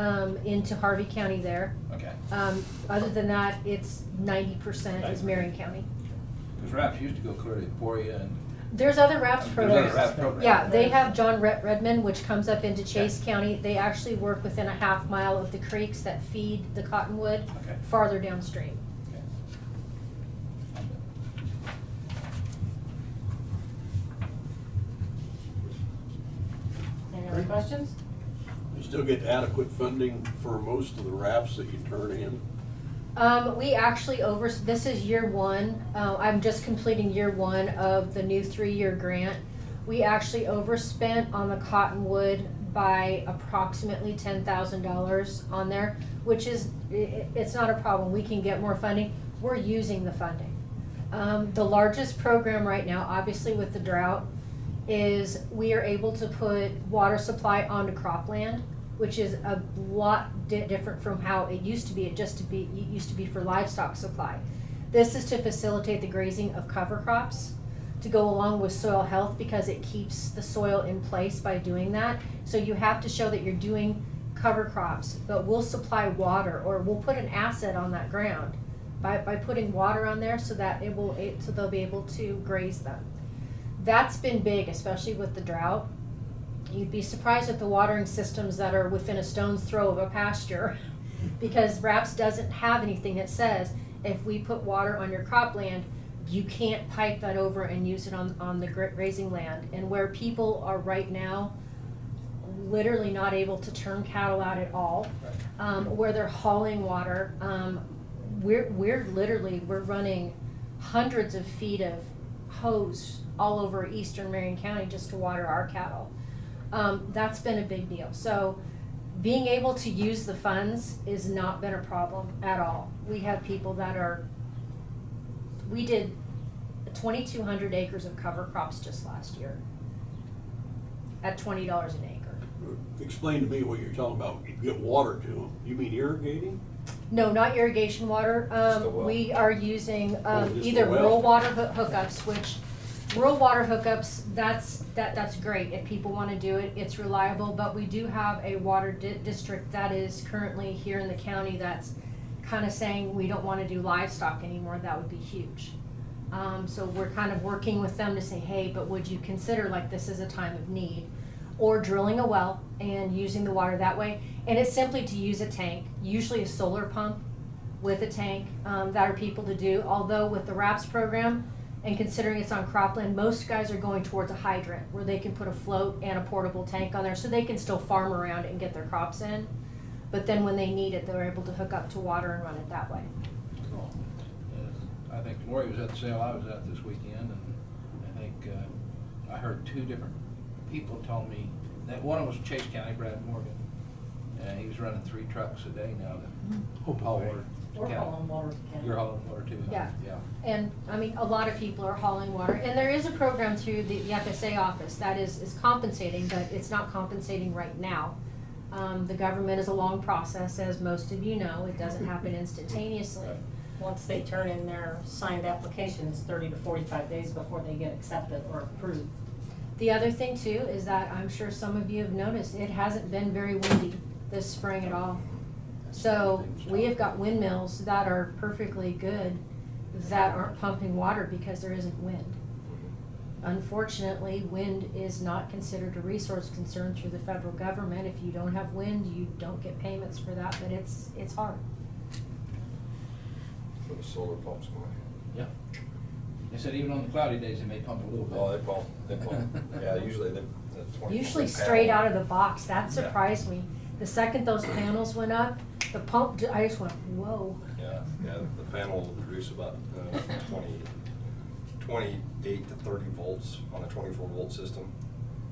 into Harvey County there. Okay. Other than that, it's 90% is Marion County. Because RAPS used to go clear to Emporia and. There's other RAPS There's programs. other RAPS programs. Yeah, they have John Redmond, which comes up into Chase County. They actually work within a half mile of the creeks that feed the Cottonwood, Okay. farther downstream. Okay. Any other questions? You still get adequate funding for most of the wraps that you turn in? We actually this is year one. I'm just completing year one of the new 3-year grant. We actually overspent on the Cottonwood by approximately $10,000 on there, which is, it's not a problem. We can get more funding. We're using the funding. The largest program right now, obviously with the drought, is we are able to put water supply onto cropland, which is a lot different from how it used to be. It used to be for livestock supply. This is to facilitate the grazing of cover crops to go along with soil health, because it keeps the soil in place by doing that. So you have to show that you're doing cover crops, but we'll supply water, or we'll put an asset on that ground by putting water on there so that so they'll be able to graze them. That's been big, especially with the drought. You'd be surprised at the watering systems that are within a stone's throw of a pasture, because RAPS doesn't have anything that says, if we put water on your cropland, you can't pipe that over and use it on the grazing land. And where people are right now, literally not able to turn cattle out at all, where they're hauling water, we're running hundreds of feet of hose all over eastern Marion County just to water our cattle. That's been a big deal. So being able to use the funds has not been a problem at all. We have people that we did 2,200 acres of cover crops just last year at $20 an acre. Explain to me what you're talking about. You get water to them. You mean irrigating? No, not irrigation water. Just the well. We are using Just the either well. rural water hookups, which rural water hookups, that's great if people want to do it. It's reliable, but we do have a water district that is currently here in the county that's kind of saying we don't want to do livestock anymore. That would be huge. So we're kind of working with them to say, hey, but would you consider, like, this is a time of need, or drilling a well and using the water that way? And it's simply to use a tank, usually a solar pump with a tank, that are people to do. Although with the RAPS program, and considering it's on cropland, most guys are going towards a hydrant where they can put a float and a portable tank on there so they can still farm around it and get their crops in. But then when they need it, they're able to hook up to water and run it that way. Cool. I think Lori was at the sale I was at this weekend, and I think I heard two different people tell me that one was Chase County, Brad Morgan. He was running 3 trucks a day now to haul water. We're hauling water. You're hauling water too, huh? Yeah. Yeah. And, I mean, a lot of people are hauling water, and there is a program through the FSA office that is compensating, but it's not compensating right now. The government is a long process, as most of you know. It doesn't happen instantaneously. Once they turn in their signed applications, 30 to 45 days before they get accepted or approved. The other thing too is that I'm sure some of you have noticed, it hasn't been very windy this spring at all. So we have got windmills that are perfectly good that aren't pumping water because there isn't wind. Unfortunately, wind is not considered a resource concern through the federal government. If you don't have wind, you don't get payments for that, but it's hard. So the solar pumps going. Yeah. They said even on the cloudy days, they may pump a little bit. Oh, they pump. Yeah, usually the 20. Usually straight out of the box. That surprised me. The second those panels went up, the pump, I just went, whoa. Yeah, the panel will produce about 28 to 30 volts on a 24-volt system.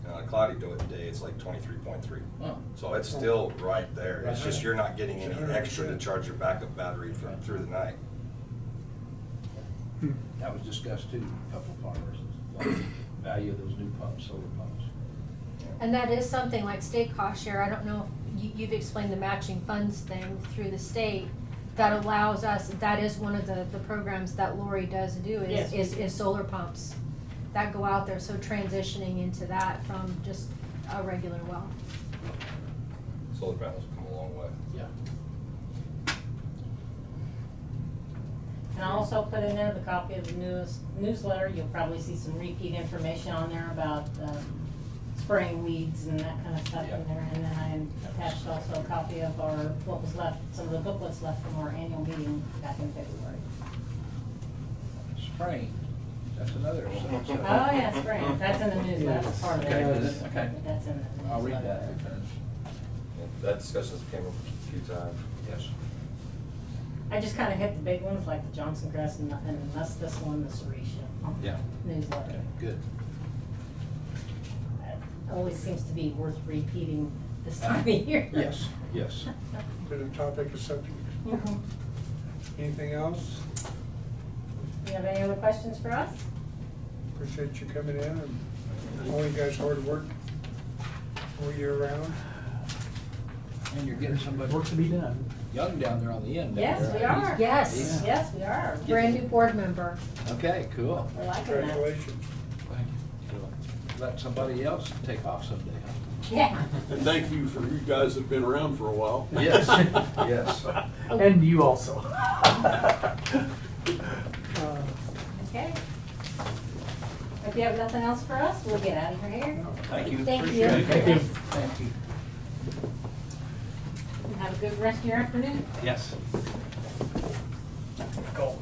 And on a cloudy day, it's like 23.3. Oh. So it's still right there. It's just Right. you're not getting any extra to charge your backup battery through the night. That was discussed too, a couple of farmers, the value of those new pumps, solar pumps. And that is something like state cost share. I don't know if you've explained the matching funds thing through the state that allows us, that is one of the programs that Lori does do Yes, we do. is solar pumps that go out there. So transitioning into that from just a regular well. Solar panels have come a long way. Yeah. And I also put in there the copy of the newest newsletter. You'll probably see some repeat information on there about spraying weeds and that kind of stuff in there. And then I attached also a copy of what was left, some of the booklets left from our annual meeting back in February. Spraying, that's another one. Oh, yeah, spraying. That's in the newsletter, that's part of it. Okay, is it? Okay. That's in the newsletter. I'll read that because, That discussion's came up a few times. yes. I just kind of hit the big ones like the Johnson grass and that's this one, the Ceretia Yeah. newsletter. Okay, good. Always seems to be worth repeating this time of year. Yes, yes. Been a topic, a subject. Mhm. Anything else? You have any other questions for us? Appreciate you coming in and all you guys' hard work all year round. And you're getting somebody Work to be done. young down there on the end. down Yes, there. we are. Yes. Yes, we are. Brand new board member. Okay, cool. We're liking that. Congratulations. Thank you. Let somebody else take off someday, huh? Yeah. And thank you for you guys that have been around for a while. Yes, yes. And you also. Okay. if you have nothing else for us, we'll get out of here. Thank you. Thank you. Appreciate it. Thank you. Thank you. Have a good rest of your afternoon. Yes. Go.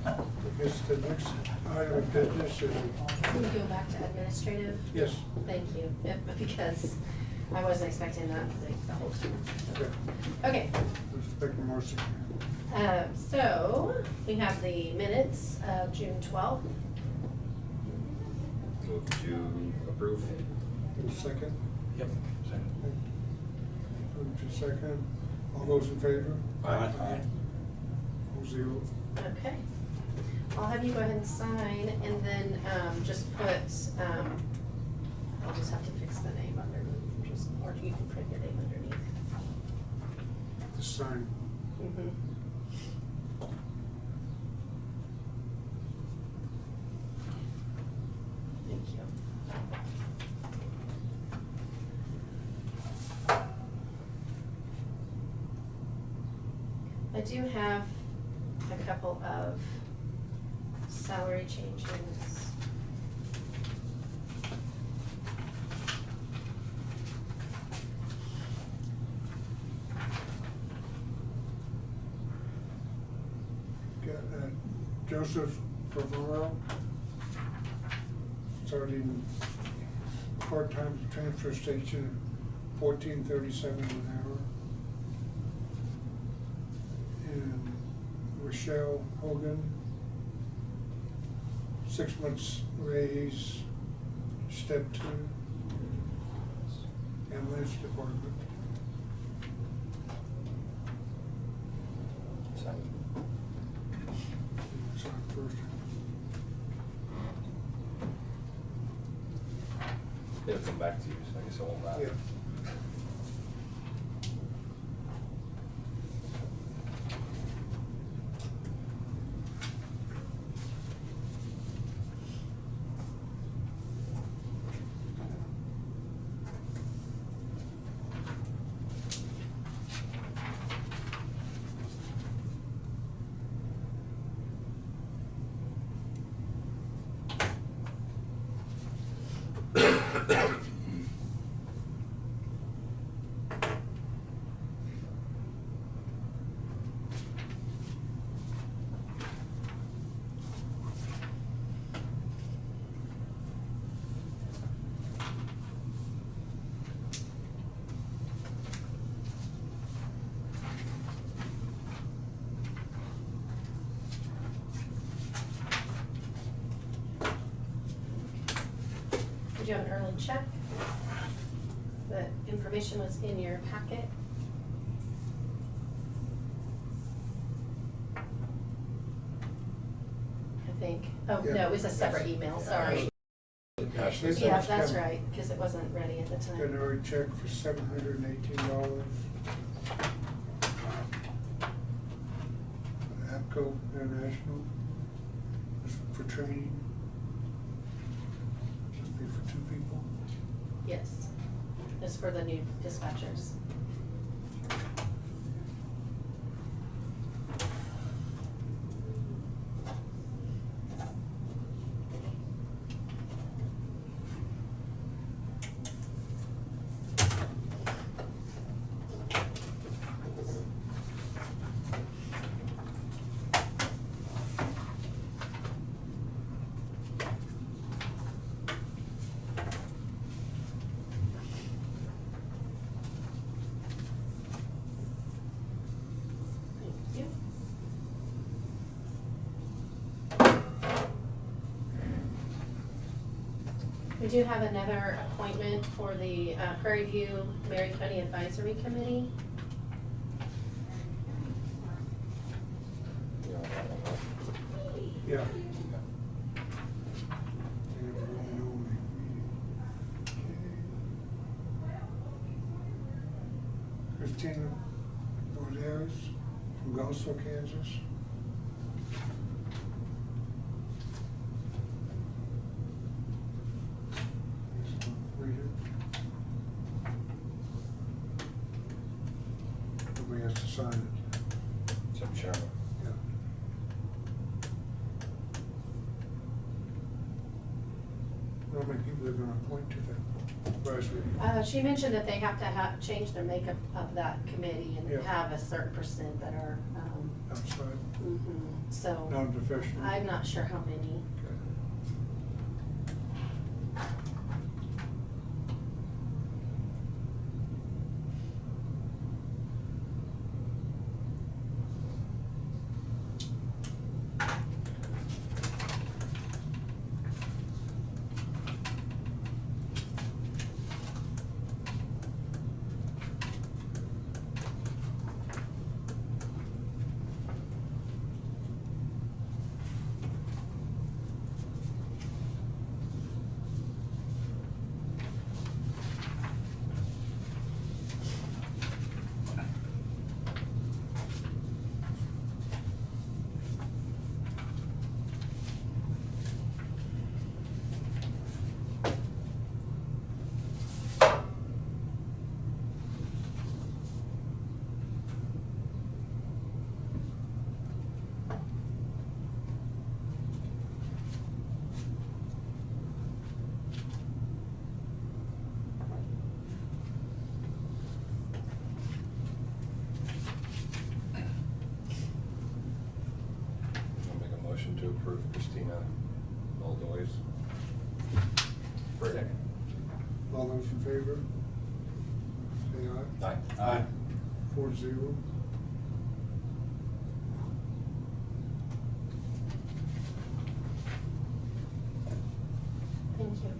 I guess the next item of business is, Can we go back to administrative? yes, Thank you, yeah, because I wasn't expecting that like, the whole time. okay, Okay, Inspector Marcy. so we have the minutes of June 12th. Move to approve. Second, Yep. move to second. All those in favor? Aye. 0. Okay. I'll have you go ahead and sign and then just put, I'll just have to fix the name underneath, just, or you can print your name underneath. The sign. Mhm. Thank you. I do have a couple of salary changes. Got Joseph Favaro, starting part-time transfer station, $14.37 an hour. And Rochelle Hogan, 6 months raise, step 2, ambulance department. Second. Sign first. It'll come back to you, so I guess it won't matter. Yeah. Did you have an early check? The information was in your packet. I think. Oh, Yeah. no, it was a separate email, sorry. Ashley, Yeah, that's right, because it wasn't ready at the time. January check for $718. APCO International, this is for training. Just be for 2 people. Yes, it's for the new dispatchers. Thank you. We do have another appointment for the Prairie View Mary County Advisory Committee. You know, that one, Yeah. huh? They have a woman only meeting. Christina Bordeaux from Goslar, Kansas. Read it. Nobody has to sign it. Except Chairman. Yeah. many people they're gonna appoint to that advisory? She mentioned that they have to change their makeup of that committee and Yeah. have a certain percent that are, Outside, so, non-professional? I'm not sure how many. I'll make a motion to approve Christina Baldoy's. Second. All those in favor? Say aye. Aye. Aye. 4-0. Thank you.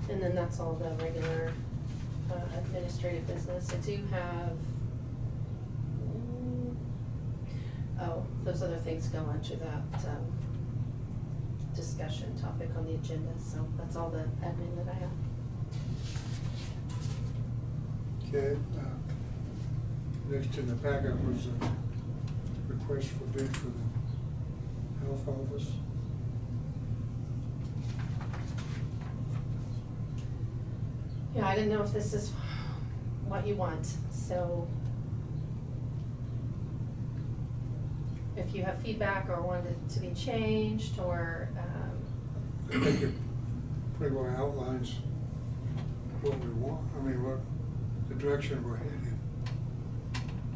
And then that's all the regular administrative business. I do have, those other things go onto that discussion topic on the agenda, so that's all the admin that I have. Okay, next in the packet was a request for bid for the health office. Yeah, I didn't know if this is what you want, so if you have feedback or want it to be changed, or, I think it pretty well outlines what we want, I mean, what, the direction we're headed,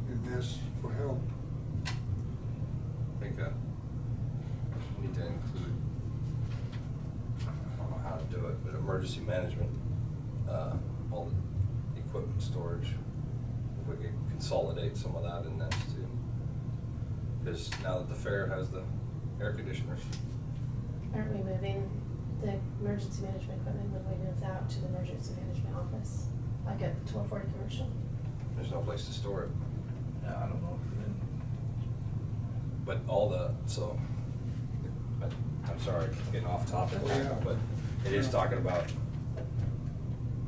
and ask for help. I think we need to include, I don't know how to do it, but emergency management, all the equipment storage. If we could consolidate some of that in this too. Because now that the fair has the air conditioners, aren't we moving the emergency management equipment when we move that to the emergency management office? Like at 1240 commercial? there's no place to store it. Yeah, I don't know. But all the, so, I'm sorry, getting off topic, Yeah. but it is talking about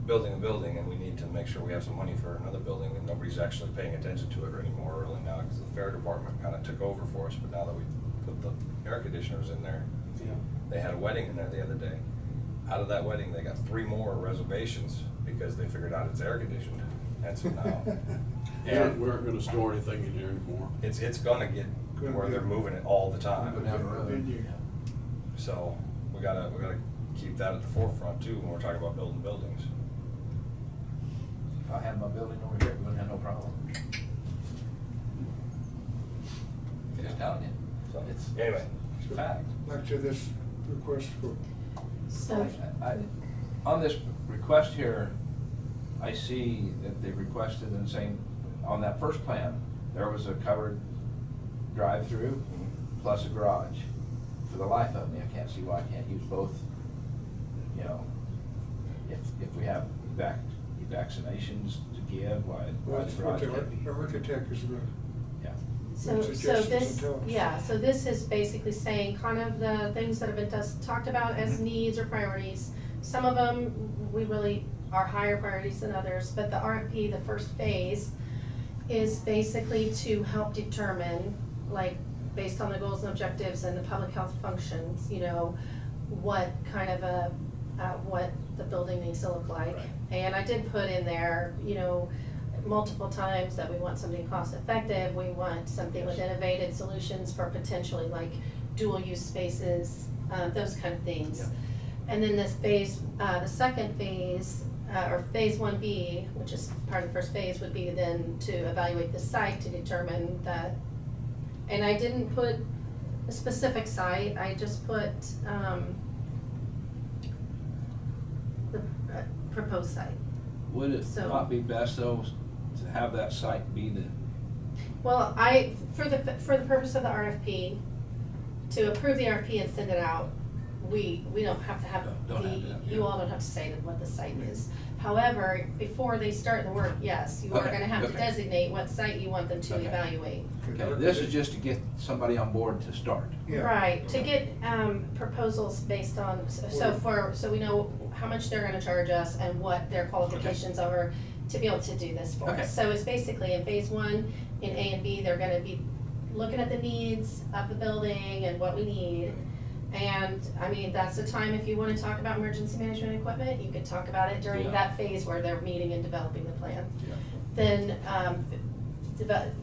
building a building, and we need to make sure we have some money for another building, and nobody's actually paying attention to it anymore really now, because the fair department kind of took over for us, but now that we put the air conditioners in there, they had a wedding in there the other day. Out of that wedding, they got 3 more reservations, because they figured out it's air conditioned, and so now. And We aren't gonna store anything in here anymore. it's gonna get where they're moving it all the time. Go down the road. Venue. So we gotta keep that at the forefront too when we're talking about building buildings. If I had my building over here, we wouldn't have no problem. Just telling you. So It's anyway, it's a fact. Back to this request for, So, On this request here, I see that they requested and saying, on that first plan, there was a covered drive-through plus a garage. For the life of me, I can't see why I can't use both. You know, if we have vaccinations to give, why well, the that's what garage can't be? the architect is gonna, Yeah. so suggestions this, and tell us. yeah, so this is basically saying kind of the things that have been talked about as needs or priorities. Some of them, we really are higher priorities than others, but the RFP, the first phase, is basically to help determine, like, based on the goals and objectives and the public health functions, you know, what kind of what the building needs to look like. And I did put in there, you know, multiple times that we want something cost effective, we want something with innovative solutions for potentially like dual use spaces, those kind of things. Yeah. And then this phase, the second phase, or phase 1B, which is part of the first phase, would be then to evaluate the site to determine that, and I didn't put a specific site, I just put, the proposed site. Would it So- not be best though to have that site be the, Well, for the purpose of the RFP, to approve the RFP and send it out, we don't have to have Don't have to have, you yeah. all don't have to say what the site is. However, before they start the work, yes, you are Okay, gonna have to okay. designate what site you want them to Okay. evaluate. okay, this is just to get somebody on board to start. Yeah. Right, to get, proposals based on, so we know how much they're gonna charge us and what their qualifications are to be able to do this for Okay. us. So it's basically in phase 1, in A and B, they're gonna be looking at the needs of the building and what we need. And, I mean, that's the time, if you wanna talk about emergency management equipment, you could talk about it during Yeah. that phase where they're meeting and developing the plan. Yeah. Then,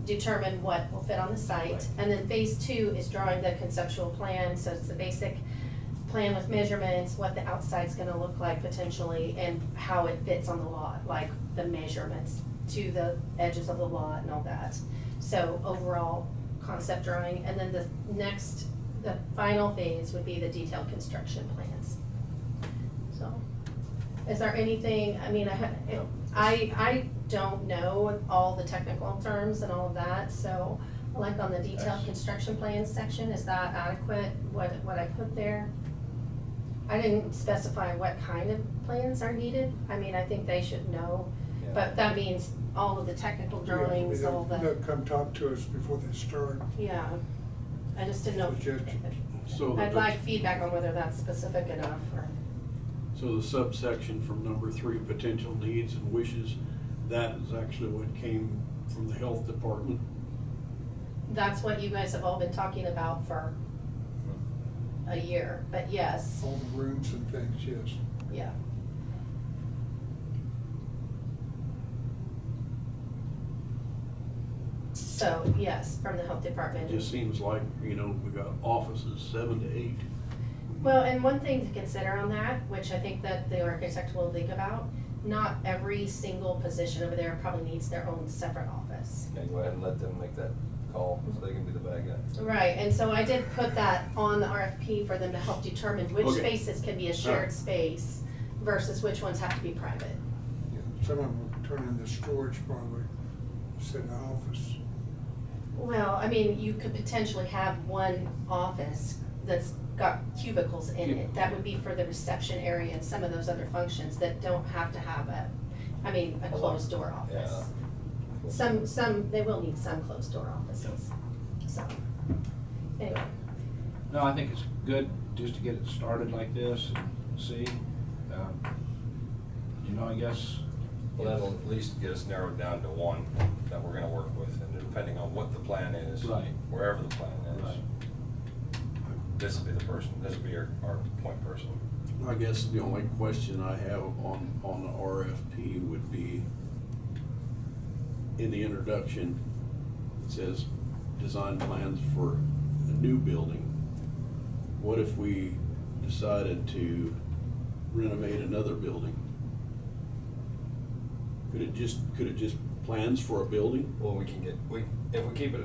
determine what will fit on the site. Right. And then phase 2 is drawing the conceptual plan, so it's the basic plan with measurements, what the outside's gonna look like potentially, and how it fits on the lot, like the measurements to the edges of the lot and all that. So overall concept drawing, and then the final phase would be the detailed construction plans. So, is there anything, I mean, I don't know all the technical terms and all of that, so like on the detailed construction plans section, is that adequate, what I put there? I didn't specify what kind of plans are needed, I mean, I think they should know, Yeah. but that means all of the technical drawings, all the. They'll come talk to us before they start. Yeah, I just didn't know. Suggestions. So I'd like feedback on whether that's specific enough or. So the subsection from number 3, potential needs and wishes, that is actually what came from the health department. That's what you guys have all been talking about for a year, but yes, All the rooms and things, yes. yeah. So, yes, from the health department. It just seems like, we got offices 7 to 8. Well, and one thing to consider on that, which I think that the architect will think about, not every single position over there probably needs their own separate office. Yeah, go ahead and let them make that call, so they can be the bad guy. Right, and so I did put that on the RFP for them to help determine which Okay. spaces can be a shared Alright. space versus which ones have to be private. Yeah, some of them will turn into storage probably, instead of office. Well, I mean, you could potentially have one office that's got cubicles in it. That would be for the reception area and some of those other functions that don't have to have a closed door office. Some, they will need some closed door offices, so, anyway. No, I think it's good just to get it started like this and see. I guess. Well, that'll at least get us narrowed down to one that we're gonna work with, and depending on what the plan is. Right. Wherever the plan is. Right. This will be the person, this will be our point person. I guess the only question I have on the RFP would be, in the introduction, it says design plans for a new building. What if we decided to renovate another building? Could it just plans for a building? Well, if we keep it,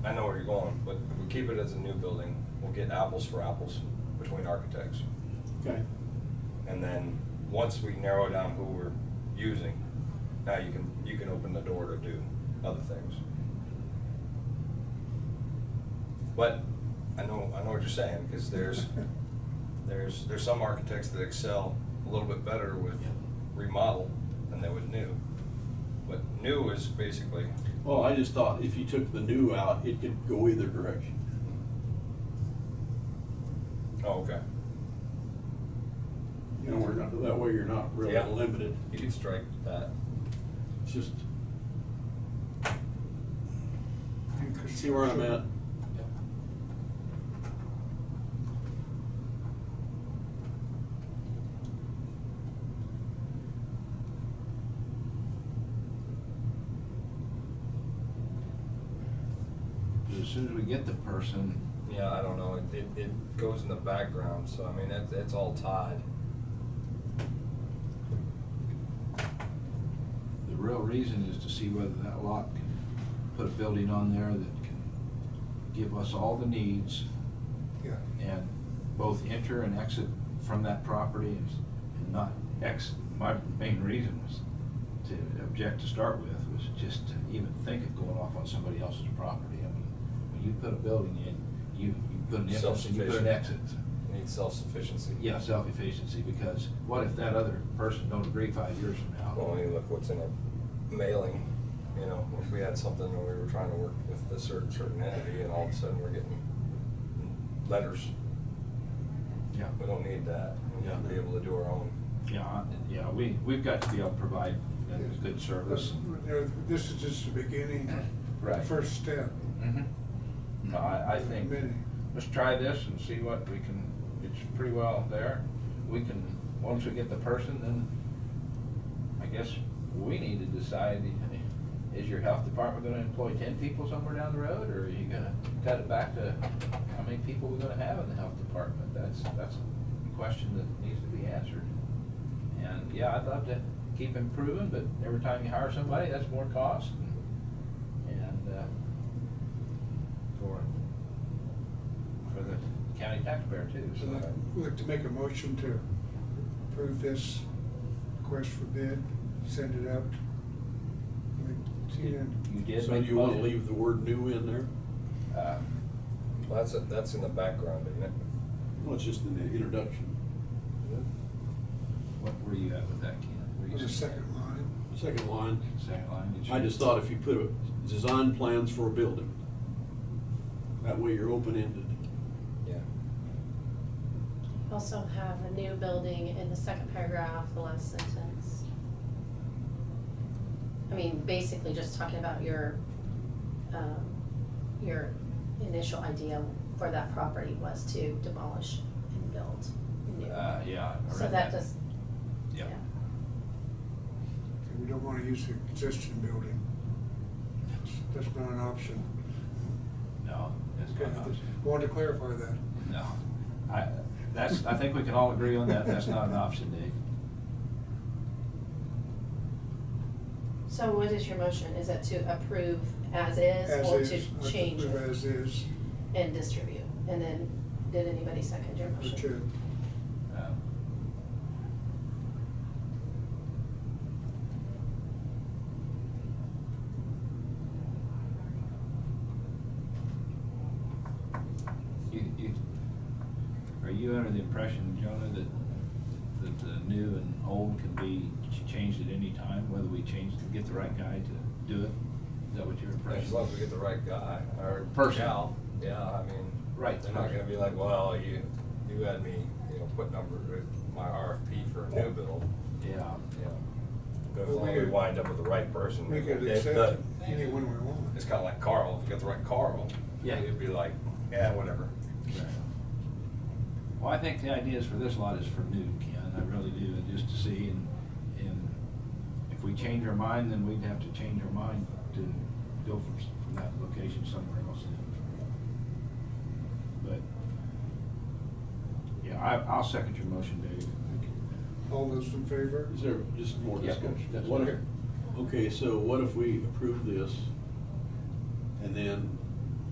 I know where you're going, but if we keep it as a new building, we'll get apples for apples between architects. Okay. And then, once we narrow down who we're using, now you can open the door to do other things. But, I know what you're saying, because there's some architects that excel a little bit better with remodel than they would new. But new is basically, Well, I just thought if you took the new out, it could go either direction. oh, okay. That way you're not really Yeah. limited. You could strike that. It's just, see where I'm at? soon as we get the person, Yeah, I don't know, it goes in the background, so I mean, it's all tied. the real reason is to see whether that lot can put a building on there that can give us all the needs Yeah. and both enter and exit from that property and not my main reason was to object to start with, was just to even think of going off on somebody else's property. I mean, when you put a building in, you put an entrance and you put an exit. You need self-sufficiency. Yeah, self-efficiency, because what if that other person don't agree 5 years from now? Well, when you look what's in a mailing, you know, if we had something and we were trying to work with a certain entity and all of a sudden we're getting letters, Yeah. we don't need that. We need to be able to do our own. Yeah, we've got to be able to provide a good service. You know, this is just the beginning, the Right. first step. No, I think, Many. let's try this and see what we can, it's pretty well there. We can, once we get the person, then I guess we need to decide, is your health department gonna employ 10 people somewhere down the road, or are you gonna cut it back to how many people we're gonna have in the health department? That's a question that needs to be answered. And yeah, I'd love to keep improving, but every time you hire somebody, that's more cost. And for the county taxpayer too, so. I'd like to make a motion to approve this request for bid, send it out. You did So make do you wanna motion. leave the word new in there? Well, that's in the background, isn't it? Well, it's just in the introduction. What were you at with that, Ken? Were you On the saying- second line. Second line, Second line, did you? I just thought if you put design plans for a building, that way you're open-ended. Yeah. Also have a new building in the second paragraph, the last sentence. I mean, basically just talking about your initial idea for that property was to demolish and build new. Yeah. I So read that just, Yeah. yeah. We don't want to use the existing building. That's not an option. No, it's Okay, not. I wanted to clarify that. No. I think we can all agree on that, that's not an option, Dave. So what is your motion? Is it to approve as is As or is, to change approve it as is, and distribute? And then, did anybody second your motion? Richard. Um, Are you under the impression, Jonah, that the new and old can be changed at any time, whether we get the right guy to do it? Is that what your impression? As long as we get the right guy, or Person. gal, yeah, I mean. Right. They're not gonna be like, well, you had me, put my RFP for a new build, Yeah. But as long as we wind up with the right person. We could it- accept anyone we want. It's kinda like Carl, if you got the right Carl. Yeah. It'd be like, yeah, whatever. Well, I think the ideas for this lot is for new, Ken, I really do, and just to see, and if we change our mind, then we'd have to change our mind to go from that location somewhere else. But, yeah, I'll second your motion, Dave. All those in favor? Is there just more Yeah, discussion? that's What if- okay. Okay, so what if we approve this, and then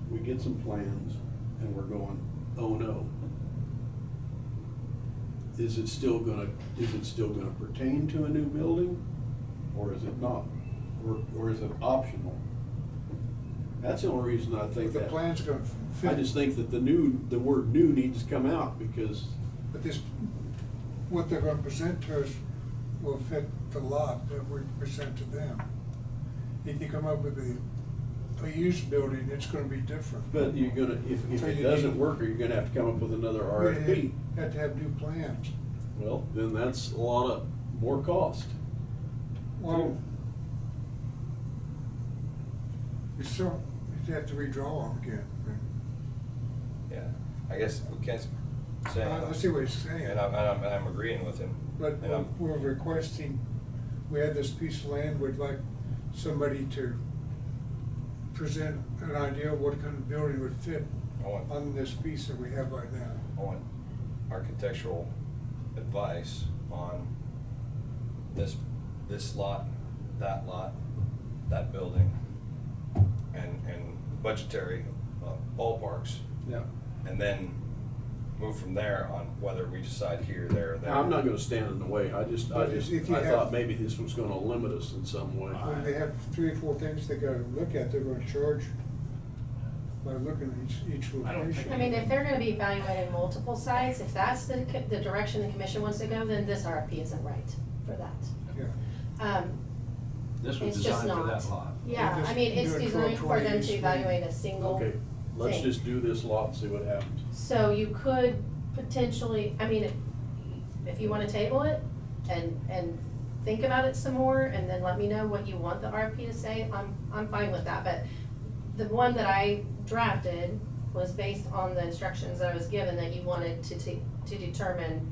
we get some plans, and we're going, oh no? Is it still gonna pertain to a new building, or is it not? Or is it optional? That's the only reason I think The that. plan's gonna fit. I just think that the word new needs to come out, because But what they're gonna present to us will fit the lot that we present to them. If you come up with a used building, it's gonna be different. But you're gonna, if So it you doesn't need- work, you're gonna have to come up with another You RFP. have to have new plans. Well, then that's a lot of more cost. Well, you have to redraw them again. Yeah, I guess we can't say. I see what he's saying. And I'm agreeing with him. But And I'm- we're requesting, we had this piece of land, we'd like somebody to present an idea of what kind of building would fit I want, on this piece that we have right now. I want architectural advice on this lot, that building, and budgetary ballparks. Yeah. And then move from there on whether we decide here, there, or there. Now, I'm not gonna stand in the way, I But if you have- thought maybe this was gonna limit us in some way. When they have 3 or 4 things they gotta look at, they're gonna charge by looking at each I don't think- location. I mean, if they're gonna be evaluating multiple sites, if that's the direction the commission wants to go, then this RFP isn't right for that. Yeah. This was It's just designed for not. that lot. Yeah, I mean, it's Do a designed for 12-20 them to split. evaluate a single Okay, let's thing. just do this lot and see what happens. So you could potentially, I mean, if you wanna table it and think about it some more, and then let me know what you want the RFP to say, I'm fine with that, but the one that I drafted was based on the instructions that I was given, that you wanted to determine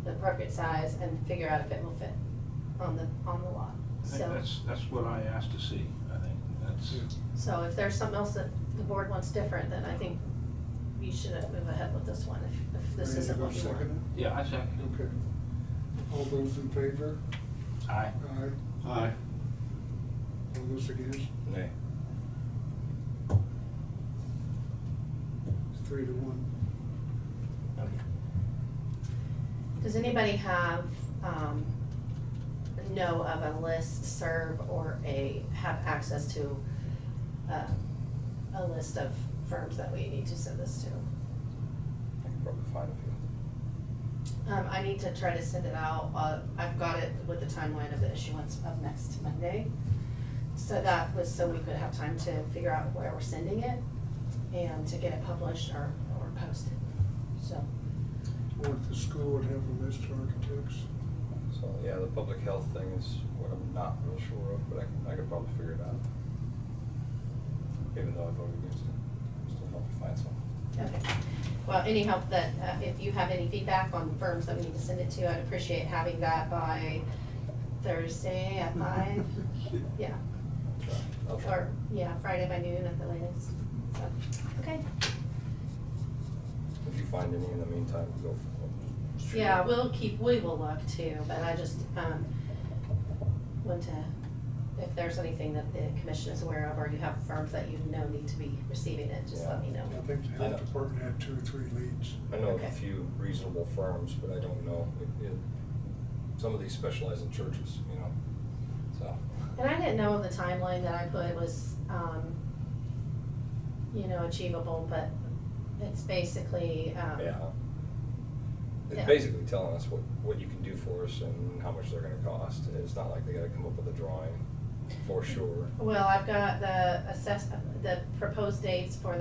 the appropriate size and figure out if it will fit on the lot, I think so. that's what I asked to see, I think, that's, So if there's something else that the board wants different, then I think you should move ahead with this one, if this Ready to isn't go what you want. second yeah, I second it? Okay. All those in favor? it. Aye. Aye. Aye. All those against? Nay. It's 3 to 1. Does anybody have, know of a list, serve, or have access to, a list of firms that we need to send this to? I can probably find a few. I need to try to send it out, I've got it with the timeline of the issuance of next Monday. So that was so we could have time to figure out where we're sending it and to get it published or posted, so. Or if the school would have a list of architects. So, yeah, the public health thing is what I'm not real sure of, but I could probably figure it out. Even though I voted against it, still help me find some. Okay, well, any help that, if you have any feedback on firms that we need to send it to, I'd appreciate having that by Thursday at 5. Yeah, I'll try. or, yeah, Friday by noon at the latest, so, okay. If you find any in the meantime, go for it. Yeah, we will look too, but I just, want to, if there's anything that the commission is aware of, or you have firms that you know need to be receiving it, just let me know. I think the health department had 2 or 3 leads. I know of Okay. a few reasonable firms, but I don't know. Some of these specialize in churches, you know, so. And I didn't know if the timeline that I put was, achievable, but it's basically, Yeah. It's Yeah. basically telling us what you can do for us and how much they're gonna cost. It's not like they gotta come up with a drawing for sure. Well, I've got the proposed dates for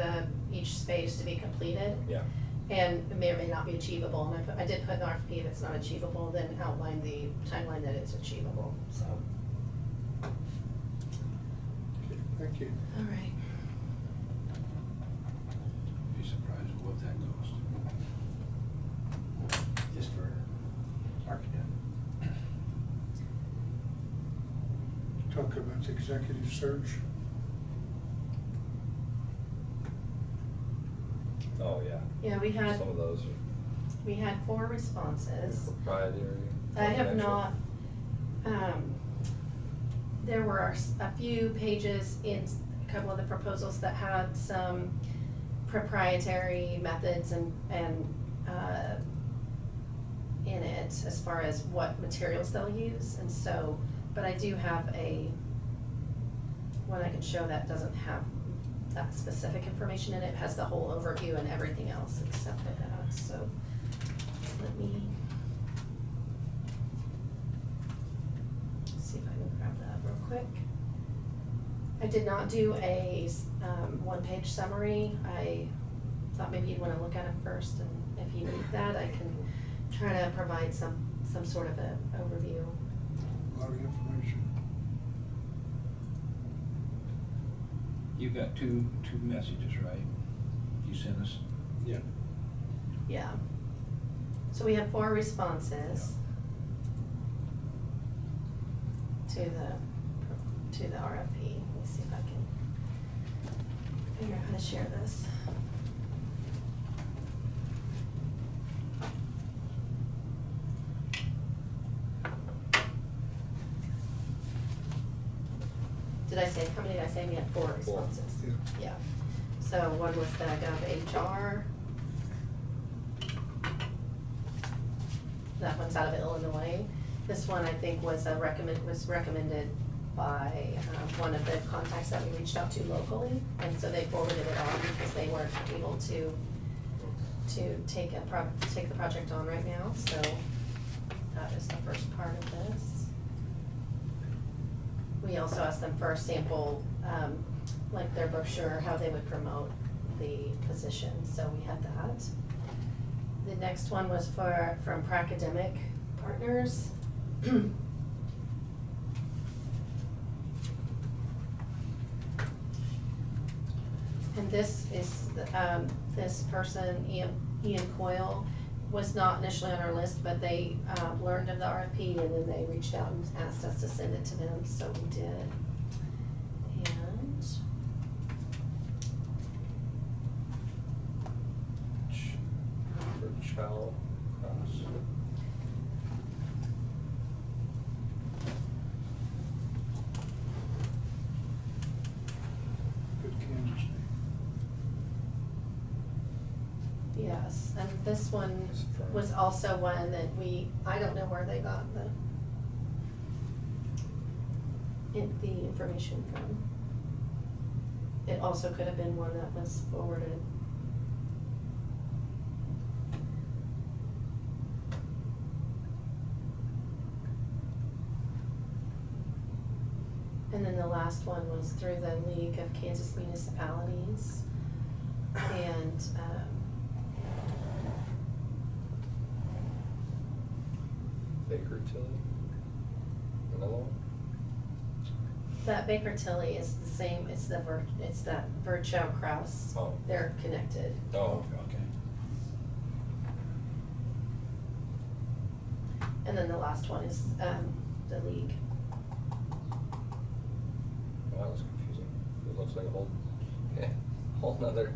each space to be completed. Yeah. And it may or may not be achievable, and I did put in the RFP, if it's not achievable, then outline the timeline that it's achievable, so. Okay, thank you. All right. Be surprised at what that cost. Just for architect. Talk about the executive search. Oh, yeah. Yeah, we had, Some of those are 4 responses. proprietary. I have confidential. not, there were a few pages in a couple of the proposals that had some proprietary methods and in it as far as what materials they'll use, and so, but I do have one I can show that doesn't have that specific information in it. It has the whole overview and everything else except for that, so let me see if I can grab that real quick. I did not do a one-page summary. I thought maybe you'd wanna look at it first, and if you need that, I can try to provide some sort of a overview. A lot of information. You've got two messages, right? You sent us? Yeah. Yeah. So we have 4 responses to the RFP. Let me see if I can figure out how to share this. Did I say, how many did I say? We had 4 responses. Yeah. Yeah. So one was the Gov HR. That one's out of Illinois. This one, I think, was recommended by one of the contacts that we reached out to locally. And so they forwarded it on because they weren't able to take the project on right now. So that is the first part of this. We also asked them for a sample, like their brochure, how they would promote the position, so we had that. The next one was from Pracademic Partners. And this is, this person, Ian Coyle, was not initially on our list, but they learned of the RFP and then they reached out and asked us to send it to them, so we did. And Child Cross. Good Kansas name. yes, and this one was also one that I don't know where they got the information from. It also could have been one that was forwarded. And then the last one was through the League of Kansas Municipalities. And, Baker Tilly. Another one? that Baker Tilly is the same, it's that Virchow Kraus. Oh. They're connected. Oh, okay. And then the last one is, the League. Well, that was confusing. It looks like a whole nother.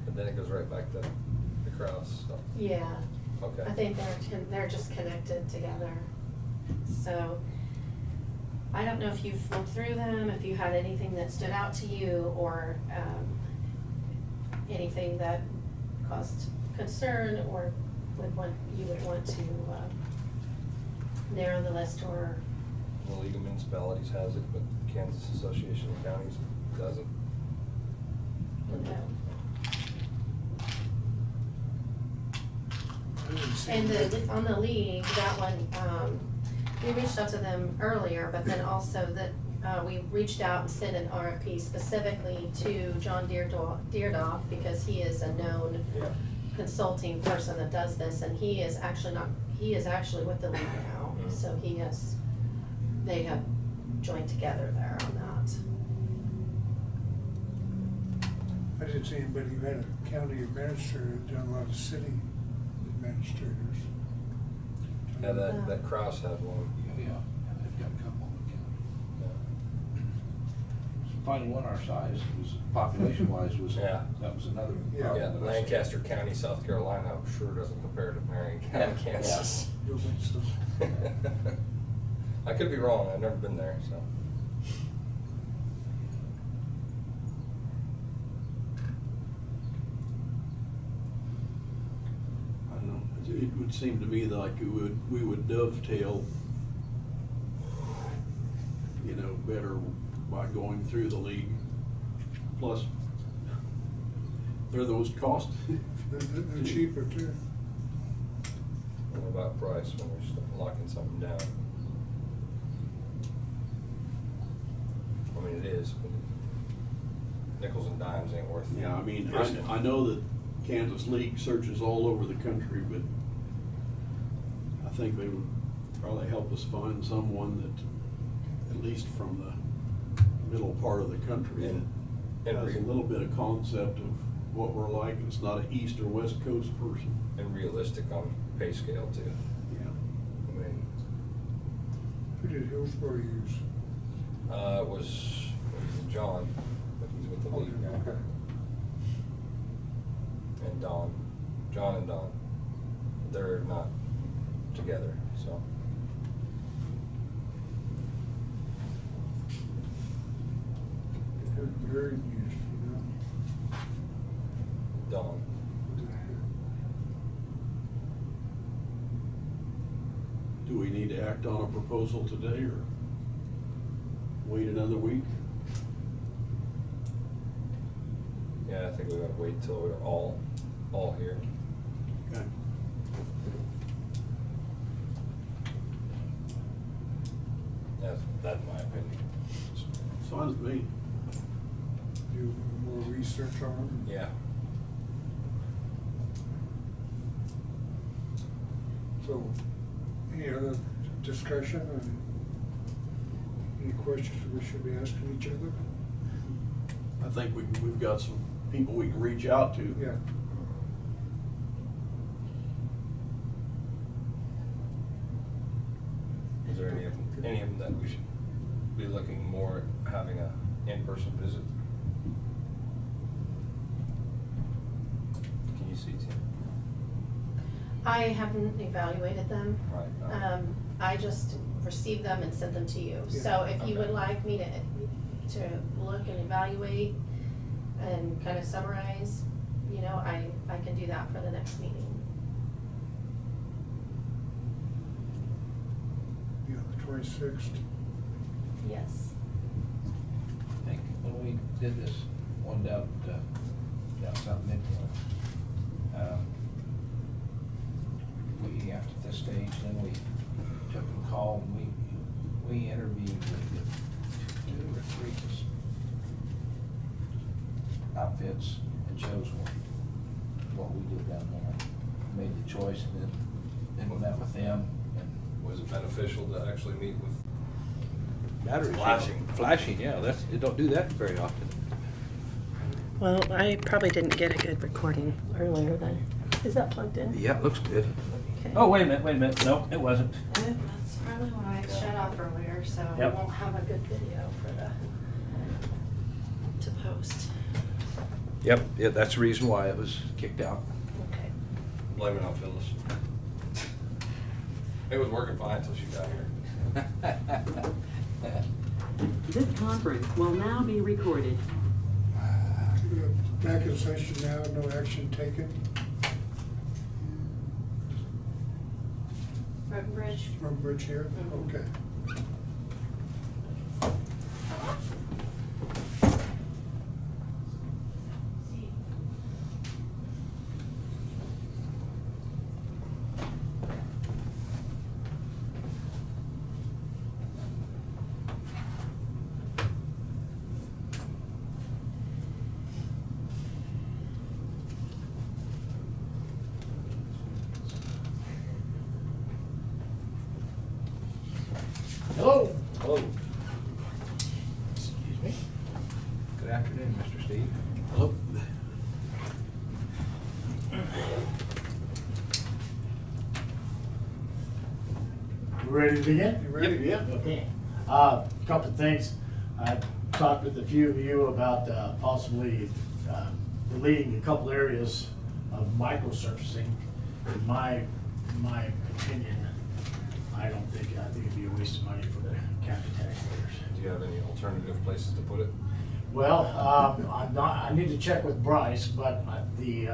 And then it goes right back to the Kraus, so. Yeah. Okay. I think they're just connected together. So, I don't know if you've looked through them, if you had anything that stood out to you, or, anything that caused concern, or you would want to, narrow the list, or. The League of Municipalities has it, but Kansas Association of Counties doesn't. No. I didn't see And that. on the League, that one, we reached out to them earlier, but then also that, we reached out and sent an RFP specifically to John Deerdoff, because he is a known Yeah. consulting person that does this, and he is actually with the League now, so they have joined together there on that. I didn't see anybody who had a county administrator that done a lot of city administrators. Yeah, that Kraus had one. Yeah, they've got a couple. Yeah. Finding one our size was, population-wise, was, Yeah. that was another Yeah. problem. Yeah, that I Lancaster County, South Carolina, I'm sure doesn't compare to Marion County, Yeah. Kansas. You'll think so. I could be wrong, I've never been there, so. I don't know, it would seem to me like we would dovetail, better by going through the league. Plus, they're the most cost. They're cheaper too. What about price when we're locking something down? I mean, it is, but nickels and dimes ain't worth it. Yeah, I mean, I know that Kansas League searches all over the country, but I think they would probably help us find someone that, at least from the middle part of the country, And that has a little bit of concept of what we're like. It's not an East or West Coast person. And realistic on pay scale too. Yeah. I mean, Who did Hillsborough use? it was John, but he's with the Okay, lead guy. okay. And John and Don, they're not together, so. They're very used, you know. Don. Do we need to act on a proposal today or wait another week? Yeah, I think we gotta wait till we're all here. Okay. That's my opinion. Fine with me. Do more research on them. Yeah. So, any other discussion and any questions we should be asking each other? I think we've got some people we can reach out to. Yeah. Is there any of them that we should be looking more at having a in-person visit? Can you see, Tim? I haven't evaluated them. Right. I just received them and sent them to you. Yeah, So if you okay. would like me to look and evaluate and kind of summarize, you know, I can do that for the next meeting. Yeah, the 26th. Yes. I think when we did this one down South Midfield, we, after this stage, then we took a call, and we interviewed with 2 or 3 outfits and chose what we did down there. Made the choice, and then we met with them, and Was it beneficial to actually meet with? battery Flashing. Flashing, yeah, you don't do that very often. Well, I probably didn't get a good recording earlier then. Is that plugged in? Yeah, it looks good. Okay. Oh, wait a minute, no, it wasn't. That's probably why it shut off earlier, so we Yep. won't have a good video to post. Yep, yeah, that's the reason why it was kicked out. Okay. Blame it on Phyllis. It was working fine until she got here. This conference will now be recorded. Back in session now, no action taken. Road and Bridge. From Bridge here? Mhm. Okay. Hello. Hello. Excuse me. Good afternoon, Mr. Steve. Hello. Ready to begin? You ready? Yeah. Okay. Couple of things. I talked with a few of you about possibly deleting a couple areas of microsurfacing. In my opinion, I think it'd be a waste of money for the county taxpayers. Do you have any alternative places to put it? Well, I need to check with Bryce, but the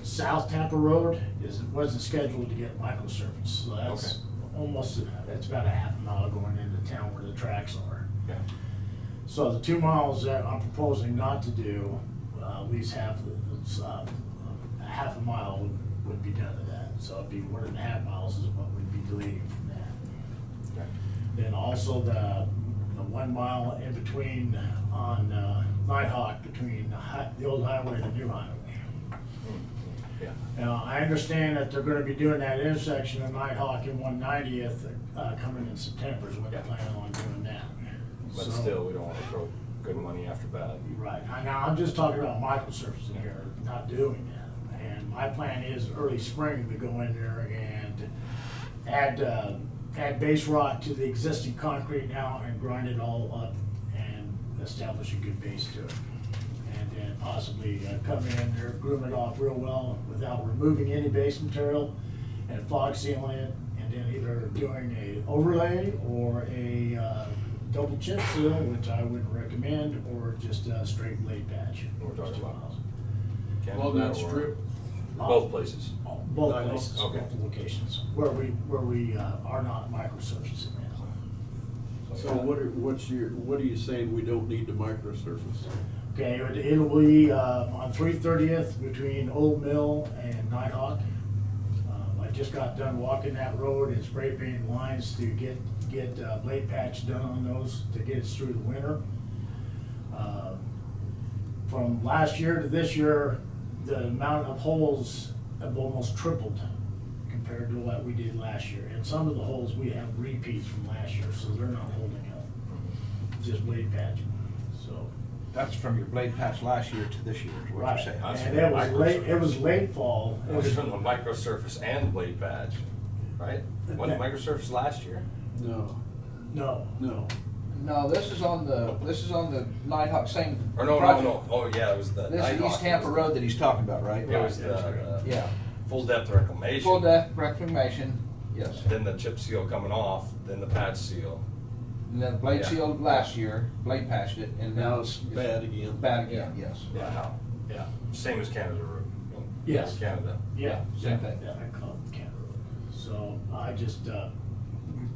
South Tampa Road wasn't scheduled to get microsurface, so that's that's about a half a mile going into town where the tracks are. Yeah. So the 2 miles that I'm proposing not to do, at least half a mile would be done to that. So it'd be 1.5 miles is what we'd be deleting from that. Okay. Then also the 1 mile in between on Nighthawk between the old highway and the new highway. Yeah. Now, I understand that they're gonna be doing that intersection of Nighthawk and 190th coming in September is when they're planning on doing that. But So- still, we don't want to throw good money after bad. Right, now I'm just talking about microsurfacing here, not doing that. And my plan is early spring to go in there and add base rock to the existing concrete now and grind it all up and establish a good base to it. And then possibly come in there, groom it off real well without removing any base material, and fog sealing it, and then either doing a overlay or a double chip seal, which I wouldn't recommend, or just a straight blade patch. We're talking about Along Canada that or strip, both places. Both Nice. places, Okay. both locations, where we are not microsurfacing now. so what are you saying we don't need to microsurface? Okay, it'll be on 330th between Old Mill and Nighthawk. I just got done walking that road and spray painting lines to get blade patch done on those to get us through the winter. From last year to this year, the amount of holes have almost tripled compared to what we did last year. And some of the holes we have repeats from last year, so they're not holding up, just blade patching, so. That's from your blade patch last year to this year, is what Right, you're saying. That's and it was late fall. It was from the microsurface and blade patch, right? Wasn't microsurface last year? No, No, no. No, this is on the Nighthawk, same Or no, project. oh yeah, it was the This is Nighthawk. East Tampa Road that he's talking about, right? It was the Yeah, full depth reclamation. full depth reclamation, yes. Then the chip seal coming off, then the patch seal. And then blade Yeah. sealed last year, blade patched it, and Now now it's bad again. bad again, yes. Yeah, no, yeah, same as Canada Road. Yes. Canada. yeah. Same thing. Yeah, I call it Canada Road. So I just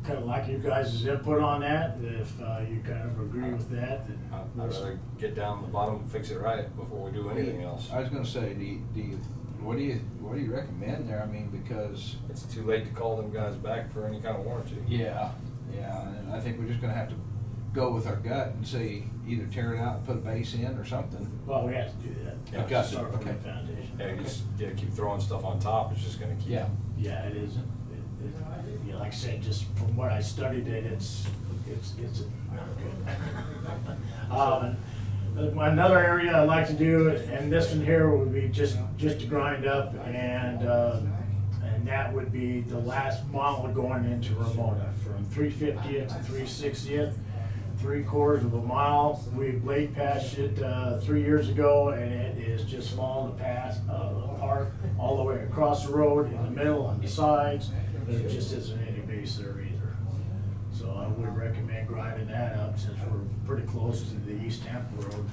kind of like you guys' input on that, if you kind of agree with that. I'd rather get down the bottom and fix it right before we do anything else. I was gonna say, what do you recommend there? I mean, because. It's too late to call them guys back for any kind of warranty. Yeah, and I think we're just gonna have to go with our gut and say, either tear it out and put a base in or something. Well, we have to do that. Yeah, To got it, start from the okay. foundation. Yeah, you just keep throwing stuff on top, it's just gonna keep. Yeah. Yeah, it is. Yeah, like I said, just from what I studied it, it's another area I'd like to do, and this one here would be just to grind up, and that would be the last mile going into Ramona, from 350th to 360th, 3/4 of a mile. We blade patched it 3 years ago, and it is just falling apart all the way across the road, in the middle, on the sides. There just isn't any base there either. So I would recommend grinding that up, since we're pretty close to the East Tampa Road,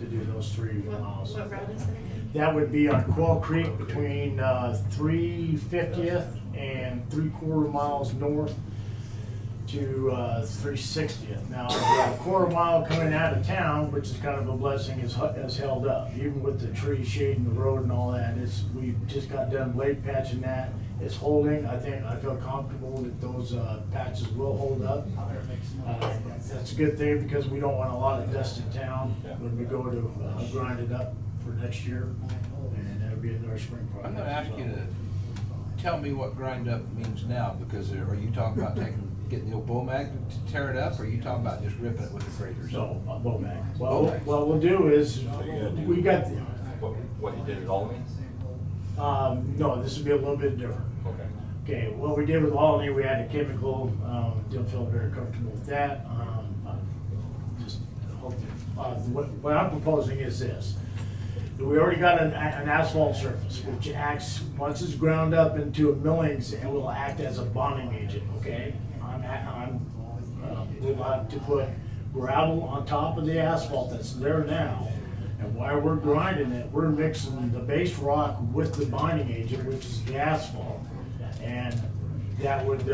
to do those 3 miles. What route is that again? That would be on Quail Creek between 350th and 3/4 miles north to 360th. Now, the 1/4 mile coming out of town, which is kind of a blessing, is held up. Even with the trees shading the road and all that, we just got done blade patching that. It's holding. I feel comfortable that those patches will hold up. That's a good thing, because we don't want a lot of dust in town when we go to grind it up for next year, and that'll be another spring project. I'm gonna ask you to tell me what grind up means now, because are you talking about getting the old bull mag to tear it up, or are you talking about just ripping it with the graders? So, bow mag. Well, what we'll do is, we got, What you did at Albany? no, this would be a little bit different. Okay. Okay, what we did with Albany, we had a chemical, didn't feel very comfortable with that. What I'm proposing is this. We already got an asphalt surface, which acts, once it's ground up into a millings, it will act as a bonding agent, okay? We'd like to put gravel on top of the asphalt that's there now. And while we're grinding it, we're mixing the base rock with the binding agent, which is the asphalt. And that would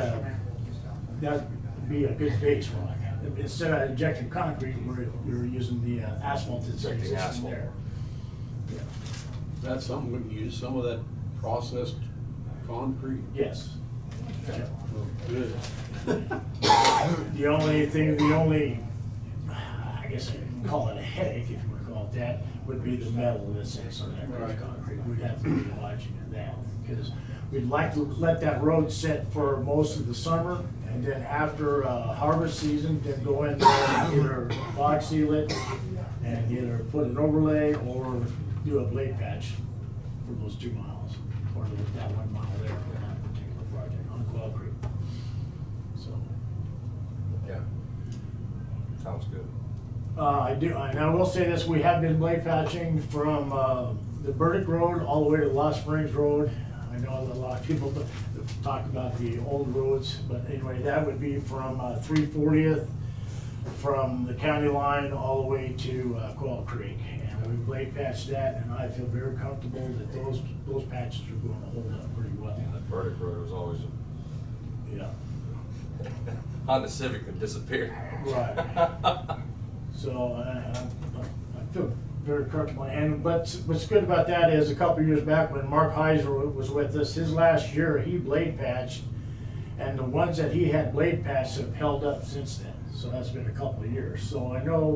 be a good base rock. Instead of injecting concrete, we're using the asphalt that's Injecting existing asphalt. there. Yeah. That's something we can use, some of that processed concrete. Yes. Good. The only, I guess you can call it a headache, if you want to call it that, would be the metal that's in some of that Right. concrete. We'd have to be watching that, because we'd like to let that road set for most of the summer, and then after harvest season, then go in there and either fog seal it, and either put an overlay or do a blade patch for those 2 miles, or that 1 mile there for that particular project on Quail Creek. So. Yeah. Sounds good. I do, and I will say this, we have been blade patching from, the Burdick Road all the way to Lost Springs Road. I know that a lot of people talk about the old roads, but anyway, that would be from 340th, from the county line all the way to Quail Creek. And we blade patched that, and I feel very comfortable that those patches are going to hold up pretty well. Yeah, that Burdick Road was always Yeah. Honda Civic would disappear. Right. So I feel very comfortable. And but what's good about that is a couple of years back when Mark Heiser was with us, his last year he blade patched, and the ones that he had blade patched have held up since then. So that's been a couple of years. So I know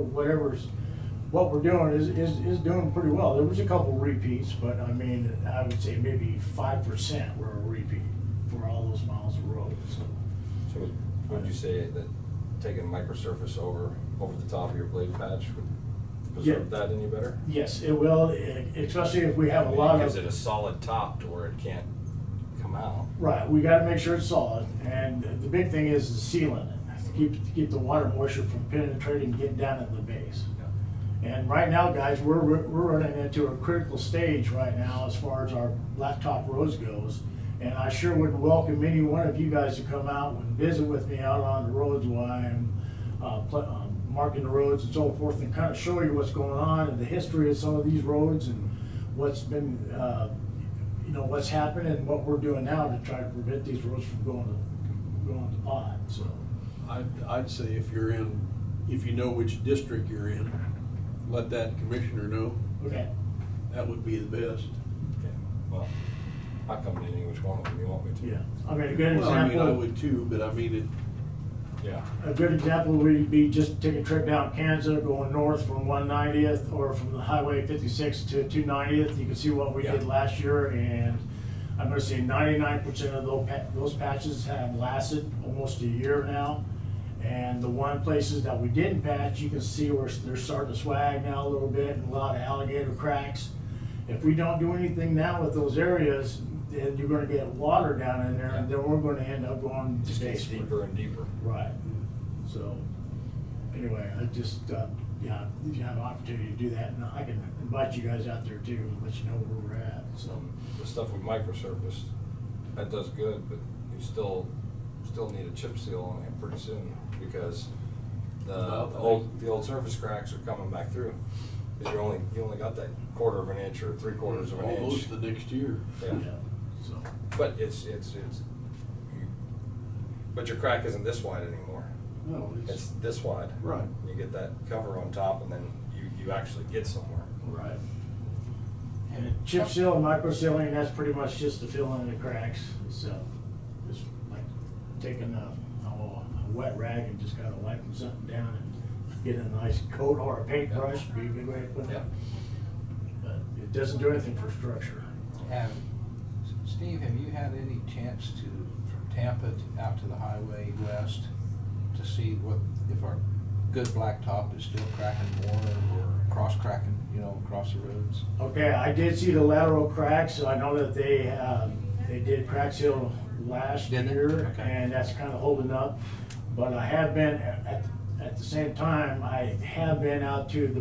what we're doing is doing pretty well. There was a couple of repeats, but I mean, I would say maybe 5% were a repeat for all those miles of road. So would you say that taking microsurface over the top of your blade patch would preserve that any better? Yes, it will, especially if we have a lot of. It gives it a solid top to where it can't come out. Right, we gotta make sure it's solid, and the big thing is the sealing it, to keep the water moisture from penetrating and getting down in the base. And right now, guys, we're running into a critical stage right now as far as our blacktop roads goes. And I sure would welcome any one of you guys to come out and visit with me out on the roads while I'm marking the roads and so forth, and kind of show you what's going on and the history of some of these roads and what's been, what's happened and what we're doing now to try to prevent these roads from going to pot. So I'd say if you know which district you're in, let that commissioner know. Okay. That would be the best. Okay. Well, I come to any which one of them you want me to. Yeah, I mean, a good example. Well, I mean, I would too, but I mean Yeah. A good example would be just take a trip down Kansas, going north from 190th or from the Highway 56 to 290th. You can see what we did last year, and I'm going to say 99% of those patches have lasted almost a year now. And the one places that we didn't patch, you can see where they're starting to swag now a little bit, and a lot of alligator cracks. If we don't do anything now with those areas, then you're going to get water down in there, and then we're going to end up going Just gets deeper and deeper. Right. So, anyway, I just, yeah, if you have an opportunity to do that, and I can invite you guys out there too, and let you know where we're at. So The stuff with microsurface, that does good, but you still need a chip seal on it pretty soon, because the old surface cracks are coming back through. Because you only got that 1/4 of an inch or 3/4 of an inch. almost the next year. Yeah. So, But but your crack isn't this wide anymore. No, It's this wide. right. You get that cover on top, and then you actually get somewhere. right. And chip seal and micro sealing, that's pretty much just to fill in the cracks. So, just like taking a wet rag and just kind of wiping something down and getting a nice coat or a paintbrush would be a good way to put it. Yeah. But it doesn't do anything for structure. Steve, have you had any chance to, from Tampa out to the highway west, to see if our good blacktop is still cracking more or cross cracking, across the roads? Okay, I did see the lateral cracks. I know that they did crack seal last Did they? year, Okay. and that's kind of holding up. But I have been at the same time. I have been out to the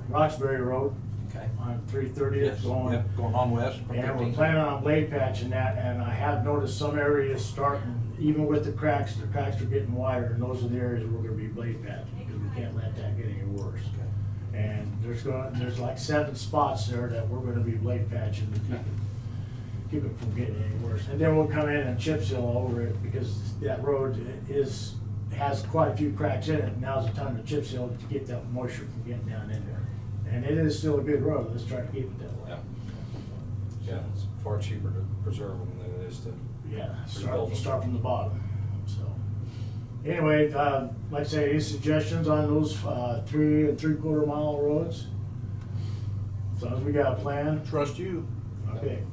Roxbury Road Okay. on 330th going. Going on west from And we're 15. planning on blade patching that, and I have noticed some areas starting, even with the cracks are getting wider, and those are the areas we're gonna be blade patching, because we can't let that get any worse. And there's like 7 spots there that we're gonna be blade patching to keep it from getting any worse. And then we'll come in and chip seal over it, because that road has quite a few cracks in it. Now's the time to chip seal to keep that moisture from getting down in there. And it is still a good road, let's try to keep it that way. Yeah, it's far cheaper to preserve them than it is to. Yeah, rebuild them. start from the bottom, so. Anyway, like I say, any suggestions on those 3 3/4 mile roads? As long as we got a plan. Trust you. Okay.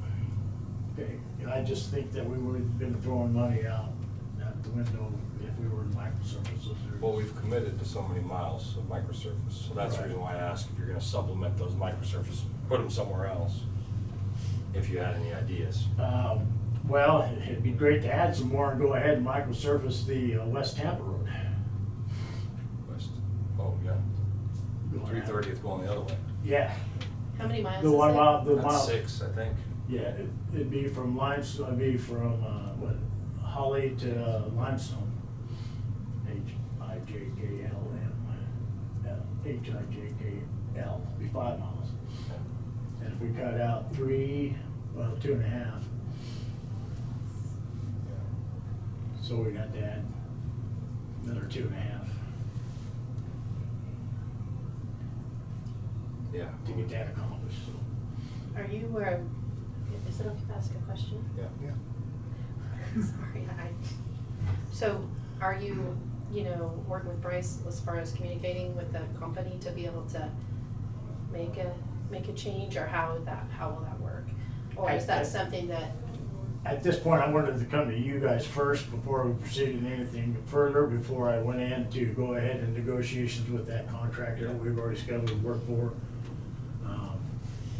I just think that we would have been throwing money out the window if we were in microsurface. Well, we've committed to so many miles of microsurface, so that's the reason why I asked if you're gonna supplement those microsurface, put them somewhere else, if you had any ideas. Well, it'd be great to add some more and go ahead and microsurface the West Tampa Road. West. 330th going the other way. Yeah, How many miles the is one it? mile, the That's mile. 6, I think. Yeah, it'd be from Limestone, it'd be from, what, Holly to Limestone. H-I-J-K-L-M, be 5 miles. And if we cut out 3, well, 2.5. So we'd have to add another 2.5 Yeah. to get that accomplished, so. Are you aware of, is it okay to ask a question? Yeah. Yeah. Sorry, so are you, working with Bryce as far as communicating with the company to be able to make a change, or how will that work? Or is that something that, At this point, I wanted to come to you guys first before we proceeded anything further, before I went in to go ahead in negotiations with that contractor that we've already scheduled work for.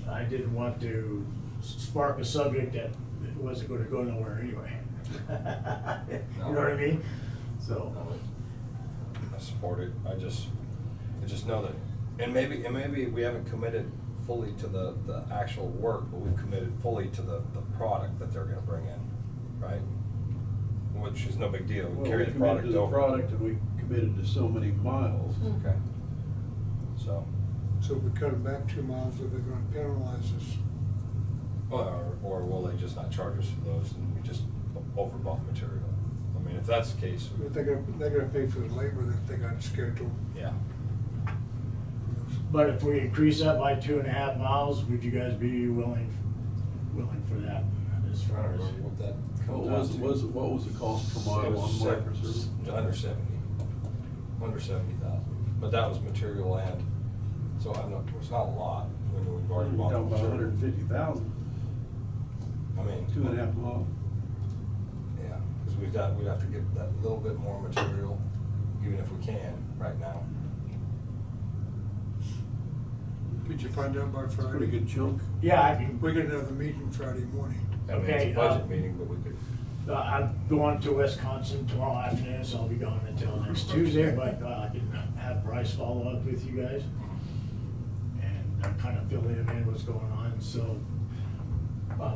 I didn't want to spark a subject that wasn't gonna go nowhere anyway. You know what I mean? So. No, I support it. I just know that, and maybe we haven't committed fully to the actual work, but we've committed fully to the product that they're gonna bring in, right? Which is no big deal. We Well, carry we the committed product to the over. product and we committed to so many miles. Okay. So, So if we cut it back 2 miles, are they gonna penalize us? or will they just not charge us for those and we just overbought material? I mean, if that's the case, But they're gonna pay for the labor that they got scheduled. yeah. But if we increase that by 2.5 miles, would you guys be willing for that as I far don't as? remember what that What comes out was, to. what was the cost per It mile was on microservice? under 70,000. But that was material and, so it's not a lot when we've already You're bought the talking about material. 150,000, I mean. 2.5 miles. Yeah, because we'd have to get that little bit more material, even if we can, right now. Could you find out by It's a pretty Friday? good chunk. Yeah, I can. We got another meeting Friday morning. I mean, Okay, it's a budget meeting, but we could. I'm going to Wisconsin tomorrow afternoon, so I'll be gone until next Tuesday, but I can have Bryce follow up with you guys and kind of fill in what's going on, so.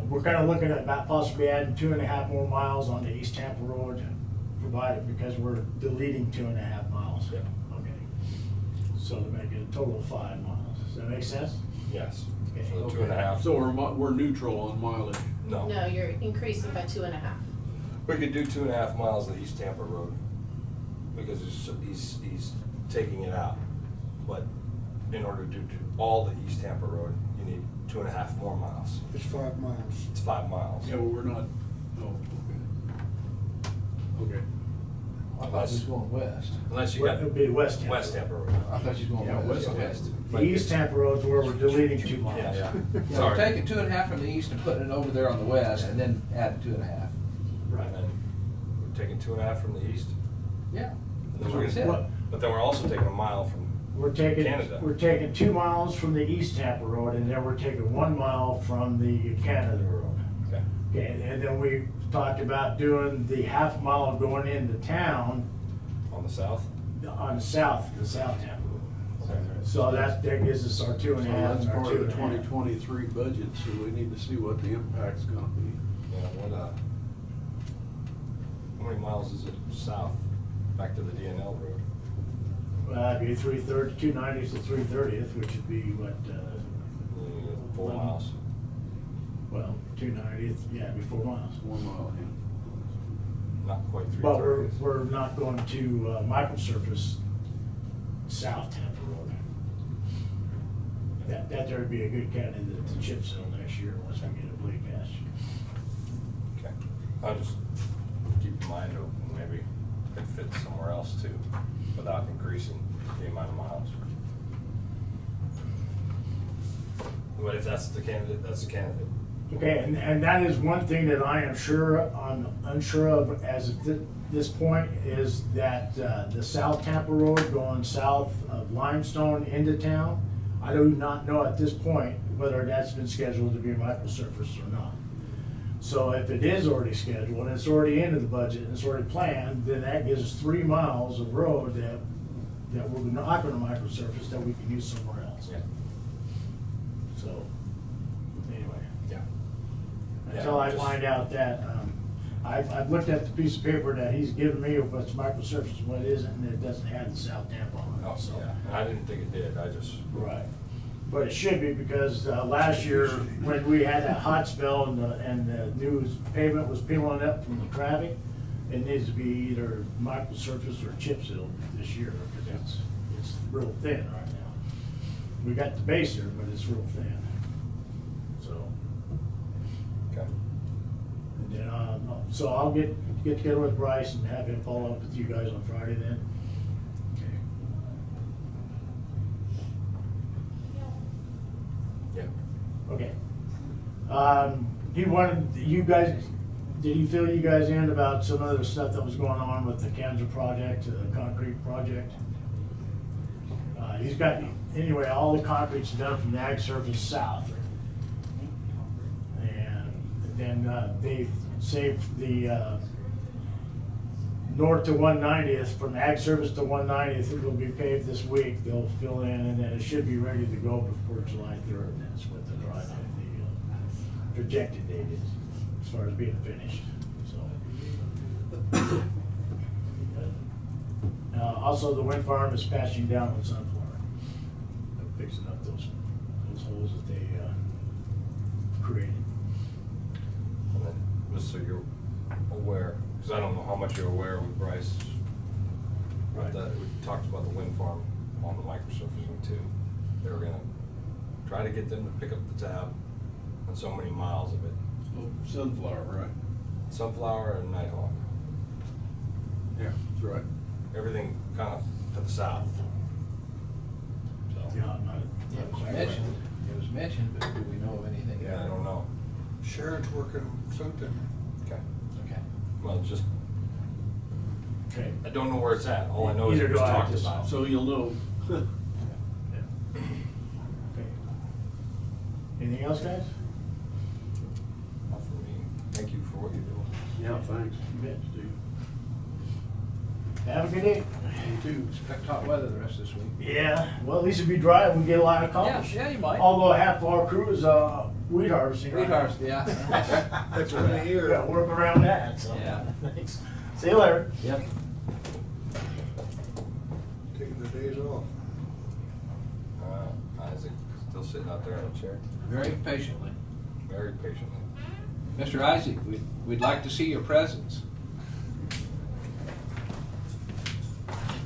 We're kind of looking at about possibly adding 2.5 more miles on the East Tampa Road, provided, because we're deleting 2.5 miles. Yeah. Okay. So to make it a total of 5 miles. Does that make sense? Yes. Okay. So the 2.5. So we're neutral on mileage. No. no, you're increasing by 2.5. We could do 2.5 miles of East Tampa Road, because he's taking it out. But in order to do all the East Tampa Road, you need 2.5 more miles. It's 5 miles. It's 5 miles. Yeah, well, we're not, oh, okay. Okay. I thought she was going west. Unless you Well, got it'll be West Tampa. West Tampa Road. I thought she was going Yeah, west. west. The East Tampa Road's where we're deleting 2 miles. Yeah, yeah. Yeah, we're Sorry. taking 2.5 from the east and putting it over there on the west, and then adding 2.5. Right. And then we're taking 2.5 from the east. Yeah. And then That's we're what I gonna- said. But then we're also taking a mile from Canada. We're taking 2 miles from the East Tampa Road, and then we're taking 1 mile from the Canada Road. Okay. Okay, and then we talked about doing the half mile going into town On the south? on the South Tampa Road. Okay. So that gives us our 2.5 So that's and our part of the 2.5. 2023 budget, so we need to see what the impact's gonna be. Yeah, how many miles is it south, back to the DNL road? That'd be 330, 290 to 330th, which would be what, 4 miles. well, 290th, yeah, it'd be 4 miles. 1 mile, yeah. Not quite 330. But we're not going to microsurface South Tampa Road. That there'd be a good candidate to chip seal next year once we get a blade cast. Okay. I'll just keep your mind open, maybe it fits somewhere else too, without increasing the amount of miles. But if that's the candidate, that's the candidate. Okay, and that is one thing that I'm unsure of as of this point, is that the South Tampa Road going south of Limestone into town, I do not know at this point whether that's been scheduled to be microsurface or not. So if it is already scheduled, and it's already into the budget, and it's already planned, then that gives us 3 miles of road that that we're not gonna microsurface that we can use somewhere else. Yeah. So, anyway. Yeah. Until I just- find out that, I've looked at the piece of paper that he's given me, what's microsurface and what isn't, and it doesn't have the south tamp on Oh, it, so. yeah, and I didn't think it did, I just. Right. But it should be, because last year, when we had that hot spell and the new pavement was peeling up from the traffic, it needs to be either microsurface or chip seal this year, because it's real thin right now. We got the base there, but it's real thin, so. Okay. And then, so I'll get together with Bryce and have him follow up with you guys on Friday then. Yeah. Okay. He wanted, you guys, did he fill you guys in about some other stuff that was going on with the Kansas project, the concrete project? He's got, anyway, all the concrete's done from the ag surface south. And then they saved the north to 190th, from ag service to 190th, it will be paved this week. They'll fill in, and then it should be ready to go before July 3rd. That's what the drive, the projected date is, as far as being finished, so. Also, the wind farm is patching down on Sunflower. They're fixing up those holes that they created. And then, just so you're aware, because I don't know how much you're aware with Bryce, Right. but we talked about the wind farm on the microsurfacing too. They were gonna try to get them to pick up the tab on so many miles of it. Oh, Sunflower, right? Sunflower and Nighthawk, Yeah, that's right. everything kind of to the south. So, Yeah, I'm not. It was mentioned, but do we know of anything? yeah, I don't know. Sharon's working on something. Okay. Okay. Well, just, Okay. I don't know where it's at. All I know is Neither it was do I, talked just- about. So you'll know. Okay. Anything else, guys? Not for me. Thank you for what you're doing. Yeah, thanks. You bet. Steve. Have a good day. You too. Expect hot weather the rest of this week. Yeah, well, at least it'll be dry and we get a lot accomplished. Yeah, you might. Although half of our crew is weed harvesting. right Weed now. harvest, yeah. That's what I We hear. gotta work around that, so. Yeah. Thanks. See you later. Yep. Taking the days off. Isaac, still sitting out there in a chair, Very patiently. very patiently. Mr. Isaac, we'd like to see your presence.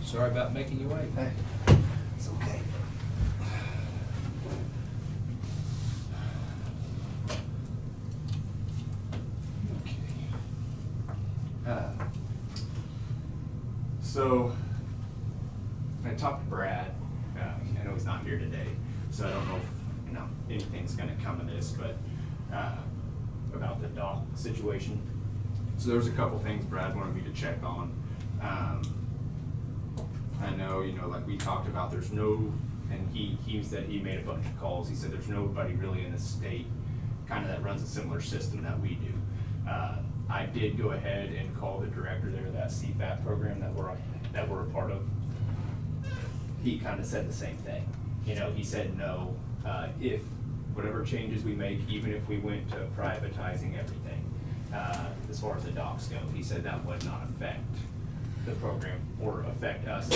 Sorry about making you wait. It's okay. So, I talked to Brad. I know he's not here today, so I don't know if anything's going to come of this, but about the dock situation. So there's a couple things Brad wanted me to check on. I know, like we talked about, there's no, and he said he made a bunch of calls. He said there's nobody really in the state kind of that runs a similar system that we do. I did go ahead and call the director there of that CFAP program that we're a part of. He kind of said the same thing. He said no, if whatever changes we make, even if we went to privatizing everything, as far as the docks go, he said that would not affect the program or affect us.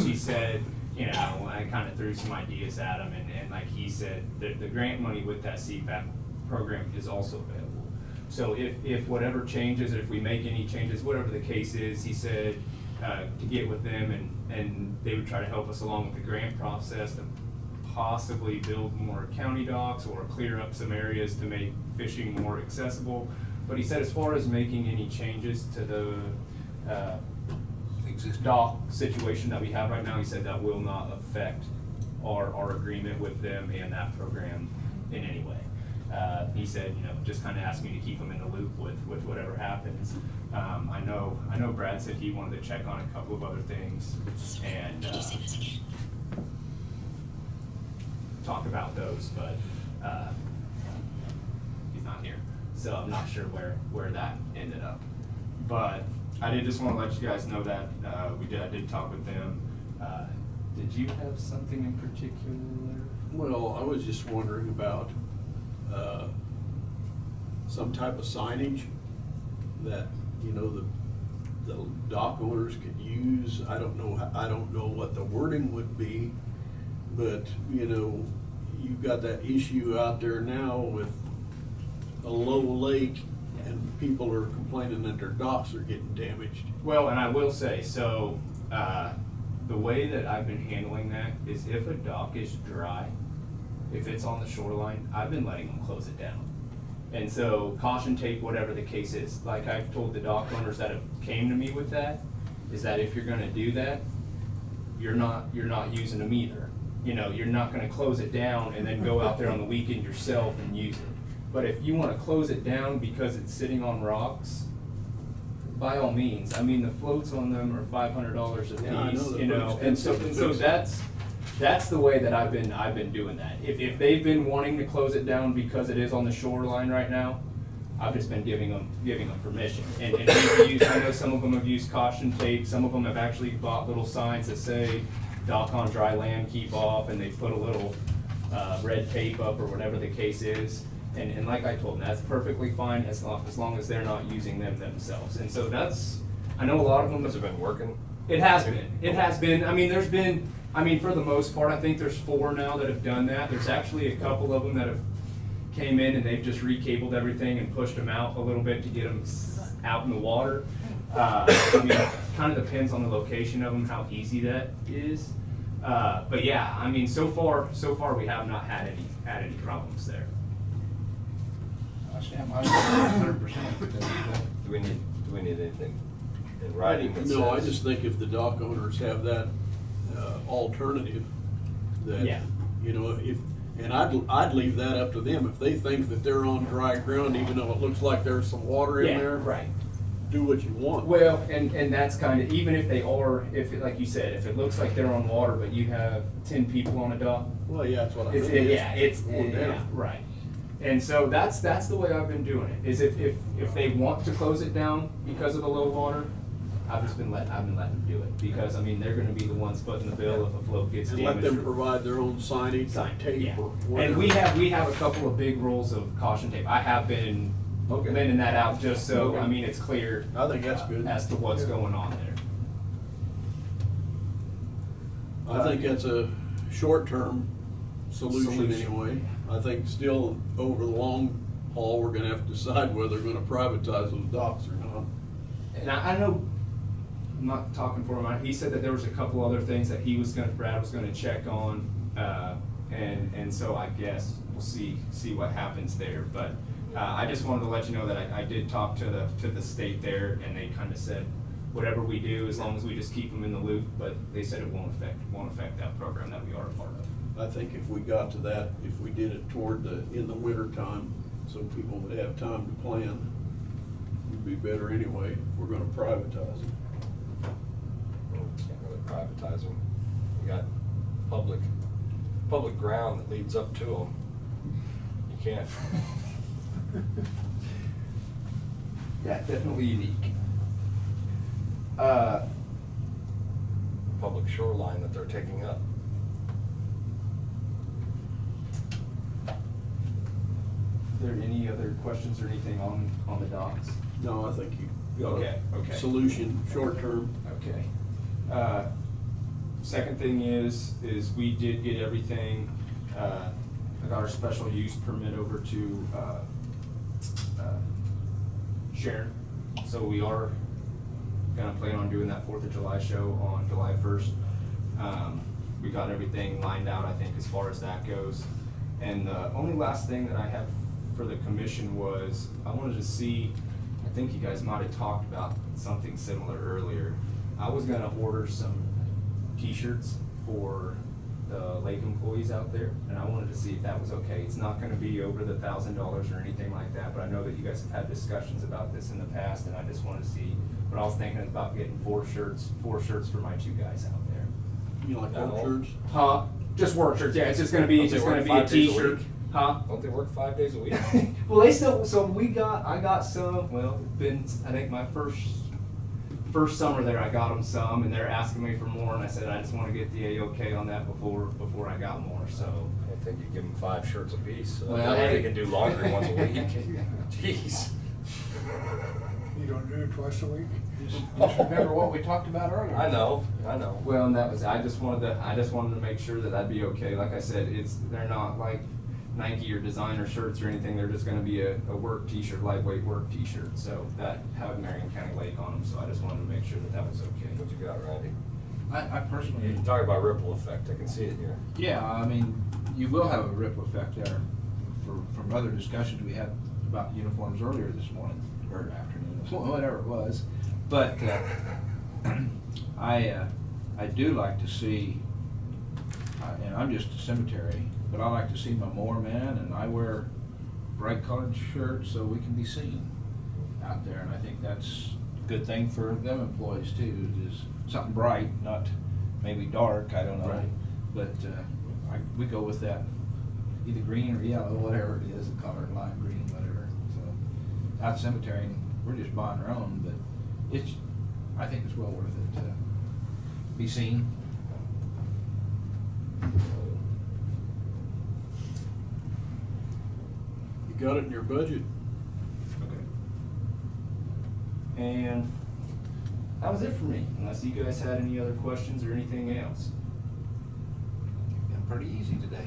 He said, I kind of threw some ideas at him, and like he said, the grant money with that CFAP program is also available. So if whatever changes, or if we make any changes, whatever the case is, he said, to get with them and they would try to help us along with the grant process to possibly build more county docks or clear up some areas to make fishing more accessible. But he said as far as making any changes to the dock situation that we have right now, he said that will not affect our agreement with them and that program in any way. He said, just kind of asked me to keep him in the loop with whatever happens. I know Brad said he wanted to check on a couple of other things and talk about those, but he's not here, so I'm not sure where that ended up. But I did just want to let you guys know that I did talk with them. did you have something in particular? Well, I was just wondering about, some type of signage that, you know, the dock owners could use. I don't know what the wording would be, but, you know, you've got that issue out there now with a low lake and people are complaining that their docks are getting damaged. Well, and I will say, so, the way that I've been handling that is if a dock is dry, if it's on the shoreline, I've been letting them close it down. And so caution tape, whatever the case is, like I've told the dock owners that have came to me with that, is that if you're gonna do that, you're not using them either. You know, you're not gonna close it down and then go out there on the weekend yourself and use it. But if you wanna close it down because it's sitting on rocks, by all means. I mean, the floats on them are $500 a piece, Yeah, I know, you know, they're and so that's the way that I've been doing that. If they've been wanting to close it down because it is on the shoreline right now, I've just been giving them permission. And we've used, I know some of them have used caution tape, some of them have actually bought little signs that say, dock on dry land, keep off, and they put a little red tape up or whatever the case is. And like I told them, that's perfectly fine as long as they're not using them themselves. And so that's, I know a lot of them. Has it been working? It has been. It has been. I mean, for the most part, I think there's 4 now that have done that. There's actually a couple of them that have came in and they've just recabled everything and pushed them out a little bit to get them out in the water. I mean, it kind of depends on the location of them, how easy that is. But yeah, I mean, so far we have not had any problems there. I stand by 100%. Do we need anything in writing that says? No, I just think if the dock owners have that alternative, that, Yeah. you know, and I'd leave that up to them. If they think that they're on dry ground, even though it looks like there's some water in Yeah, there, right. do what you want. Well, and that's kind of, even if they are, like you said, if it looks like they're on water, but you have 10 people on a dock, Well, yeah, that's what I it's, mean. it's going down. yeah, right. And so that's the way I've been doing it, is if they want to close it down because of the low water, I've been letting them do it, because, I mean, they're gonna be the ones footing the bill if a float gets And damaged. let them or- provide their own signage, Sign, tape, yeah. or whatever. And we have a couple of big rolls of caution tape. I have been Okay. lending that out just so, Okay. I mean, it's clear I think that's good. as to what's going on there. I think that's a short-term solution Solution. anyway. I think still, over the long haul, we're gonna have to decide whether we're gonna privatize those docks or not. And I know, I'm not talking for him, he said that there was a couple other things that Brad was gonna check on, and so I guess we'll see what happens there. But I just wanted to let you know that I did talk to the state there, and they kind of said, whatever we do, as long as we just keep them in the loop, but they said it won't affect that program that we are a part of. I think if we got to that, if we did it in the winter time, so people would have time to plan, it'd be better anyway, if we're gonna privatize it. Can't really privatize them. You got public ground that leads up to them. You can't. Yeah, definitely unique. Public shoreline that they're taking up. Are there any other questions or anything on the docks? No, I think you got Okay. a solution, short-term. Okay. Second thing is we did get everything, I got our special use permit over to Sharon. So we are gonna plan on doing that 4th of July show on July 1st. We got everything lined out, I think, as far as that goes. And the only last thing that I have for the commission was, I wanted to see, I think you guys might have talked about something similar earlier. I was gonna order some t-shirts for the lake employees out there, and I wanted to see if that was okay. It's not gonna be over the $1,000 or anything like that, but I know that you guys have had discussions about this in the past, and I just wanted to see, but I was thinking about getting 4 shirts for my 2 guys out there. You like work shirts? Huh? Just work shirts, yeah, it's just gonna be Don't they work a 5 days a t-shirt. week? Huh? Don't they work 5 days a week? Well, I got some, well, it's been, I think my first summer there, I got them some, and they're asking me for more, and I said I just want to get the A-OK on that before I got more. So I think you give them 5 shirts apiece, so Well, that way hey. they can do laundry once a week. Jeez. You don't do it twice a week? Just remember what we talked about earlier. I know. well, and that was I just wanted to make sure that that'd be okay. Like I said, they're not like Nike or designer shirts or anything. They're just going to be a work T-shirt, lightweight work T-shirt. So that have Marion County Lake on them. So I just wanted to make sure that was okay. What you got, Randy? I personally. You talk about ripple effect, I can see it here. Yeah, I mean, you will have a ripple effect there from other discussions we had about uniforms earlier this morning, or afternoon, whatever it was. But I do like to see, and I'm just a cemetery, but I like to see my mower man, and I wear bright colored shirts so we can be seen out there. And I think that's a good thing for them employees too, is something bright, not maybe dark, I don't know. Right. But we go with that, either green or yellow, whatever it is, the color, lime green, whatever. So out cemetery, we're just buying our own, but I think it's well worth it to be seen. You got it in your budget? Okay. And that was it for me. Unless you guys had any other questions or anything else. Been pretty easy today.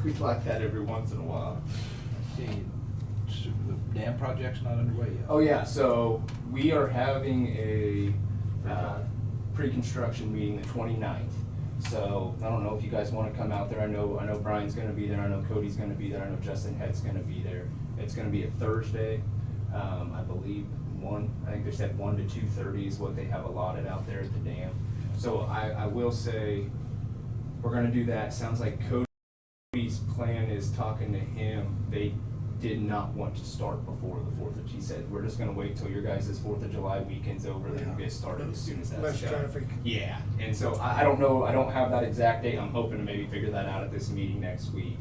We like that every once in a while. See, the dam project's not underway yet. Oh yeah, so we are having a pre-construction meeting the 29th. So I don't know if you guys want to come out there. I know Brian's going to be there. I know Cody's going to be there. I know Justin Head's going to be there. It's going to be a Thursday, I believe. I think they said 1 to 2:30 is what they have allotted out there at the dam. So I will say we're going to do that. Sounds like Cody's plan is talking to him. They did not want to start before the 4th of July. He said, we're just gonna wait till your guys' 4th of July weekend's over, then we'll get started as soon as that's Less done. traffic. Yeah, and so I don't know, I don't have that exact date. I'm hoping to maybe figure that out at this meeting next week.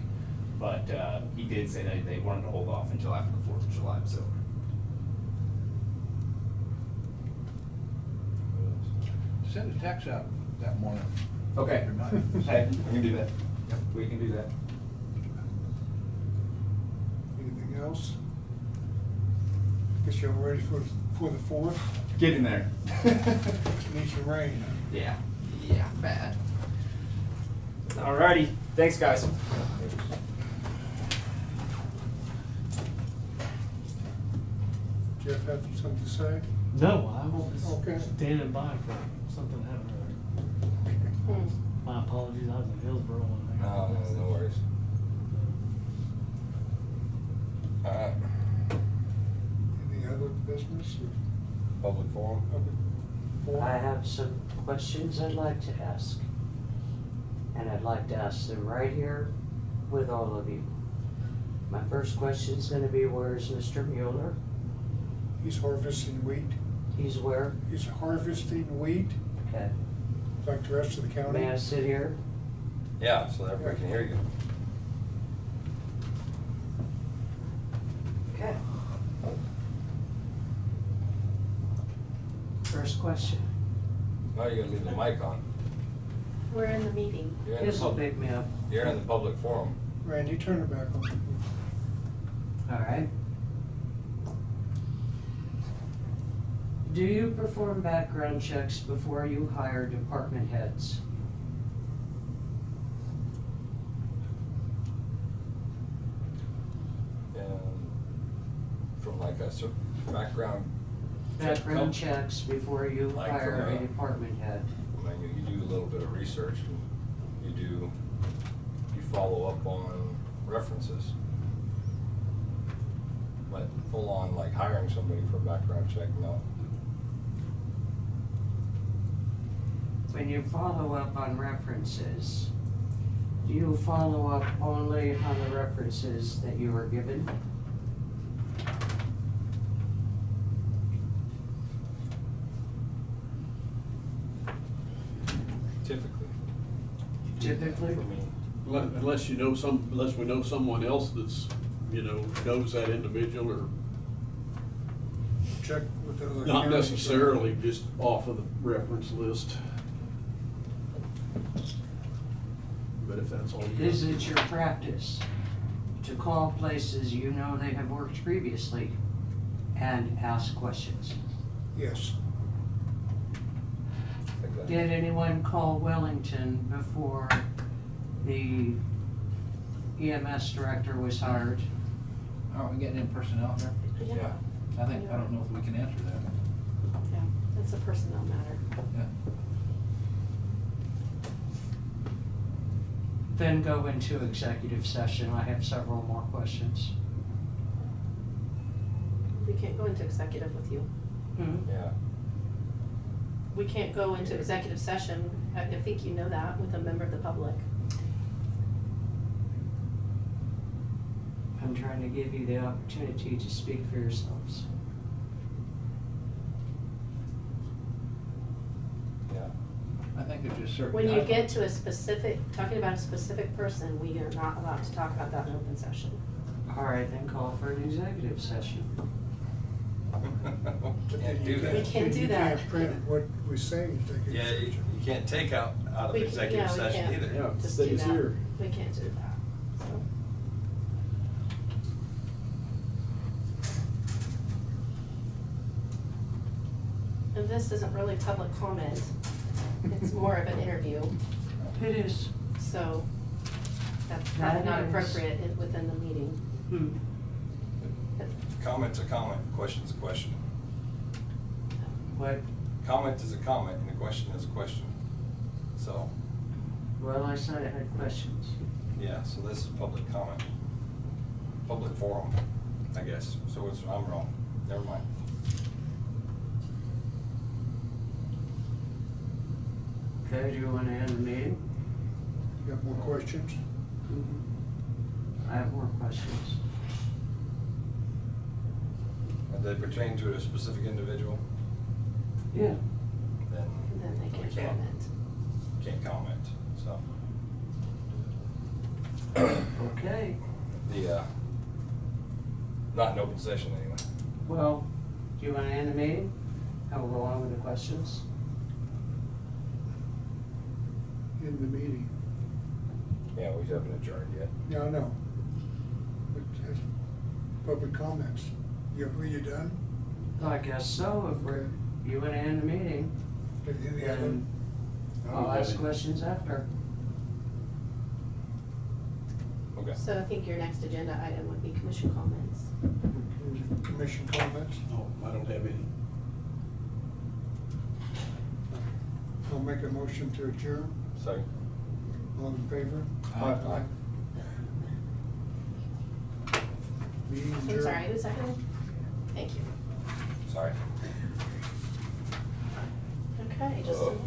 But he did say that they wanted to hold off until after the 4th of July, so. Send a text out that morning. Okay, Remind us. hey, we can do that. We can do that. Anything else? Guess y'all ready for the 4th? Get in there. Need some rain. Yeah, bad. Alrighty, thanks guys. Jeff have something to say? No, I was Okay. standing by for something happening. My apologies, I was in Hillsborough when I No worries. Any other business or Public forum? public forum? I have some questions I'd like to ask. And I'd like to ask them right here with all of you. My first question is gonna be, where's Mr. Mueller? He's harvesting wheat. He's where? He's harvesting wheat Okay. like the rest of the county. May I sit here? Yeah, so that everybody can hear you. Okay. First question. Now you're gonna leave the mic on. We're in the meeting. You're in the This'll public, pick me up. you're in the public forum. Randy, turn it back on. All right. Do you perform background checks before you hire department heads? And from like a background. Background checks before you Like hire from a department head? I mean, you do a little bit of research and you follow up on references. But full on like hiring somebody for a background check, no. When you follow up on references, do you follow up only on the references that you were given? Typically. Typically? For me. Unless we know someone else that's, knows that individual or. check with other Not counties. necessarily just off of the reference list. But if that's all you. Is it your practice to call places you know they have worked previously and ask questions? Yes, Did anyone call Wellington before the EMS director was hired? Aren't we getting in personnel here? Yeah. I don't know if we can answer that. Yeah, that's a personnel matter. Yeah. Then go into executive session. I have several more questions. We can't go into executive with you. Yeah. We can't go into executive session, I think you know that, with a member of the public. I'm trying to give you the opportunity to speak for yourselves. Yeah. I think there's just certain. When you guidelines. get to a specific, talking about a specific person, we are not allowed to talk about that in open session. All right, then call for an executive session. Can't do that. We can't do that. You can't print what we say in executive Yeah, you session. can't take out of We- executive yeah, we session can't. either. Yeah, it Just do stays that. here. We can't do that, so. And this isn't really public comment, it's more of an interview, It is. so that's probably That not is. appropriate within the meeting. Comment's a comment, question's a question. What? Comment is a comment and a question is a question. So, Well, I said I had questions. yeah, so this is public comment. Public forum, I guess. So it's, I'm wrong. Never mind. Okay, do you want to end the meeting? You got more questions? I have more questions. And they pertain to a specific individual, Yeah. then And then they we can can't, comment. can't comment, so. Okay. The, not in open session anyway. Well, do you want to end the meeting? How we'll go on with the questions? In the meeting. Yeah, we haven't adjourned yet. Yeah, I know. But that's public comments. Are you done? I guess so. If you want to end the meeting, Any other? then I'll ask questions after. Okay. So I think your next agenda item would be commission comments. Commission comments? No, I don't have any. I'll make a motion to adjourn. Second. All in favor? Aye. Meeting I'm adjourned. sorry, who seconded? Thank you. Sorry. Okay, just a minute.